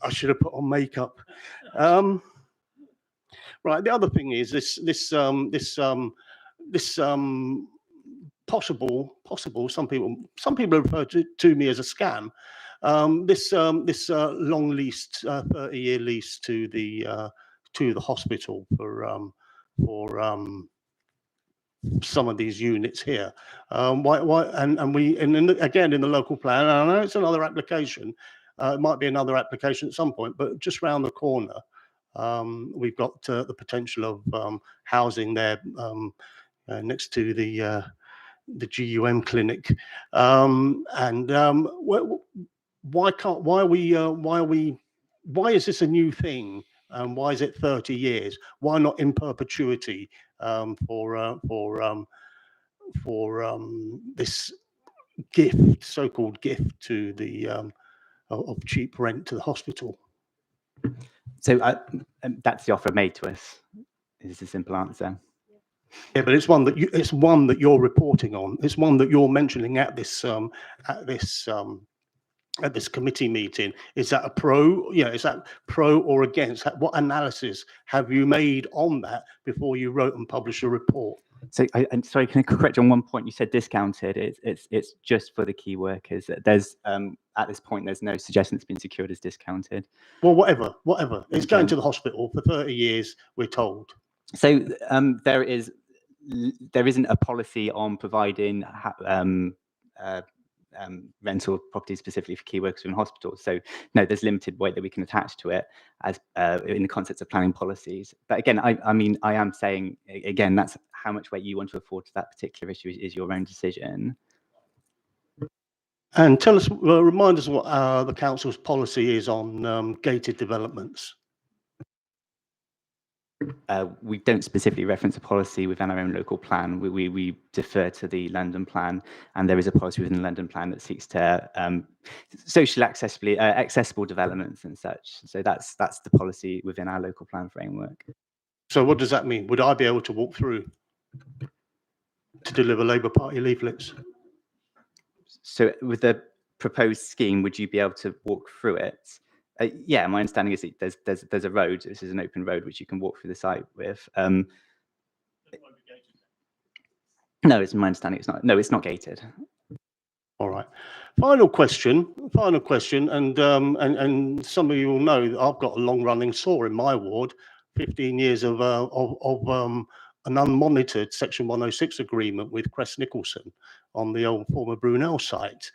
I should have put on makeup. Right. The other thing is this possible. Some people refer to me as a scam. This long leased 30-year lease to the hospital for some of these units here. Again in the local plan. And I know it's another application. It might be another application at some point, but just round the corner, we've got the potential of housing there next to the GUM clinic. Why is this a new thing And why is it 30 years? Why not in perpetuity for this gift, so-called gift to the of cheap rent to the hospital? So that's the offer made to us. Is the simple answer. Yeah, but it's one that you're reporting on. It's one that you're mentioning at this committee meeting. Is that a pro? Is that pro or against? What analysis have you made on that before you wrote and published a report? So I'm sorry, can I correct you on one point? You said discounted. It's just for the key workers. There's at this point there's no suggestion it's been secured as discounted. Well, whatever. It's going to the hospital for 30 years. We're told. So there isn't a policy on providing rental properties specifically for key workers in hospitals. So no, there's limited weight that we can attach to it as in the context of planning policies. But again, I mean, I am saying again, that's how much weight you want to afford to that particular issue is your own decision. And tell us, remind us what the council's policy is on gated developments. We don't specifically reference a policy within our own local plan. We defer to the London plan, and there is a policy within the London plan that seeks to socially accessible developments and such. So that's the policy within our local plan framework. So what does that mean? Would I be able to walk through to deliver Labour Party leaflets? So with the proposed scheme, would you be able to walk through it? Yeah, my understanding is that there's a road. This is an open road which you can walk through the site with. No, it's my understanding it's not. No, it's not gated. All right. Final question, and some of you will know that I've got a long-running saw in my ward. 15 years of an unmonitored Section 106 agreement with Crest Nicholson on the old former Brunel site.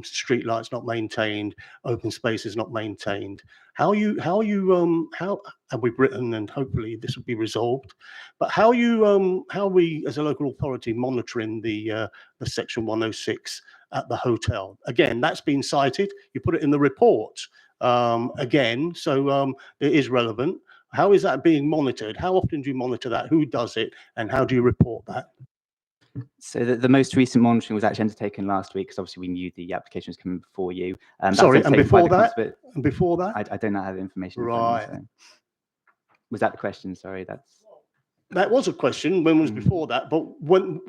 Street lights not maintained, open spaces not maintained. How and we've written, and hopefully this will be resolved, but how are we as a local authority monitoring the Section 106 at the hotel? Again, that's been cited. You put it in the report again, so it is relevant. How is that being monitored? How often do you monitor that? Who does it, and how do you report that? So the most recent monitoring was actually undertaken last week, because obviously we knew the application was coming before you. Sorry, and before that? And before that? I don't have the information. Right. So. Was that the question? Sorry, that was a question. When was before that? But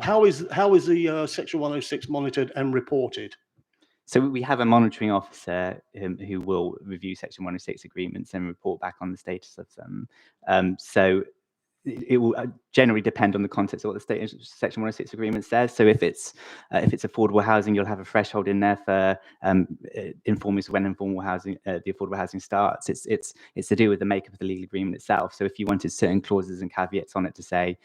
how is the Section 106 monitored and reported? So we have a monitoring officer who will review Section 106 agreements and report back on the status of them. So it will generally depend on the context of what the Section 106 agreement says. So if it's affordable housing, you'll have a threshold in there for informing when informal housing, the affordable housing starts. It's to do with the makeup of the legal agreement itself. So if you wanted certain clauses and caveats on it to say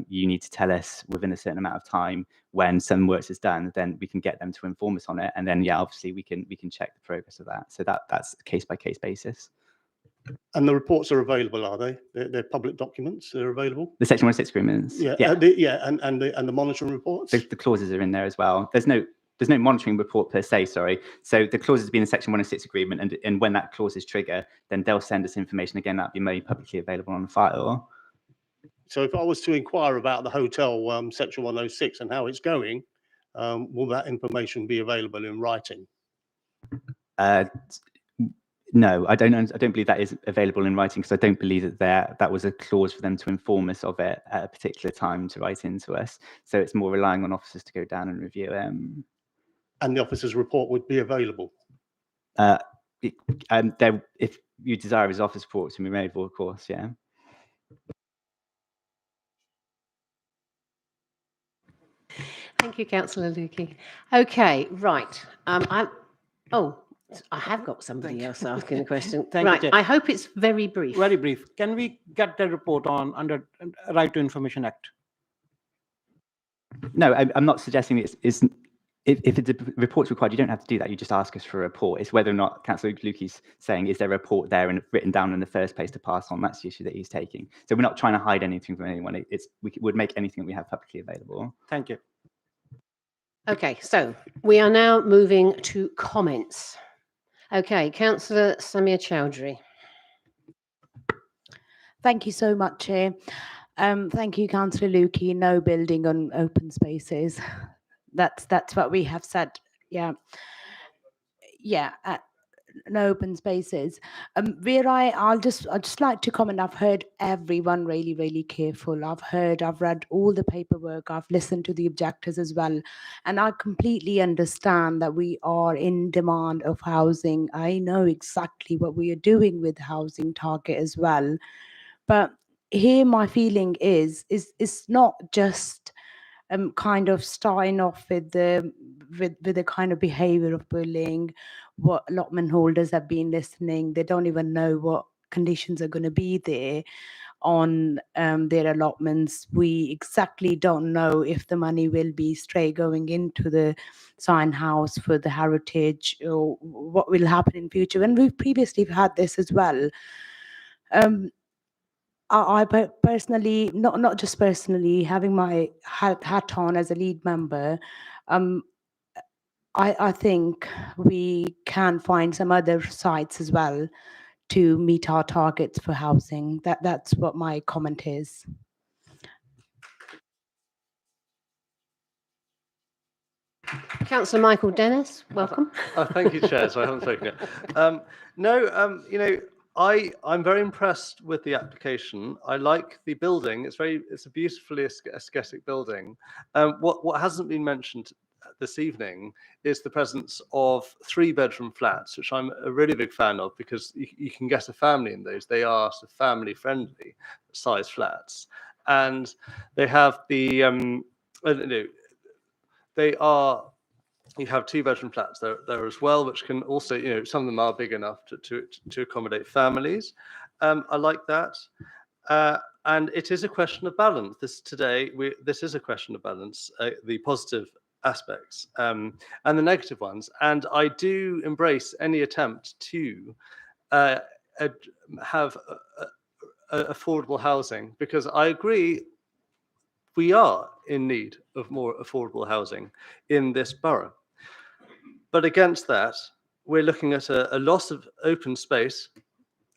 you need to tell us within a certain amount of time when some work is done, then we can get them to inform us on it, and then obviously we can check the progress of that. So that's a case by case basis. And the reports are available, are they? They're public documents. They're available. The Section 106 agreements. Yeah, and the monitoring reports. The clauses are in there as well. There's no monitoring report per se. Sorry. So the clauses have been in Section 106 agreement, and when that clause is triggered, then they'll send us information again that'll be made publicly available on the file. So if I was to inquire about the hotel Section 106 and how it's going, will that information be available in writing? No, I don't believe that is available in writing, because I don't believe that was a clause for them to inform us of it at a particular time to write into us. So it's more relying on officers to go down and review it. And the officer's report would be available? If you desire his office report to be made, of course, yeah. Thank you, Councillor Lukey. Okay, right. I have got somebody else asking a question. Thank you. I hope it's very brief. Very brief. Can we get the report on under Right to Information Act? No, I'm not suggesting if it's a report's required, you don't have to do that. You just ask us for a report. It's whether or not Councillor Lukey's saying, is there a report there and written down in the first place to pass on? That's the issue that he's taking. So we're not trying to hide anything from anyone. We would make anything we have publicly available. Thank you. Okay, so we are now moving to comments. Okay, Councillor Samir Chowdhury. Thank you so much, Chair. Thank you, Councillor Lukey. No building on open spaces. That's what we have said. Yeah. Yeah. No open spaces. Where I'd just like to comment. I've heard everyone really careful. I've read all the paperwork. I've listened to the objectors as well, and I completely understand that we are in demand of housing. I know exactly what we are doing with housing target as well, but here my feeling is it's not just kind of starting off with the kind of behavior of bullying. What allotment holders have been listening, they don't even know what conditions are going to be there on their allotments. We exactly don't know if the money will be straight going into the sign house for the heritage, or what will happen in future. And we've previously had this as well. I personally, not just personally, having my hat on as a lead member, I think we can find some other sites as well to meet our targets for housing. That's what my comment is. Councillor Michael Dennis, welcome. Thank you, Chair. So I haven't spoken yet. I'm very impressed with the application. I like the building. It's a beautifully aesthetic building. What hasn't been mentioned this evening is the presence of 3-bedroom flats, which I'm a really big fan of, because you can get a family in those. They are sort of family-friendly size flats, and they have the they are. You have 2-bedroom flats there as well, which can also, some of them are big enough to accommodate families. I like that. And it is a question of balance. This is a question of balance, the positive aspects and the negative ones. And I do embrace any attempt to have affordable housing, because I agree we are in need of more affordable housing in this borough. But against that, we're looking at a loss of open space,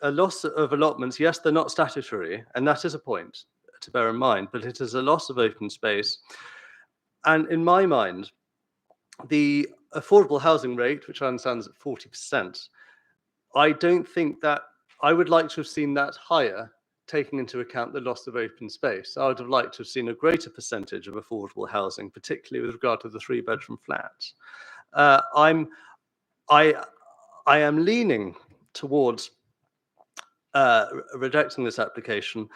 a loss of allotments. Yes, they're not statutory, and that is a point to bear in mind, but it is a loss of open space. And in my mind, the affordable housing rate, which I understand is at 40%, I don't think that, I would like to have seen that higher, taking into account the loss of open space. I would have liked to have seen a greater percentage of affordable housing, particularly with regard to the 3-bedroom flats. I am leaning towards rejecting this application,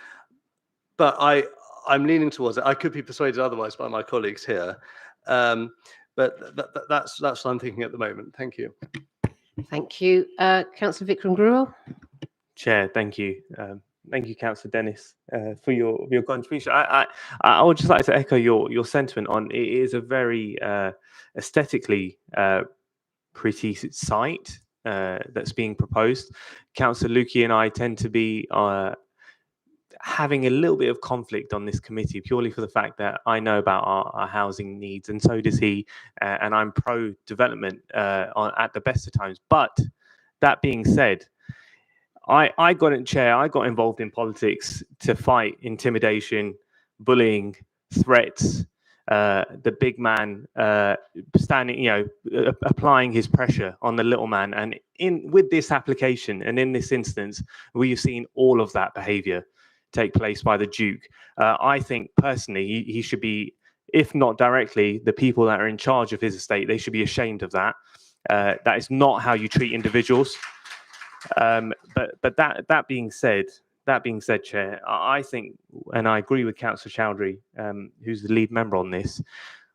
but I'm leaning towards it. I could be persuaded otherwise by my colleagues here, but that's what I'm thinking at the moment. Thank you. Thank you. Councillor Vikram Grewal. Chair, thank you. Thank you, Councillor Dennis, for your contribution. I would just like to echo your sentiment on it is a very aesthetically pretty site that's being proposed. Councillor Lukey and I tend to be having a little bit of conflict on this committee, purely for the fact that I know about our housing needs, and so does he, and I'm pro-development at the best of times. But that being said, I got involved in politics to fight intimidation, bullying, threats, the big man standing, applying his pressure on the little man. And with this application and in this instance, we've seen all of that behaviour take place by the Duke. I think personally he should be, if not directly, the people that are in charge of his estate, they should be ashamed of that. That is not how you treat individuals. But that being said, Chair, I think, and I agree with Councillor Chowdhury, who's the lead member on this,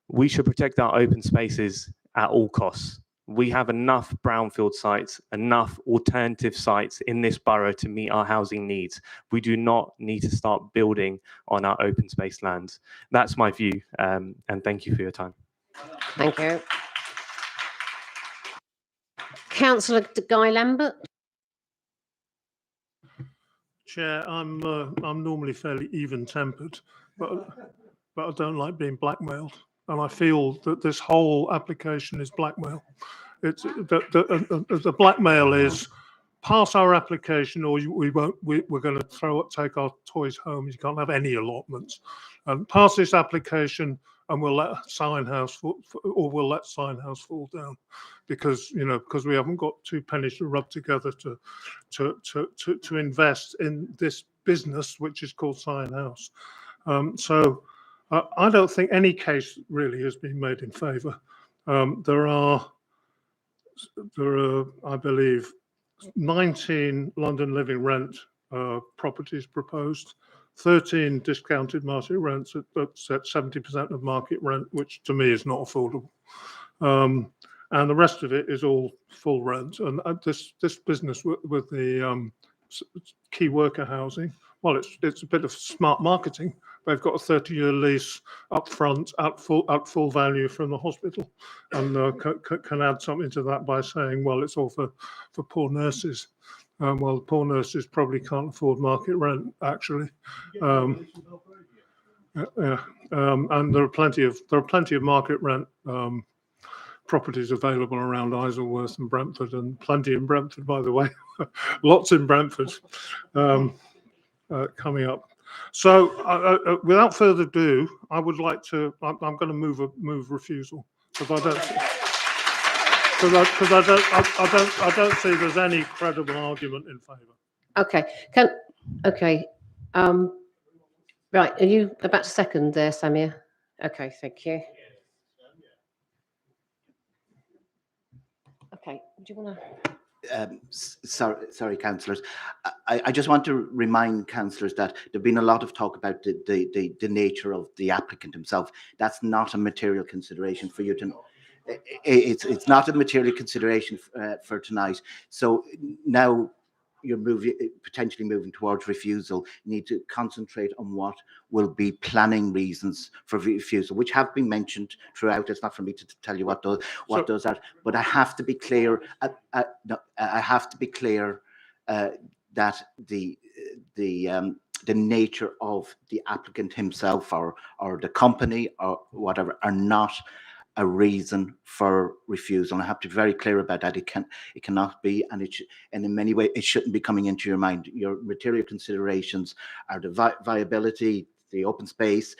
we should protect our open spaces at all costs. We have enough brownfield sites, enough alternative sites in this borough to meet our housing needs. We do not need to start building on our open space lands. That's my view, and thank you for your time. Thank you. Councillor Guy Lambert. Chair, I'm normally fairly even-tempered, but I don't like being blackmailed, and I feel that this whole application is blackmail. The blackmail is pass our application, or we won't. We're going to take our toys home. You can't have any allotments. Pass this application, and we'll let Signhouse fall down, because because we haven't got two pennies to rub together to invest in this business, which is called Signhouse. So I don't think any case really has been made in favour. There are, I believe, 19 London living rent properties proposed, 13 discounted market rents at 70% of market rent, which to me is not affordable. And the rest of it is all full rent. And this business with the key worker housing, well, it's a bit of smart marketing. They've got a 30-year lease up front at full value from the hospital, and can add something to that by saying, well, it's all for poor nurses. Well, poor nurses probably can't afford market rent, actually. And there are plenty of market rent properties available around Isleworth and Brentford, and plenty in Brentford, by the way. Lots in Brentford coming up. So, without further ado, I would like to. I'm going to move refusal, because I don't see there's any credible argument in favour. Okay. Right. Are you about to second there, Samir? Okay. Thank you. Okay. Do you want to? Sorry, councillors. I just want to remind councillors that there's been a lot of talk about the nature of the applicant himself. That's not a material consideration for you to. It's not a material consideration for tonight. So now you're potentially moving towards refusal. You need to concentrate on what will be planning reasons for refusal, which have been mentioned throughout. It's not for me to tell you what those are, but I have to be clear. I have to be clear that the nature of the applicant himself or the company or whatever are not a reason for refusal. And I have to be very clear about that. It cannot be, and in many ways it shouldn't be coming into your mind. Your material considerations are the viability, the open space,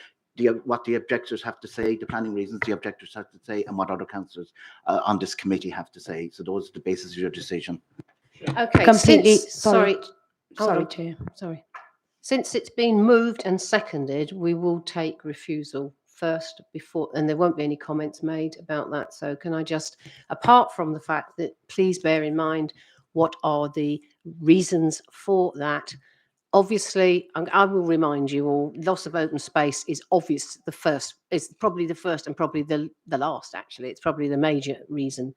what the objectors have to say, the planning reasons the objectors have to say, and what other councillors on this committee have to say. So those are the basis of your decision. Okay. Completely. Sorry, Chair. Sorry. Since it's been moved and seconded, we will take refusal first before, and there won't be any comments made about that. So can I just, apart from the fact that, please bear in mind what are the reasons for that. Obviously, I will remind you all, loss of open space is obvious. It's probably the first and probably the last, actually. It's probably the major reason.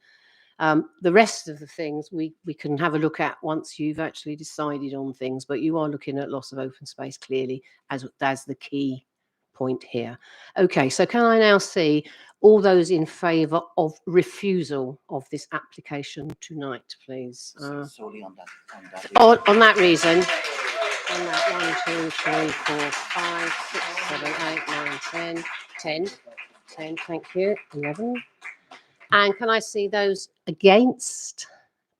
The rest of the things we can have a look at once you've actually decided on things, but you are looking at loss of open space clearly as the key point here. Okay, so can I now see all those in favour of refusal of this application tonight, please? Solely on that. On that reason. On that 1, 2, 3, 4, 5, 6, 7, 8, 9, 10. 10, thank you. 11. And can I see those against,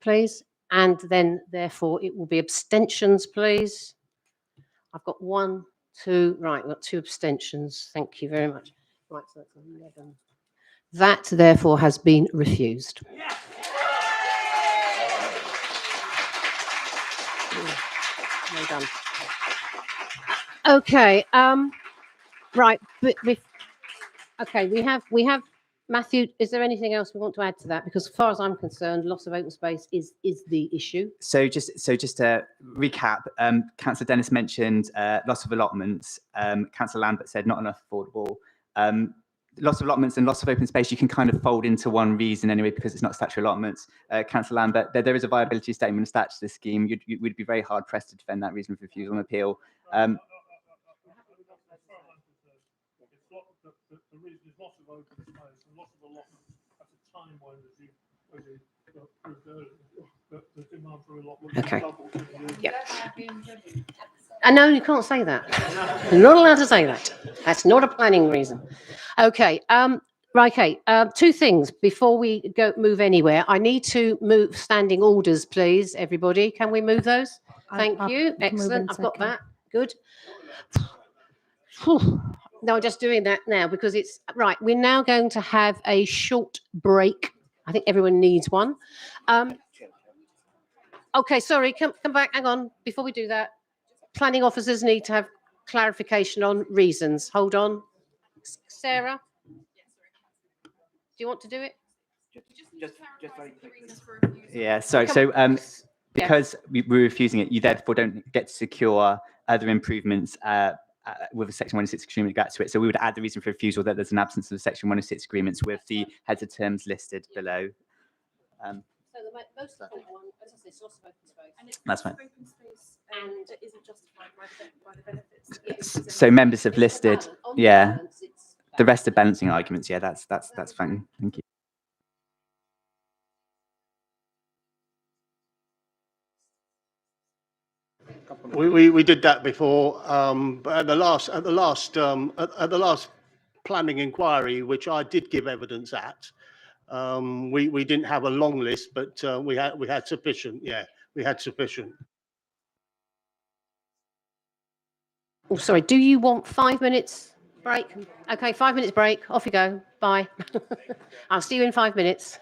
please? And then, therefore, it will be abstentions, please. I've got 1, 2, right, we've got 2 abstentions. Thank you very much. Right, so that's 11. That, therefore, has been refused. Well done. Okay, right, okay, we have Matthew, is there anything else we want to add to that? Because as far as I'm concerned, loss of open space is the issue. So just to recap, Councillor Dennis mentioned loss of allotments. Councillor Lambert said not enough affordable. Loss of allotments and loss of open space you can kind of fold into one reason anyway, because it's not statutory allotments. Councillor Lambert, there is a viability statement attached to the scheme. You would be very hard pressed to defend that reason for refusal and appeal. The reason is loss of open space and loss of allotments at a time when, as you proved earlier, the demand for allotments Okay. doubled. Yeah. No, you can't say that. You're not allowed to say that. That's not a planning reason. Okay. Right, okay. Two things before we move anywhere. I need to move standing orders, please, everybody. Can we move those? Thank you. can move in Excellent. I've got second. that. Good. Whew. No, I'm just doing that now because it's right. We're now going to have a short break. I think everyone needs one. Okay, sorry. Come back. Hang on. Before we do that, planning officers need to have clarification on reasons. Hold on. Sarah, do you want to do it? Yeah, so because we're refusing it, you therefore don't get to secure other improvements with a Section 106 agreement to get to it. So we would add the reason for refusal that there's an absence of Section 106 agreements with the heads of terms listed below. So the most important one, as I said, it's loss of open space. And it's That's loss of fine. open space, and it isn't justified by the benefits. So members have listed, yeah, the rest are balancing arguments. Yeah, that's fine. Thank you. We did that before, but at the last planning inquiry, which I did give evidence at, we didn't have a long list, but we had sufficient. Yeah, we had sufficient. Oh, sorry. Do you want 5 minutes break? Okay, 5 minutes break. Off you go. Bye. I'll see you in 5 minutes.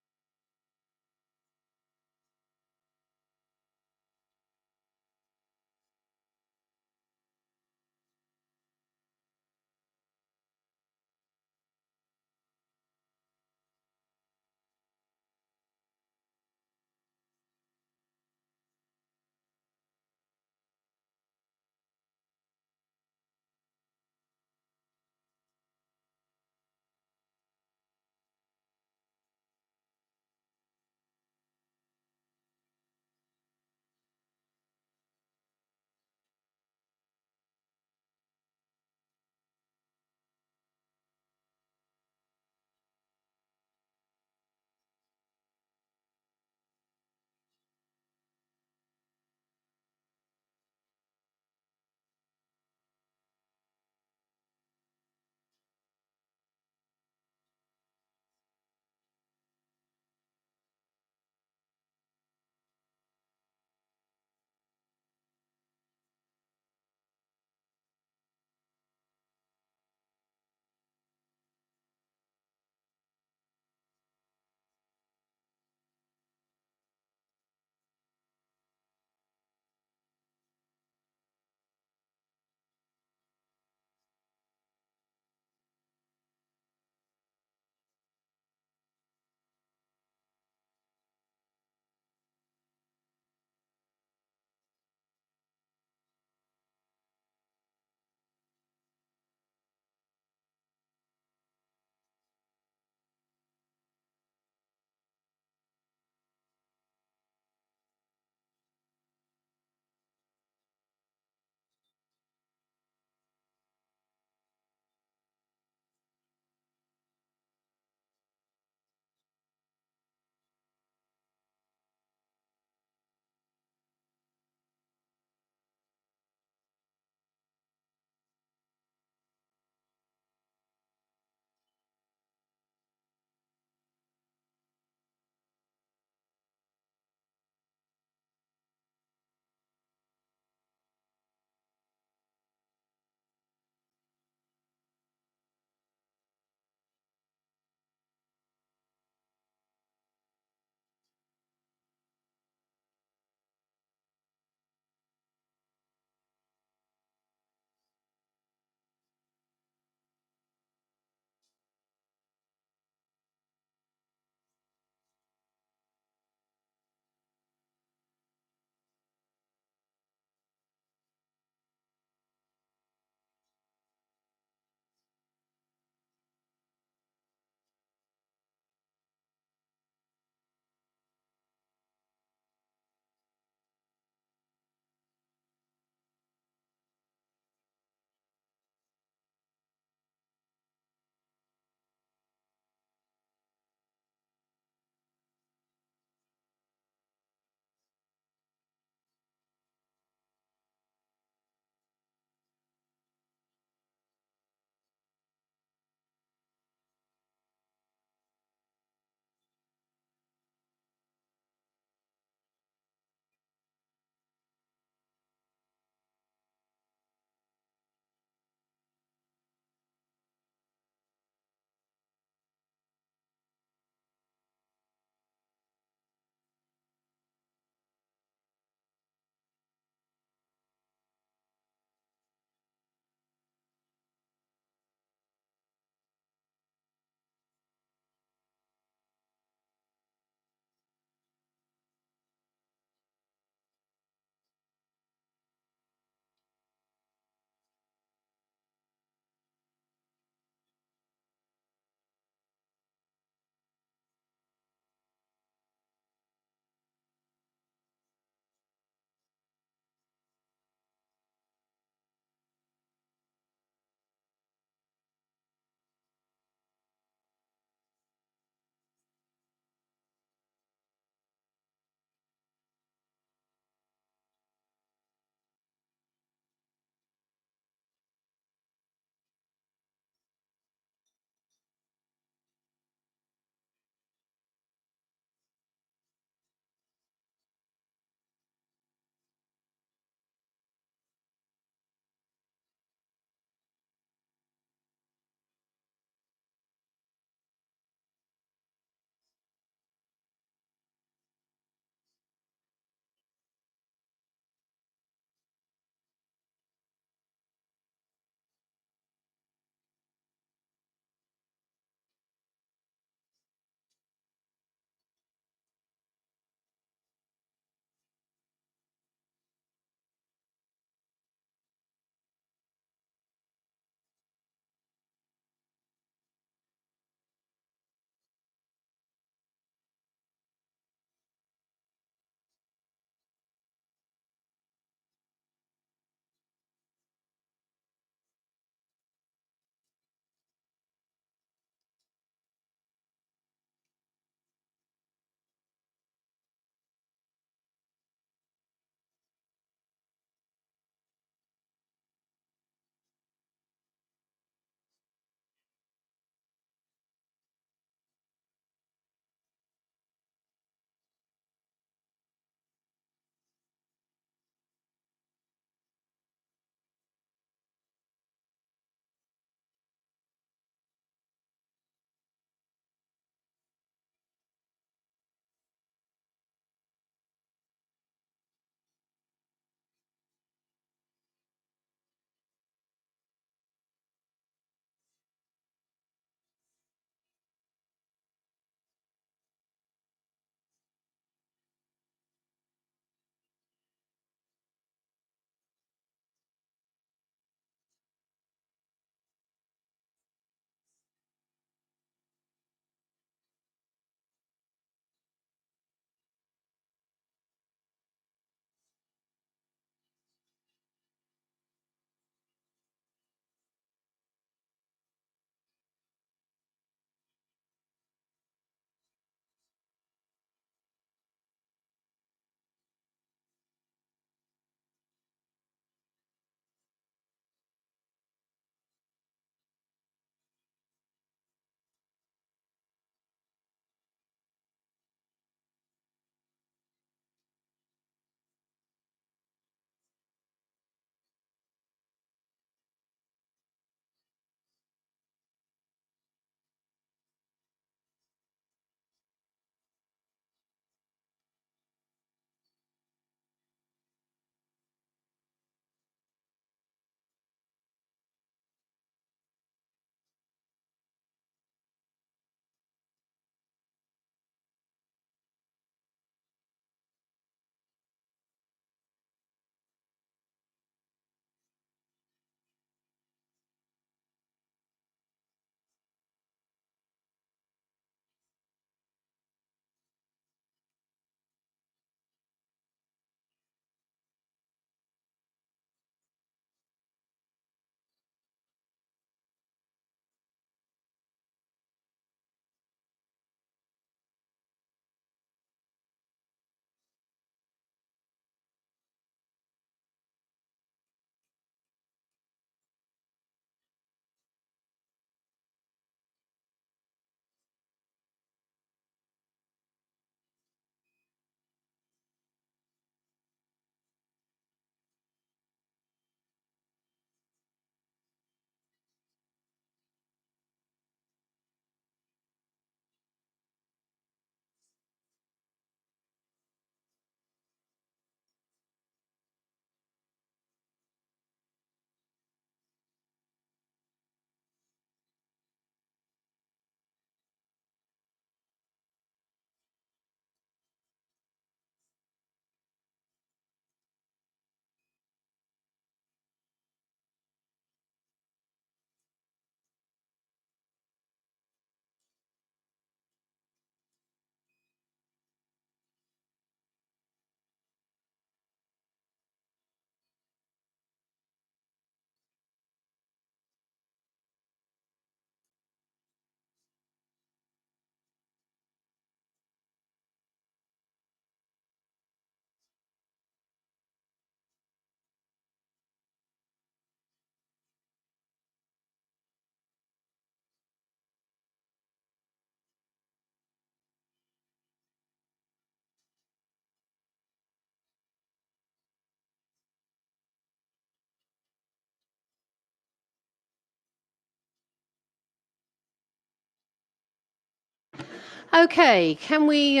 Okay, can we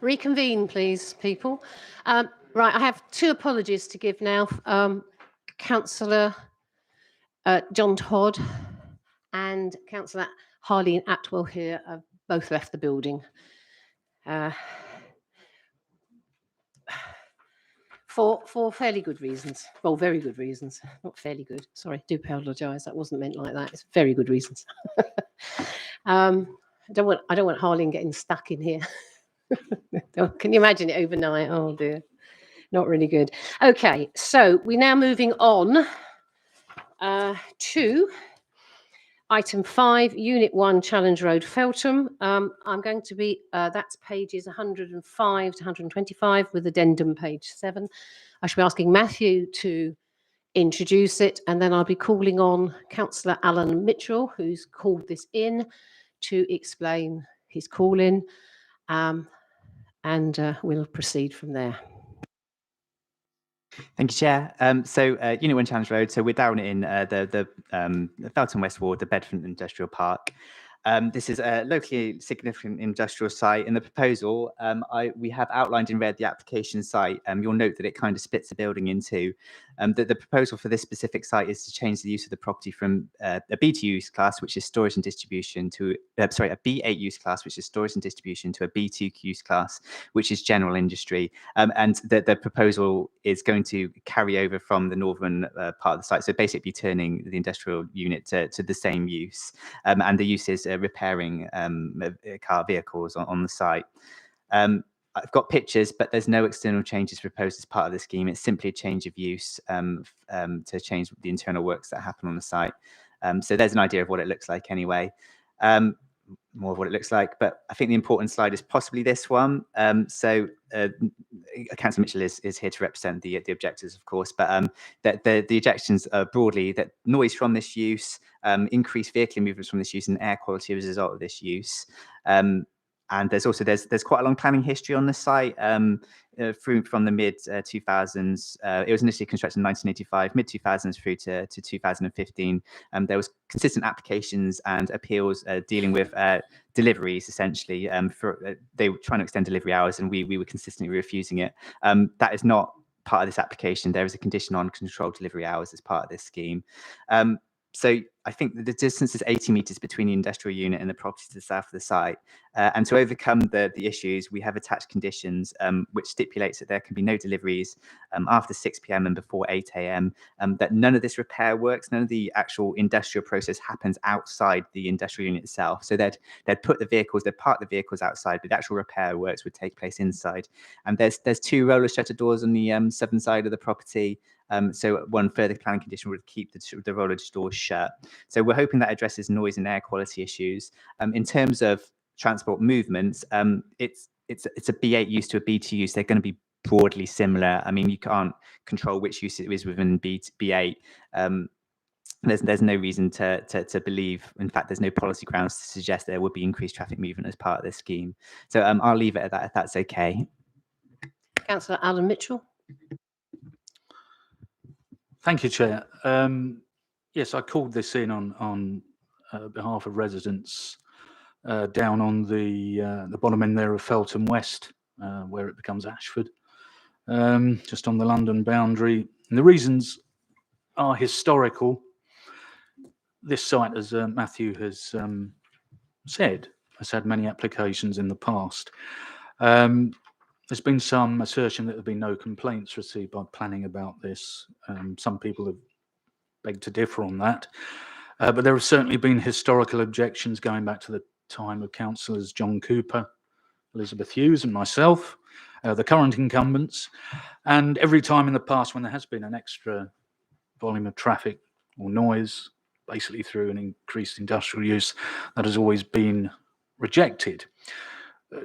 reconvene, please, people? Right, I have two apologies to give now. Councillor John Todd and Councillor Harleen Atwell here have both left the building. For fairly good reasons. Well, very good reasons. Not fairly good. Sorry, I do apologise. That wasn't meant like that. It's very good reasons. I don't want Harleen getting stuck in here. Can you imagine it overnight? Oh dear, not really good. Okay, so we're now moving on to item 5, Unit 1, Challenge Road, Feltham. I'm going to be, that's pages 105 to 125 with addendum page 7. I shall be asking Matthew to introduce it, and then I'll be calling on Councillor Alan Mitchell, who's called this in, to explain his call-in, and we'll proceed from there. Thank you, Chair. Unit 1 Challenge Road. So we're down in the Feltham West Ward, the Bedford Industrial Park. This is a locally significant industrial site. In the proposal, we have outlined in red the application site. You'll note that it kind of splits the building into. The proposal for this specific site is to change the use of the property from a B2 use class, which is storage and distribution, to a B8 use class, which is storage and distribution, to a B2 use class, which is general industry. And the proposal is going to carry over from the northern part of the site, so basically turning the industrial unit to the same use. And the use is repairing car vehicles on the site. I've got pictures, but there's no external changes proposed as part of the scheme. It's simply a change of use to change the internal works that happen on the site. So there's an idea of what it looks like anyway. More of what it looks like, but I think the important slide is possibly this one. Councillor Mitchell is here to represent the objectors, of course, but the objections are broadly that noise from this use, increased vehicular movements from this use, and air quality as a result of this use. And there's quite a long planning history on the site through from the mid 2000s. It was initially constructed in 1985, mid 2000s through to 2015. There was consistent applications and appeals dealing with deliveries, essentially. They were trying to extend delivery hours, and we were consistently refusing it. That is not part of this application. There is a condition on controlled delivery hours as part of this scheme. So I think the distance is 80 metres between the industrial unit and the property to the south of the site. And to overcome the issues, we have attached conditions which stipulates that there can be no deliveries after 6 p.m. and before 8 a.m. That none of this repair works, none of the actual industrial process happens outside the industrial unit itself. So they'd park the vehicles outside, but the actual repair works would take place inside. And there's 2 roller shutter doors on the southern side of the property. So one further planning condition would keep the roller doors shut. So we're hoping that addresses noise and air quality issues. In terms of transport movements, it's a B8 use to a B2 use. They're going to be broadly similar. I mean, you can't control which use it is within B8. There's no reason to believe. In fact, there's no policy grounds to suggest there would be increased traffic movement as part of this scheme. So I'll leave it at that if that's okay. Councillor Alan Mitchell. Thank you, Chair. Yes, I called this in on behalf of residents down on the bottom end there of Feltham West, where it becomes Ashford, just on the London boundary. And the reasons are historical. This site, as Matthew has said, has had many applications in the past. There's been some assertion that there have been no complaints received by planning about this. Some people have begged to differ on that. But there have certainly been historical objections going back to the time of councillors John Cooper, Elizabeth Hughes and myself, the current incumbents. And every time in the past when there has been an extra volume of traffic or noise, basically through an increased industrial use, that has always been rejected.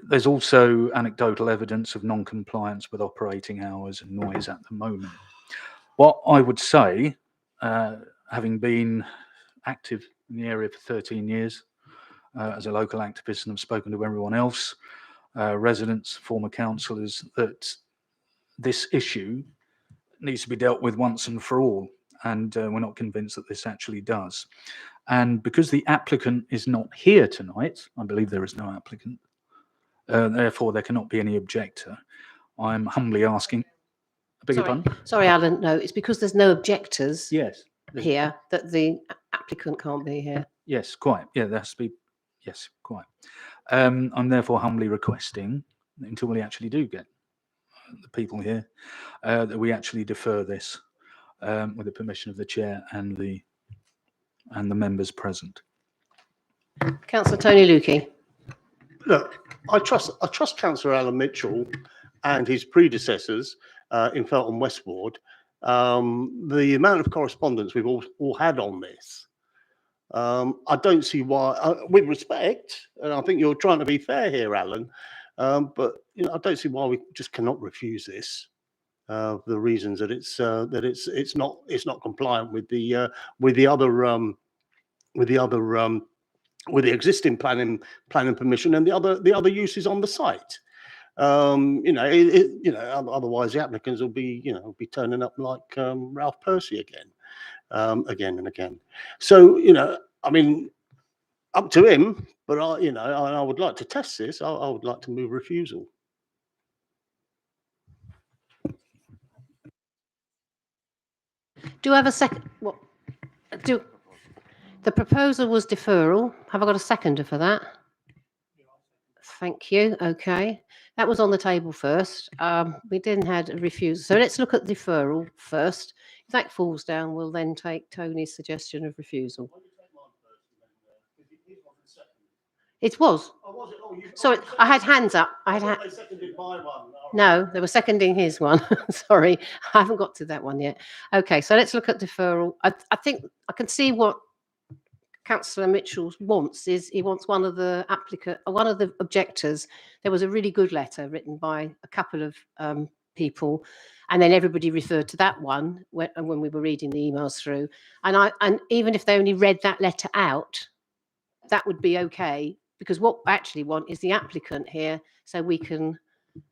There's also anecdotal evidence of non-compliance with operating hours and noise at the moment. What I would say, having been active in the area for 13 years as a local activist, and I've spoken to everyone else, residents, former councillors, that this issue needs to be dealt with once and for all. And we're not convinced that this actually does. And because the applicant is not here tonight, I believe there is no applicant, therefore there cannot be any objector. I'm humbly asking, I beg your Sorry, pardon? sorry, Alan. No, it's because there's no objectors Yes. here that the applicant can't be here. Yes, quite. Yeah, there has to be, yes, quite. I'm therefore humbly requesting, until we actually do get the people here, that we actually defer this with the permission of the chair and the members present. Councillor Tony Lukey. Look, I trust Councillor Alan Mitchell and his predecessors in Felton West Ward. The amount of correspondence we've all had on this, I don't see why, with respect, and I think you're trying to be fair here, Alan, but I don't see why we just cannot refuse this. For the reasons that it's not compliant with the existing planning permission and the other uses on the site. Otherwise the applicants will be turning up like Ralph Percy again and again. So I mean, up to him, but I would like to test this. I would like to move refusal. Do I have a second? What? The proposal was deferral. Have I got a seconder for that? Thank you. Okay. That was on the table first. We didn't have a refusal. So let's look at deferral first. If that falls down, we'll then take Tony's suggestion of refusal. It was. Sorry, I had hands up. No, they were seconding his one. Sorry, I haven't got to that one yet. Okay, so let's look at deferral. I think I can see what Councillor Mitchell wants. Is he wants one of the objectors. There was a really good letter written by a couple of people, and then everybody referred to that one when we were reading the emails through. And even if they only read that letter out, that would be okay. Because what I actually want is the applicant here, so we can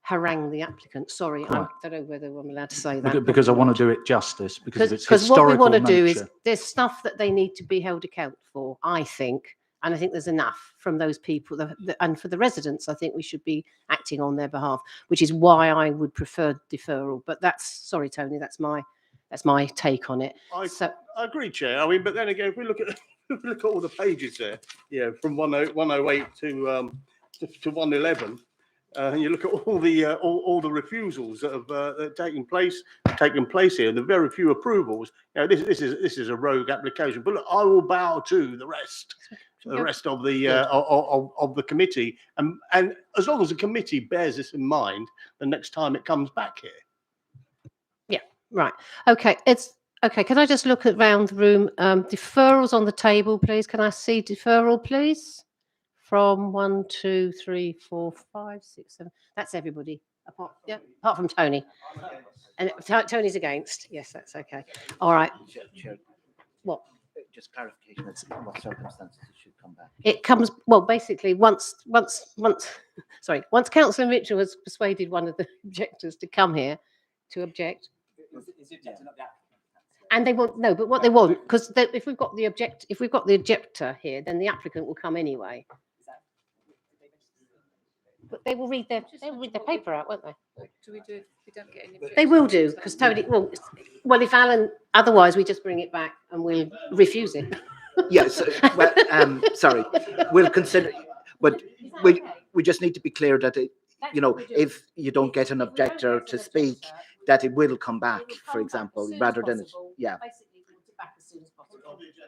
harangue the applicant. Sorry, I don't know whether I'm allowed to say that. Because I want to do it justice, because of its Because what we historical want to do is nature. there's stuff that they need to be held account for, I think, and I think there's enough from those people, and for the residents, I think we should be acting on their behalf, which is why I would prefer deferral. But sorry, Tony, that's my take on it. I agree, Chair. I mean, but then again, if we look at all the pages there, from 108 to 111, and you look at all the refusals that have taken place here, and the very few approvals. This is a rogue application. But look, I will bow to the rest of the committee, and as long as the committee bears this in mind the next time it comes back here. Yeah, right. Okay, okay. Can I just look around the room? Deferrals on the table, please. Can I see deferral, please? From 1, 2, 3, 4, 5, 6, 7. That's everybody. Apart from Tony. And Tony's against. Yes, that's okay. All right. Chair, what? Just clarification. What circumstances it should come back? It comes basically once Councillor Mitchell has persuaded one of the objectors to come here to object. And they want but what they want, because if we've got the objector here, then the applicant will come anyway. But they will read their paper out, won't they? What do we do if we don't get any? They will do, because Tony. Well, if Alan, otherwise we just bring it back and we'll refuse it. Yes. Well, sorry. We'll consider, but we just need to be clear that if you don't get an objector to speak, that it will come back, for example, rather than Basically, put it back as soon as possible. Yeah.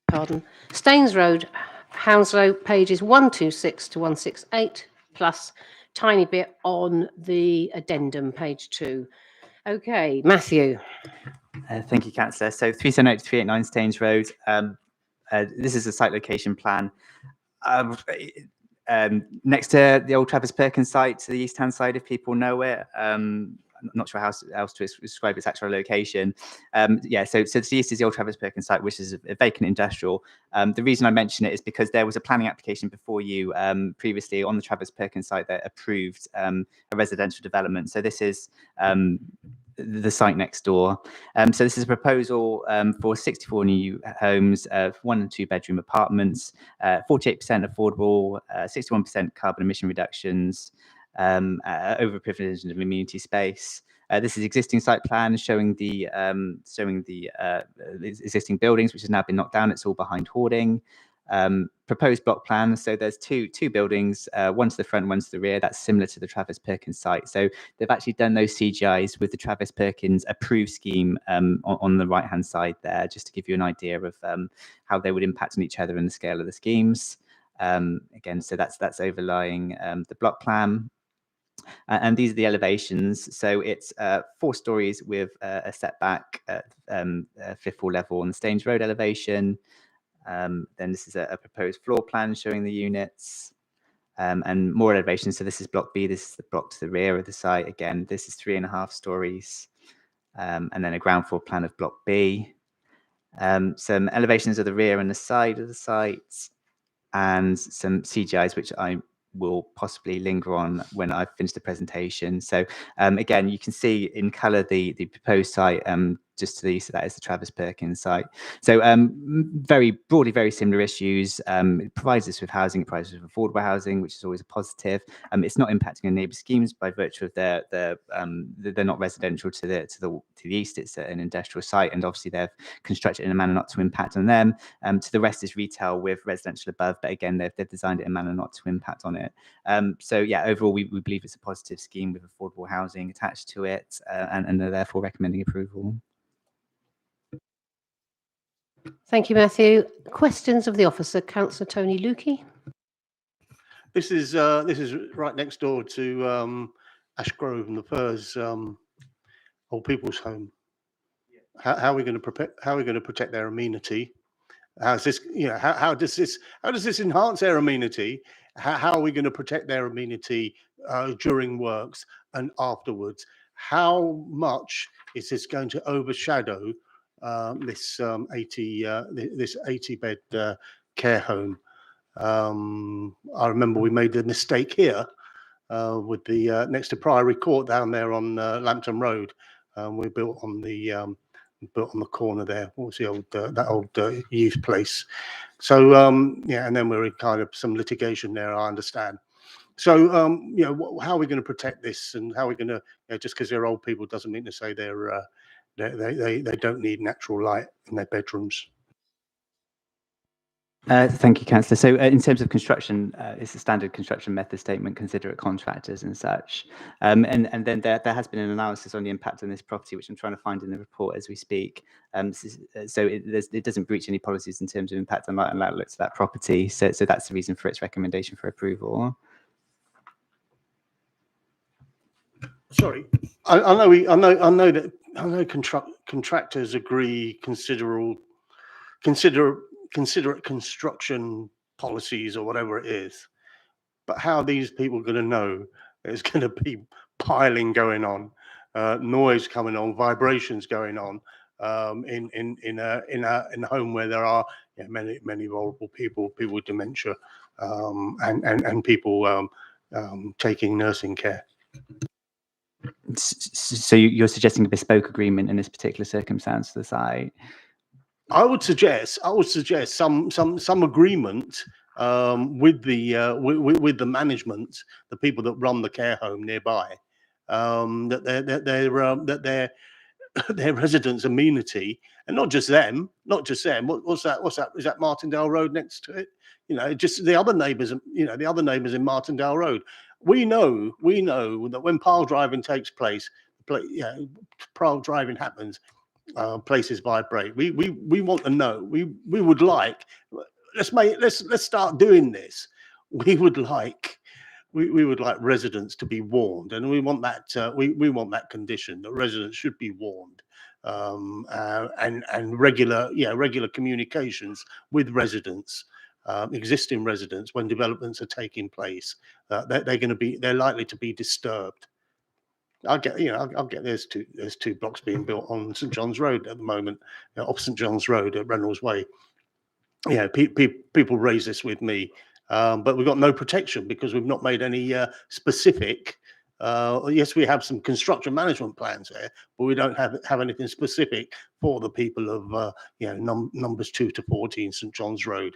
Pardon. Staines Road, Hounslow, pages 126 to 168, plus tiny bit on the addendum, page 2. Okay, Matthew. Thank you, Councillor. So 378 to 389 Staines Road. This is a site location plan. next to the old Travis Perkins site, to the east-hand side, if people know it. I'm not sure how else to describe its actual location. Yeah, so to the east is the old Travis Perkins site, which is a vacant industrial. The reason I mention it is because there was a planning application before you previously on the Travis Perkins site that approved a residential development. So this is the site next door. So this is a proposal for 64 new homes, 1 and 2 bedroom apartments, 48% affordable, 61% carbon emission reductions, over provision of amenity space. This is existing site plan showing the existing buildings, which has now been knocked down. It's all behind hoarding. Proposed block plan. So there's two buildings, one to the front, one to the rear. That's similar to the Travis Perkins site. So they've actually done those CGIs with the Travis Perkins approved scheme on the right hand side there, just to give you an idea of how they would impact on each other and the scale of the schemes. Again, so that's overlying the block plan. And these are the elevations. So it's 4 stories with a setback at 5th floor level on the Staines Road elevation. Then this is a proposed floor plan showing the units and more elevations. So this is block B. This is the block to the rear of the site. Again, this is 3.5 stories. And then a ground floor plan of block B. Some elevations of the rear and the side of the site, and some CGIs, which I will possibly linger on when I've finished the presentation. So again, you can see in colour the proposed site just to the east of that is the Travis Perkins site. So very broadly, very similar issues. It provides us with housing, it provides us with affordable housing, which is always a positive. It's not impacting on neighbour schemes by virtue of they're not residential to the east. It's an industrial site, and obviously they've constructed it in a manner not to impact on them. To the west is retail with residential above, but again they've designed it in a manner not to impact on it. So yeah, overall we believe it's a positive scheme with affordable housing attached to it, and are therefore recommending approval. Thank you, Matthew. Questions of the officer, Councillor Tony Lukey. This is right next door to Ash Grove and the Firs old people's home. How are we going to protect their amenity? How's this? You know, how does this enhance their amenity? How are we going to protect their amenity during works and afterwards? How much is this going to overshadow this 80-bed care home? I remember we made a mistake here with the next to Priory Court down there on Lambton Road. We built on the corner there. What was the old that old youth place? So yeah, and then we're in kind of some litigation there, I understand. So you know, how are we going to protect this, and how are we going to, you know, just because they're old people doesn't mean to say they don't need natural light in their bedrooms. Thank you, Councillor. So in terms of construction, it's a standard construction method statement, considerate contractors and such. And then there has been an analysis on the impact on this property, which I'm trying to find in the report as we speak. So it doesn't breach any policies in terms of impact on light and outlook to that property. So that's the reason for its recommendation for approval. Sorry, I know that contractors agree considerate construction policies or whatever it is, but how are these people going to know there's going to be piling going on, noise coming on, vibrations going on in a home where there are, yeah, many vulnerable people with dementia, and people taking nursing care? So you're suggesting a bespoke agreement in this particular circumstance to the site? I would suggest some agreement with the management, the people that run the care home nearby, that their residents' amenity, and not just them. What's that? Is that Martindale Road next to it? You know, just the other neighbours. You know, the other neighbours in Martindale Road. We know that when pile driving takes place, pile driving happens. Places vibrate. We want to know. We would like. Let's start doing this. We would like residents to be warned, and we want that. We want that condition that residents should be warned, and regular communications with residents existing residents when developments are taking place. They're likely to be disturbed. I'll get there's two blocks being built on St John's Road at the moment, off St John's Road at Reynolds Way. People raise this with me, but we've got no protection because we've not made any specific. Yes, we have some construction management plans there, but we don't have anything specific for the people of numbers 2 to 14 St John's Road,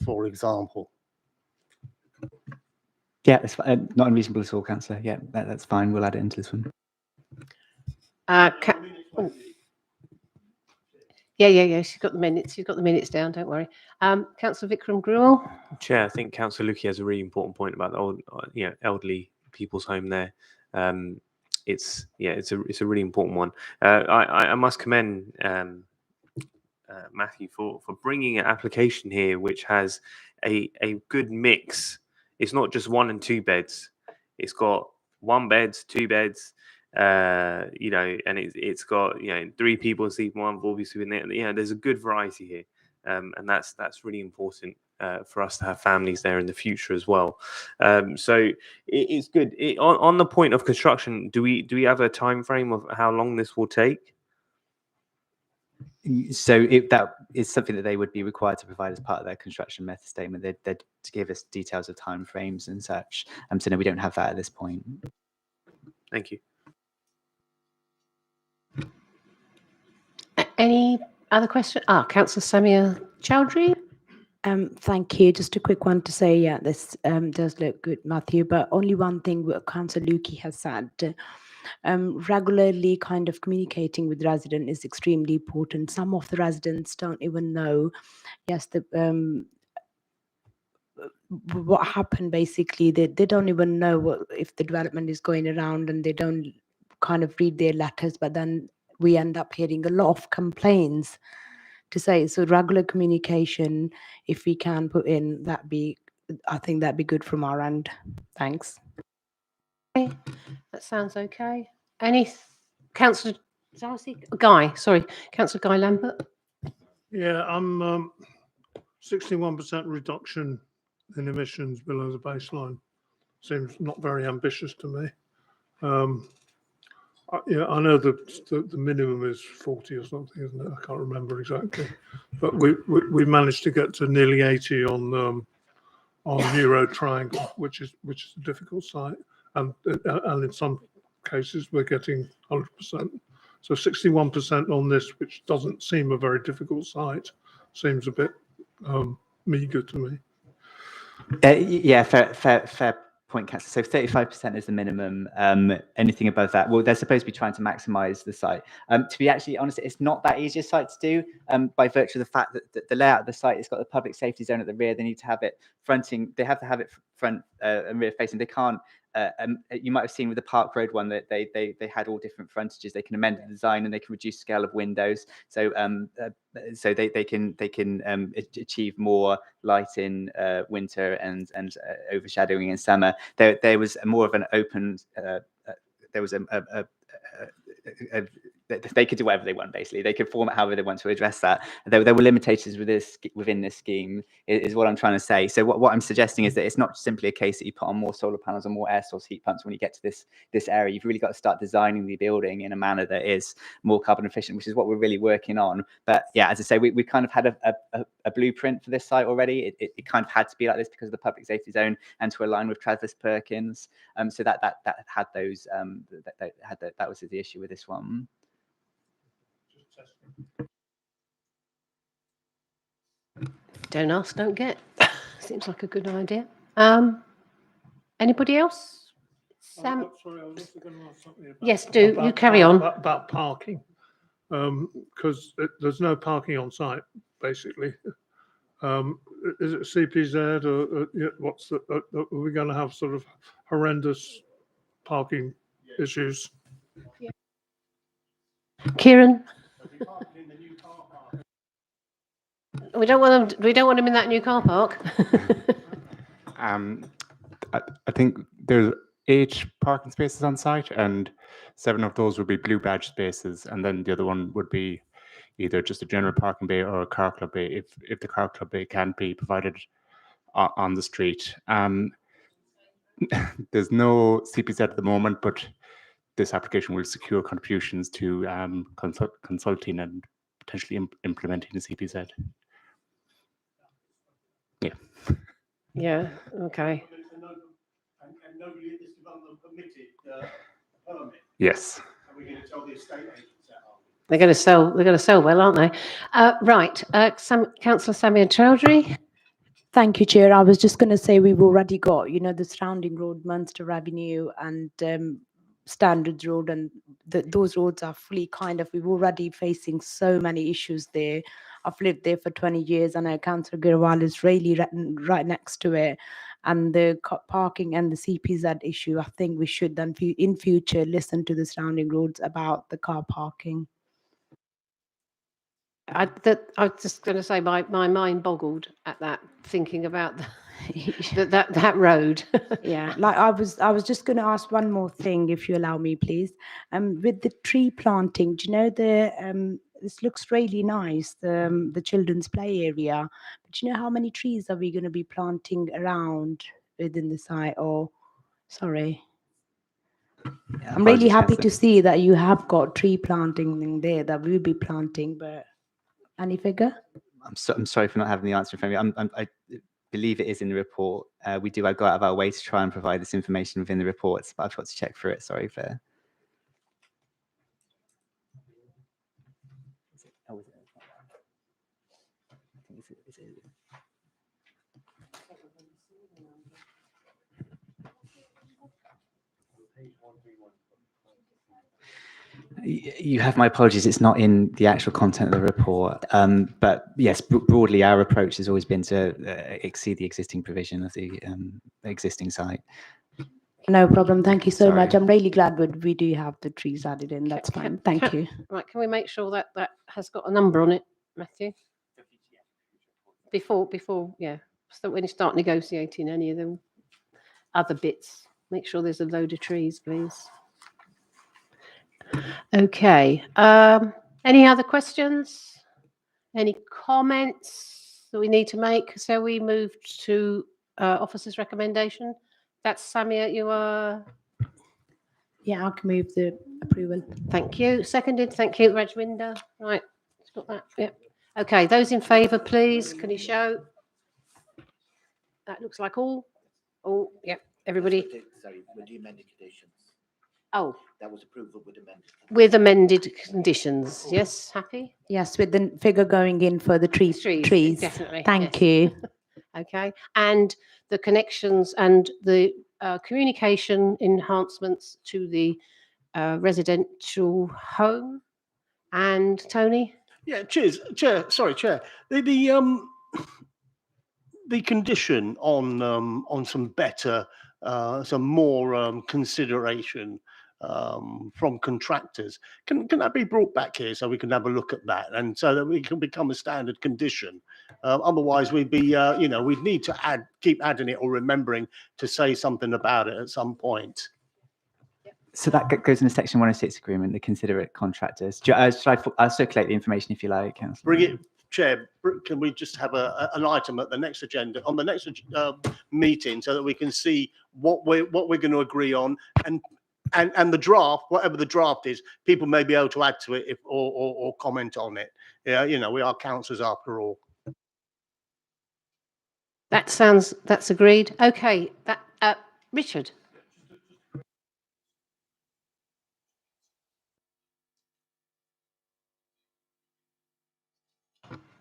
for example. Yeah, it's not unreasonable at all, Councillor. Yeah, that's fine. We'll add it into this one. Yeah. She's got the minutes. She's got the minutes down. Don't worry. Councillor Vikram Gruel. Chair, I think Councillor Lukey has a really important point about the old, elderly people's home there. It's a really important one. I must commend Matthew for bringing an application here which has a good mix. It's not just 1 and 2 beds. It's got 1 bed, 2 beds, and it's got 3 people sleeping, 1, 4 people sleeping there. There's a good variety here, and that's really important for us to have families there in the future as well. So it's good. On the point of construction, do we have a time frame of how long this will take? So that is something that they would be required to provide as part of their construction method statement. They'd to give us details of timeframes and such. So no, we don't have that at this point. Thank you. Any other question? Councillor Samia Chowdhury. Thank you. Just a quick one to say, yeah, this does look good, Matthew, but only one thing what Councillor Lukey has said. Regularly kind of communicating with residents is extremely important. Some of the residents don't even know, yes, what happened basically. They don't even know if the development is going around, and they don't kind of read their letters, but then we end up hearing a lot of complaints to say. So regular communication, if we can put in, I think that'd be good from our end. Thanks. Okay, that sounds okay. Any Councillor Guy? Sorry, Councillor Guy Lambert. Yeah, I'm 61% reduction in emissions below the baseline. Seems not very ambitious to me. I know the minimum is 40 or something, isn't it? I can't remember exactly, but we managed to get to nearly 80 on New Road Triangle, which is a difficult site, and in some cases we're getting 100%. So 61% on this, which doesn't seem a very difficult site, seems a bit meagre to me. Yeah, fair point, Councillor. So 35% is the minimum. Anything above that, well, they're supposed to be trying to maximise the site. To be actually honest, it's not that easy a site to do by virtue of the fact that the layout of the site, it's got the public safety zone at the rear. They need to have it fronting. They have to have it front and rear facing. They can't. You might have seen with the Park Road one that they had all different frontages. They can amend the design and they can reduce scale of windows. So they can achieve more light in winter and overshadowing in summer. There was more of an open. There was they could do whatever they want, basically. They could form it however they want to address that. There were limitations within this scheme, is what I'm trying to say. So what I'm suggesting is that it's not simply a case that you put on more solar panels or more air source heat pumps when you get to this area. You've really got to start designing the building in a manner that is more carbon efficient, which is what we're really working on. But yeah, as I say, we kind of had a blueprint for this site already. It kind of had to be like this because of the public safety zone and to align with Travis Perkins. So that had those that was the issue with this one. Don't ask, don't get. Seems like a good idea. Anybody else? Sam? Sorry, I was also going to ask something about. Yes, do. You carry on. About parking, because there's no parking on site, basically. Is it CPZ or what's the? Are we going to have sort of horrendous parking issues? Yeah. Kieran? We don't want them in that new car park. I think there's 8 parking spaces on site, and 7 of those would be blue badge spaces, and then the other one would be either just a general parking bay or a car club bay, if the car club bay can be provided on the street. There's no CPZ at the moment, but this application will secure contributions to consulting and potentially implementing the CPZ. Yeah. Yeah, okay. And nobody at this development permitted permit. Yes. And we're going to tell the estate agents that, aren't we? They're going to sell well, aren't they? Right, Councillor Samia Chowdhury. Thank you, Chair. I was just going to say we've already got, the surrounding road, Munster Avenue and Standards Road, and those roads are fully we're already facing so many issues there. I've lived there for 20 years and Councillor Girwal is really right next to it. And the parking and the CPZ issue, I think we should then in future listen to the surrounding roads about the car parking. I was just going to say my mind boggled at that, thinking about that road. Yeah, like I was just going to ask one more thing, if you allow me, please. With the tree planting, do you know this looks really nice, the children's play area. But do you know how many trees are we going to be planting around within the site? Or sorry. Yeah, I'm really apologies, happy Councillor. to see that you have got tree planting there that we'll be planting, but any figure? I'm sorry for not having the answer in front of me. I believe it is in the report. We do go out of our way to try and provide this information within the reports, but I've got to check through it. Sorry for. You have my apologies. It's not in the actual content of the report. But yes, broadly, our approach has always been to exceed the existing provision of the existing site. No problem. Thank you so Sorry. much. I'm really glad we do have the trees added in. That's fine. Thank you. Right, can we make sure that has got a number on it, Matthew? Before, yeah. So when you start negotiating any of the other bits, make sure there's a load of trees, please. Okay. Any other questions? Any comments that we need to make? So we moved to officer's recommendation. That's Samia, you are. Yeah, I can move the approval. Thank you. Seconded. Thank you, Rajwinder. Right, it's got that. Yep. Okay, those in favour, please. Can you show? That looks like all. Oh, yep. Everybody. Sorry, with the amended conditions. Oh. That was approval with amended. With amended conditions. Yes, happy? Yes, with the figure going in for the trees. Definitely. Thank yes. you. Okay, and the connections and the communication enhancements to the residential home. And Tony? Yeah, Chair. The condition on some better, some more consideration from contractors. Can that be brought back here so we can have a look at that, and so that we can become a standard condition? Otherwise, we'd be, we'd need to keep adding it or remembering to say something about it at some point. So that goes in the Section 106 agreement, the considerate contractors. I'll circulate the information if you like, Councillor. Bring it, Chair. Can we just have an item at the next agenda, on the next meeting, so that we can see what we're going to agree on, and the draft, whatever the draft is, people may be able to add to it or comment on it. Yeah, we are councillors after all. That's agreed. Okay, Richard.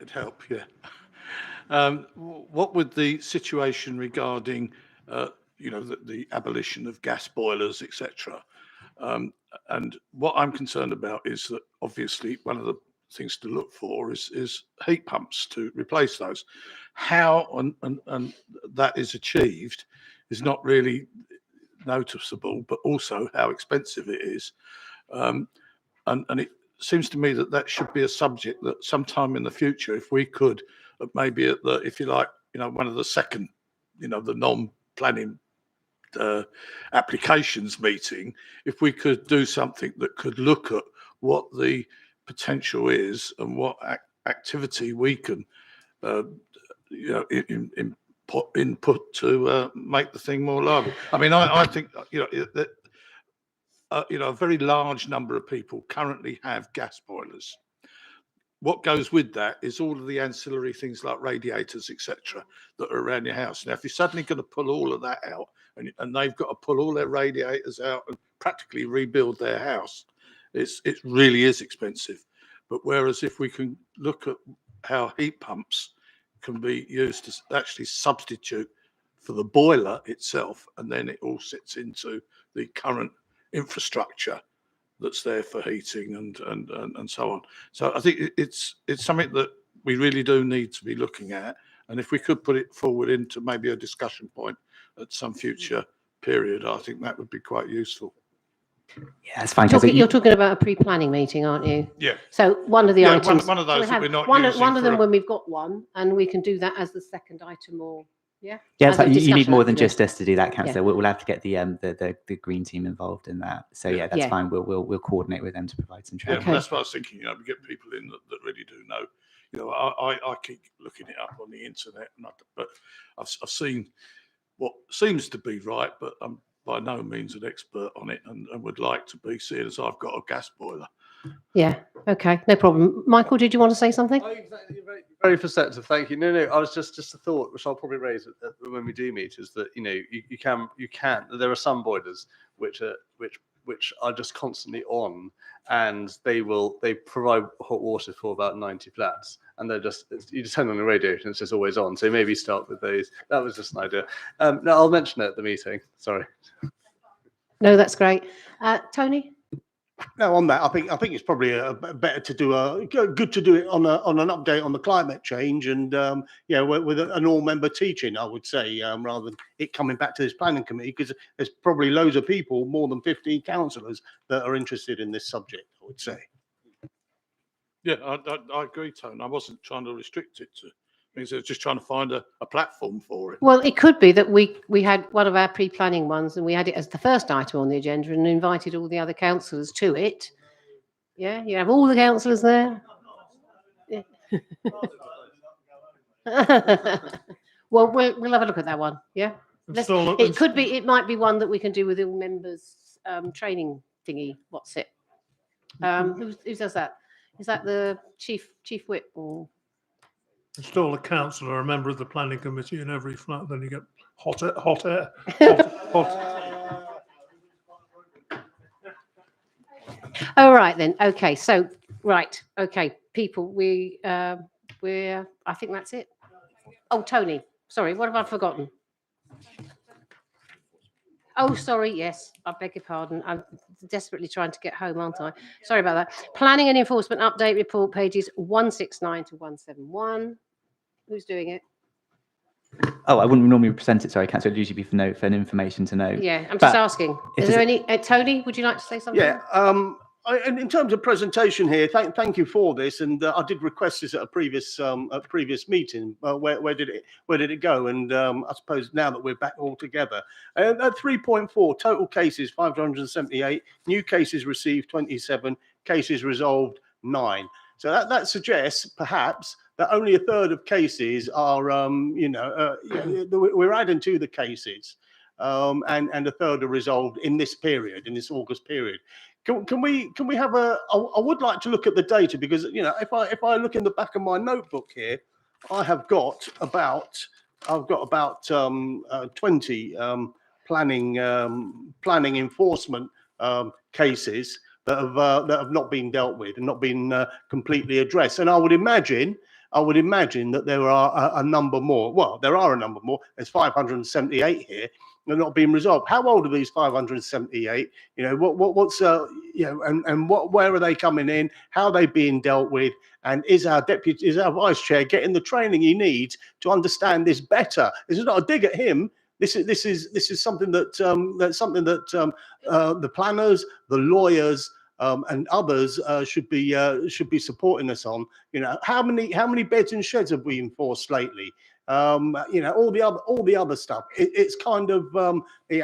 It'd help, yeah. What would the situation regarding, the abolition of gas boilers, etc. And what I'm concerned about is that obviously one of the things to look for is heat pumps to replace those. How and that is achieved is not really noticeable, but also how expensive it is. And it seems to me that should be a subject that sometime in the future, if we could, maybe at the, if you like, one of the second, the non-planning applications meeting, if we could do something that could look at what the potential is and what activity we can, input to make the thing more liable. I mean, I think that a very large number of people currently have gas boilers. What goes with that is all of the ancillary things like radiators, etc., that are around your house. Now, if you're suddenly going to pull all of that out, and they've got to pull all their radiators out and practically rebuild their house, it really is expensive. But whereas if we can look at how heat pumps can be used to actually substitute for the boiler itself, and then it all sits into the current infrastructure that's there for heating and so on. So I think it's something that we really do need to be looking at. And if we could put it forward into maybe a discussion point at some future period, I think that would be quite useful. Yeah, that's fine. You're talking about a pre-planning meeting, aren't you? Yeah. So one of the items. One of those that we're not one using of them for when we've got one, and we can do that as the second item, or yeah. Yeah, As it's a like you need discussion more than afternoon. just us to do that, Councillor. Yeah. We'll have to get the green team involved in that. So yeah, that's Yeah. fine. We'll coordinate with them to provide some Yeah, training. well, that's what I was thinking. We get people in that really do know. I keep looking it up on the internet, but I've seen what seems to be right, but I'm by no means an expert on it, and would like to be, seeing as I've got a gas boiler. Yeah. Okay. No problem. Michael, did you want to say something? Very perceptive, thank you. No, I was just a thought, which I'll probably raise when we do meet, is that you can. There are some boilers which are just constantly on, and they provide hot water for about 90 flats, and you just turn on the radiator and it's just always on. So maybe start with those. That was just an idea. No, I'll mention it at the meeting. Sorry. No, that's great. Tony? No, on that, I think it's probably better to do good to do it on an update on the climate change, and with an all-member teaching, I would say, rather than it coming back to this planning committee, because there's probably loads of people, more than 15 councillors, that are interested in this subject, I would say. Yeah, I agree, Tone. I wasn't trying to restrict it to. I was just trying to find a platform for it. Well, it could be that we had one of our pre-planning ones, and we had it as the first item on the agenda, and invited all the other councillors to it. Yeah, you have all the councillors there. Yeah. Well, we'll have a look at that one. Yeah, it might be one that we can do with all members training thingy. What's it? Who does that? Is that the chief whip or? Install a councillor, a member of the planning committee in every flat, then you get hot air. Oh, right then. Okay, so right. Okay, people, I think that's it. Oh, Tony, sorry, what have I forgotten? Oh, sorry. Yes, I beg your pardon. I'm desperately trying to get home, aren't I? Sorry about that. Planning and enforcement update report, pages 169 to 171. Who's doing it? Oh, I wouldn't normally present it. Sorry, Councillor. It'd usually be for an information to note. Yeah, I'm just asking. Is there any? Tony, would you like to say something? Yeah. And in terms of presentation here, thank you for this. And I did request this at a previous meeting. Where did it go? And I suppose now that we're back all together, at 3.4 total cases 578, new cases received 27, cases resolved 9. So that suggests perhaps that only a third of cases are we're adding to the cases, and a third are resolved in this period, in this August period. Can we have I would like to look at the data, because if I look in the back of my notebook here, I've got about 20 planning enforcement cases that have not been dealt with and not been completely addressed. And I would imagine that there are a number more. Well, there are a number more. There's 578 here. They're not being resolved. How old are these 578? Where are they coming in? How are they being dealt with? And is our vice chair getting the training he needs to understand this better? This is not a dig at him. This is something that the planners, the lawyers, and others should be supporting us on. How many beds and sheds have we enforced lately? all the other stuff. It's kind of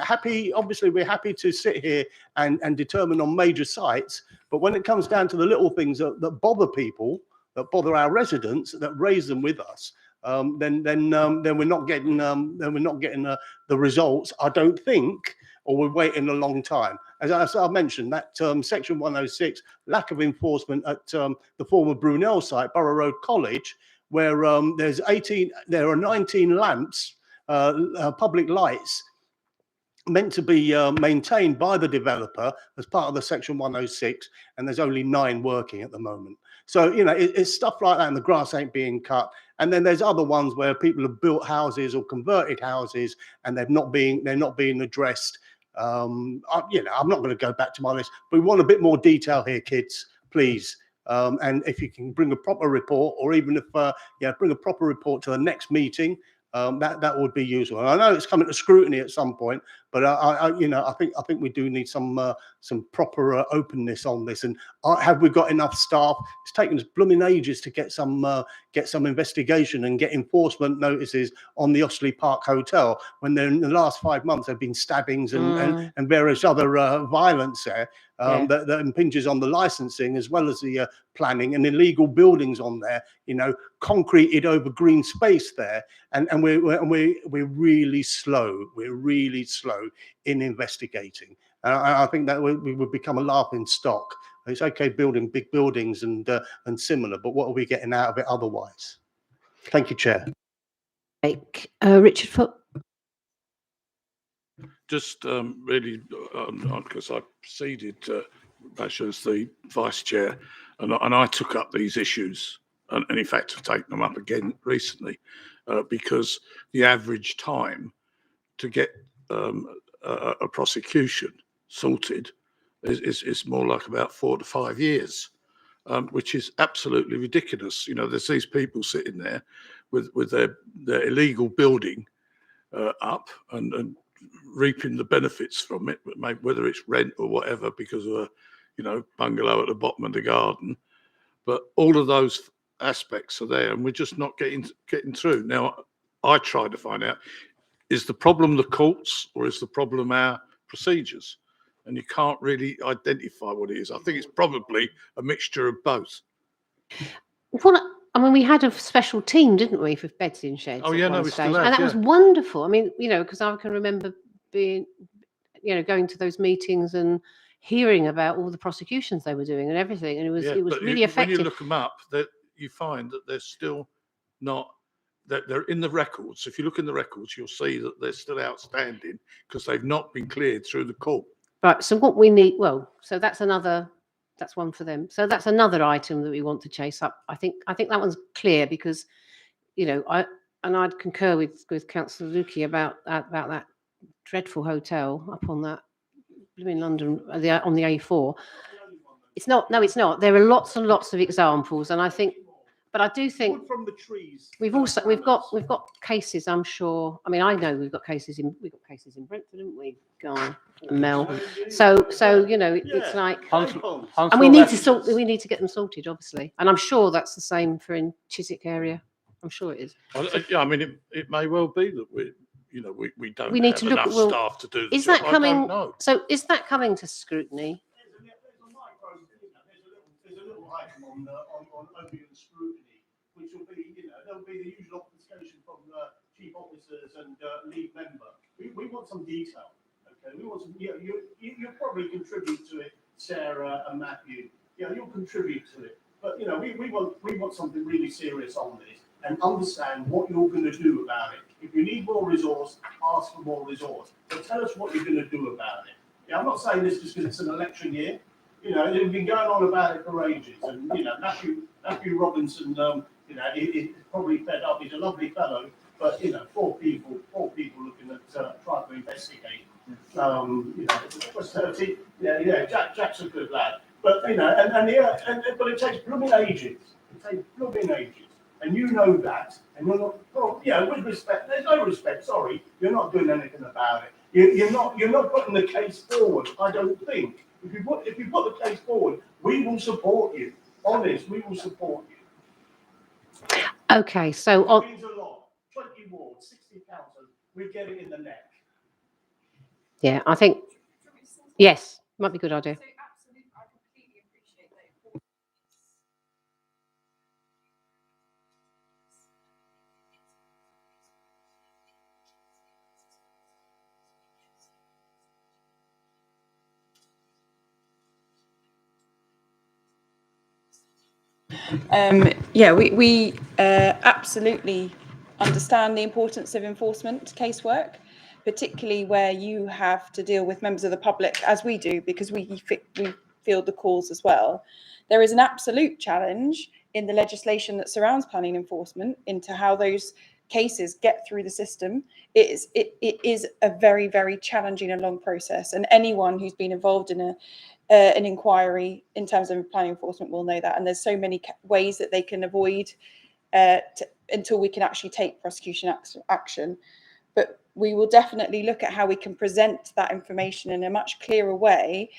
happy. Obviously, we're happy to sit here and determine on major sites, but when it comes down to the little things that bother people, that bother our residents, that raise them with us, then we're not getting the results, I don't think, or we're waiting a long time. As I mentioned, that Section 106, lack of enforcement at the former Brunel site, Borough Road College, where there are 19 lamps, public lights, meant to be maintained by the developer as part of the Section 106, and there's only 9 working at the moment. So, it's stuff like that, and the grass ain't being cut. And then there's other ones where people have built houses or converted houses, and they're not being addressed. I'm not going to go back to my list, but we want a bit more detail here, kids, please. And if you can bring a proper report, or even if bring a proper report to the next meeting, that would be useful. And I know it's coming to scrutiny at some point, but I think we do need some proper openness on this. And have we got enough staff? It's taken us blooming ages to get some investigation and get enforcement notices on the Oxley Park Hotel, when there in the last 5 months there have been stabbings and various other violence there. That impinges on the licensing as well as the planning, and illegal buildings on there, concreted over green space there, and we're really slow. We're really slow in investigating. I think that we would become a laughing stock. It's okay building big buildings and similar, but what are we getting out of it otherwise? Thank you, Chair. Richard Foot. Just really, because I preceded Bash as the Vice Chair, and I took up these issues, and in fact have taken them up again recently, because the average time to get a prosecution sorted is more like about 4 to 5 years, which is absolutely ridiculous. There's these people sitting there with their illegal building up and reaping the benefits from it, whether it's rent or whatever, because of a bungalow at the bottom of the garden. But all of those aspects are there, and we're just not getting through. Now, I try to find out, is the problem the courts, or is the problem our procedures? And you can't really identify what it is. I think it's probably a mixture of both. We had a special team, didn't we, for beds in sheds? Oh, yeah, no, we still have, and that was wonderful. Because I can remember being, going to those meetings and hearing about all the prosecutions they were doing and everything, and it was really effective. When you look them up, that you find that they're still not, that they're in the records. If you look in the records, you'll see that they're still outstanding because they've not been cleared through the court. Right. So what we need, so that's one for them. So that's another item that we want to chase up. I think that one's clear, because, I'd concur with Councillor Lukey about that dreadful hotel up on that in London on the A4. It's not. No, it's not. There are lots and lots of examples, and I do think from the trees. We've got cases. I'm sure. I know we've got cases in Brentford, haven't we, Guy and Mel? So it's like, and we need to get them sorted, obviously, and I'm sure that's the same for in Chiswick area. I'm sure it is. It may well be that we don't need have to look enough at, staff to do the is job. that coming? I don't know. So is that coming to scrutiny? There's a little item on opium scrutiny, which will be, there'll be the usual obfuscation from chief officers and lead member. We want some detail. Okay, we want some. You'll probably contribute to it, Sarah and Matthew. You'll contribute to it. But we want something really serious on this, and understand what you're going to do about it. If you need more resource, ask for more resource. But tell us what you're going to do about it. I'm not saying this just because it's an election year. They've been going on about it for ages, and Matthew Robinson, he's probably fed up. He's a lovely fellow, but poor people looking at trying to investigate. Jack's a good lad, but but it takes blooming ages. And you know that, and you're not. With respect, there's no respect. Sorry, you're not doing anything about it. You're not putting the case forward. I don't think. If you put the case forward, we will support you. Honest, we will support you. Okay, so It means a lot. 20 we get it in the neck. Yeah, I think, yes, might be a good idea. Yeah, we absolutely understand the importance of enforcement casework, particularly where you have to deal with members of the public, as we do, because we field the calls as well. There is an absolute challenge in the legislation that surrounds planning enforcement into how those cases get through the system. It is a very, very challenging and long process, and anyone who's been involved in an inquiry in terms of planning enforcement will know that. And there's so many ways that they can avoid until we can actually take prosecution action. But we will definitely look at how we can present that information in a much clearer way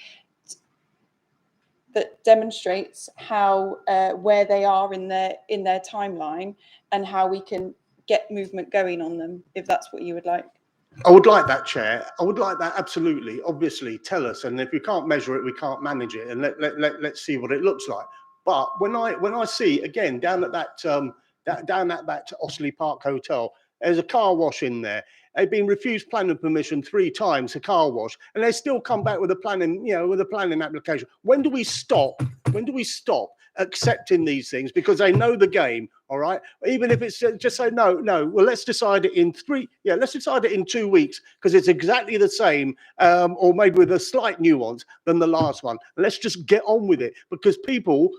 that demonstrates how where they are in their timeline and how we can get movement going on them, if that's what you would like. I would like that, Chair. I would like that, absolutely. Obviously, tell us, and if we can't measure it, we can't manage it, and let's see what it looks like. But when I see again down at that down at that Osley Park Hotel, there's a car wash in there. They've been refused planning permission 3 times, a car wash, and they still come back with a planning, with a planning application. When do we stop? When do we stop accepting these things because they know the game? All right, even if it's just say no. Well, let's decide it in 3. Yeah, let's decide it in 2 weeks because it's exactly the same, or maybe with a slight nuance than the last one. Let's just get on with it because people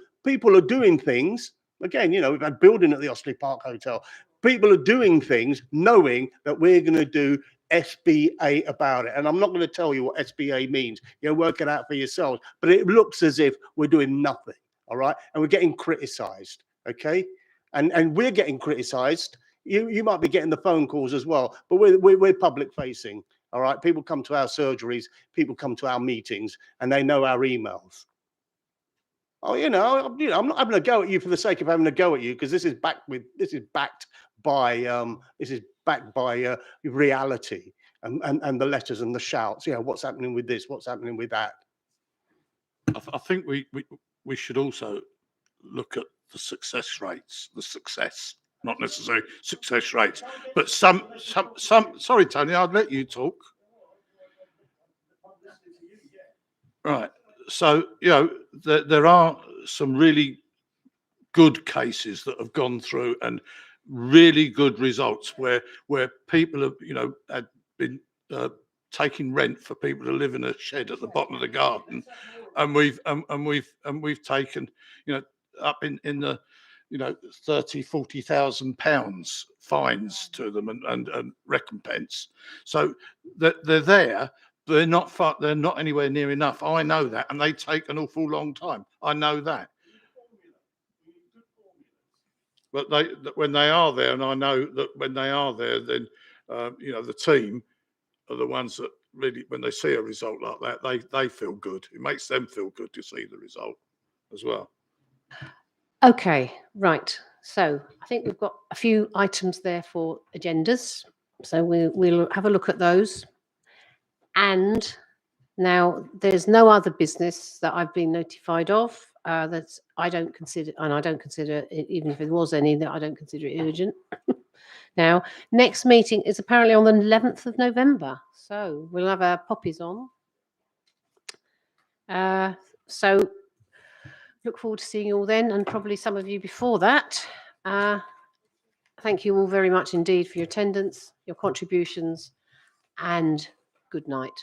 are doing things. Again, we've had building at the Osley Park Hotel. People are doing things knowing that we're going to do SBA about it. And I'm not going to tell you what SBA means. Work it out for yourselves. But it looks as if we're doing nothing. All right. And we're getting criticized. Okay. And we're getting criticized. You might be getting the phone calls as well. But we're public facing. All right. People come to our surgeries. People come to our meetings and they know our emails. Oh, I'm not having a go at you for the sake of having a go at you because this is backed by reality and the letters and the shouts. What's happening with this? What's happening with that? I think we should also look at the success rates, not necessarily success rates, but some. Sorry, Tony, I'd let you talk. Right. So, there are some really good cases that have gone through and really good results where people have, had been taking rent for people to live in a shed at the bottom of the garden, and we've taken, up in the 30,000-40,000 pounds fines to them and recompense. So they're there. They're not anywhere near enough. I know that, and they take an awful long time. I know that. But when they are there, and I know that when they are there, then the team are the ones that really, when they see a result like that, they feel good. It makes them feel good to see the result as well. Okay, right. So I think we've got a few items there for agendas. So we'll have a look at those. And now there's no other business that I've been notified of that I don't consider, and I don't consider, even if there was any, that I don't consider it urgent. Now, next meeting is apparently on the 11th of November. So we'll have our poppies on. So look forward to seeing you all then, and probably some of you before that. Thank you all very much indeed for your attendance, your contributions, and good night.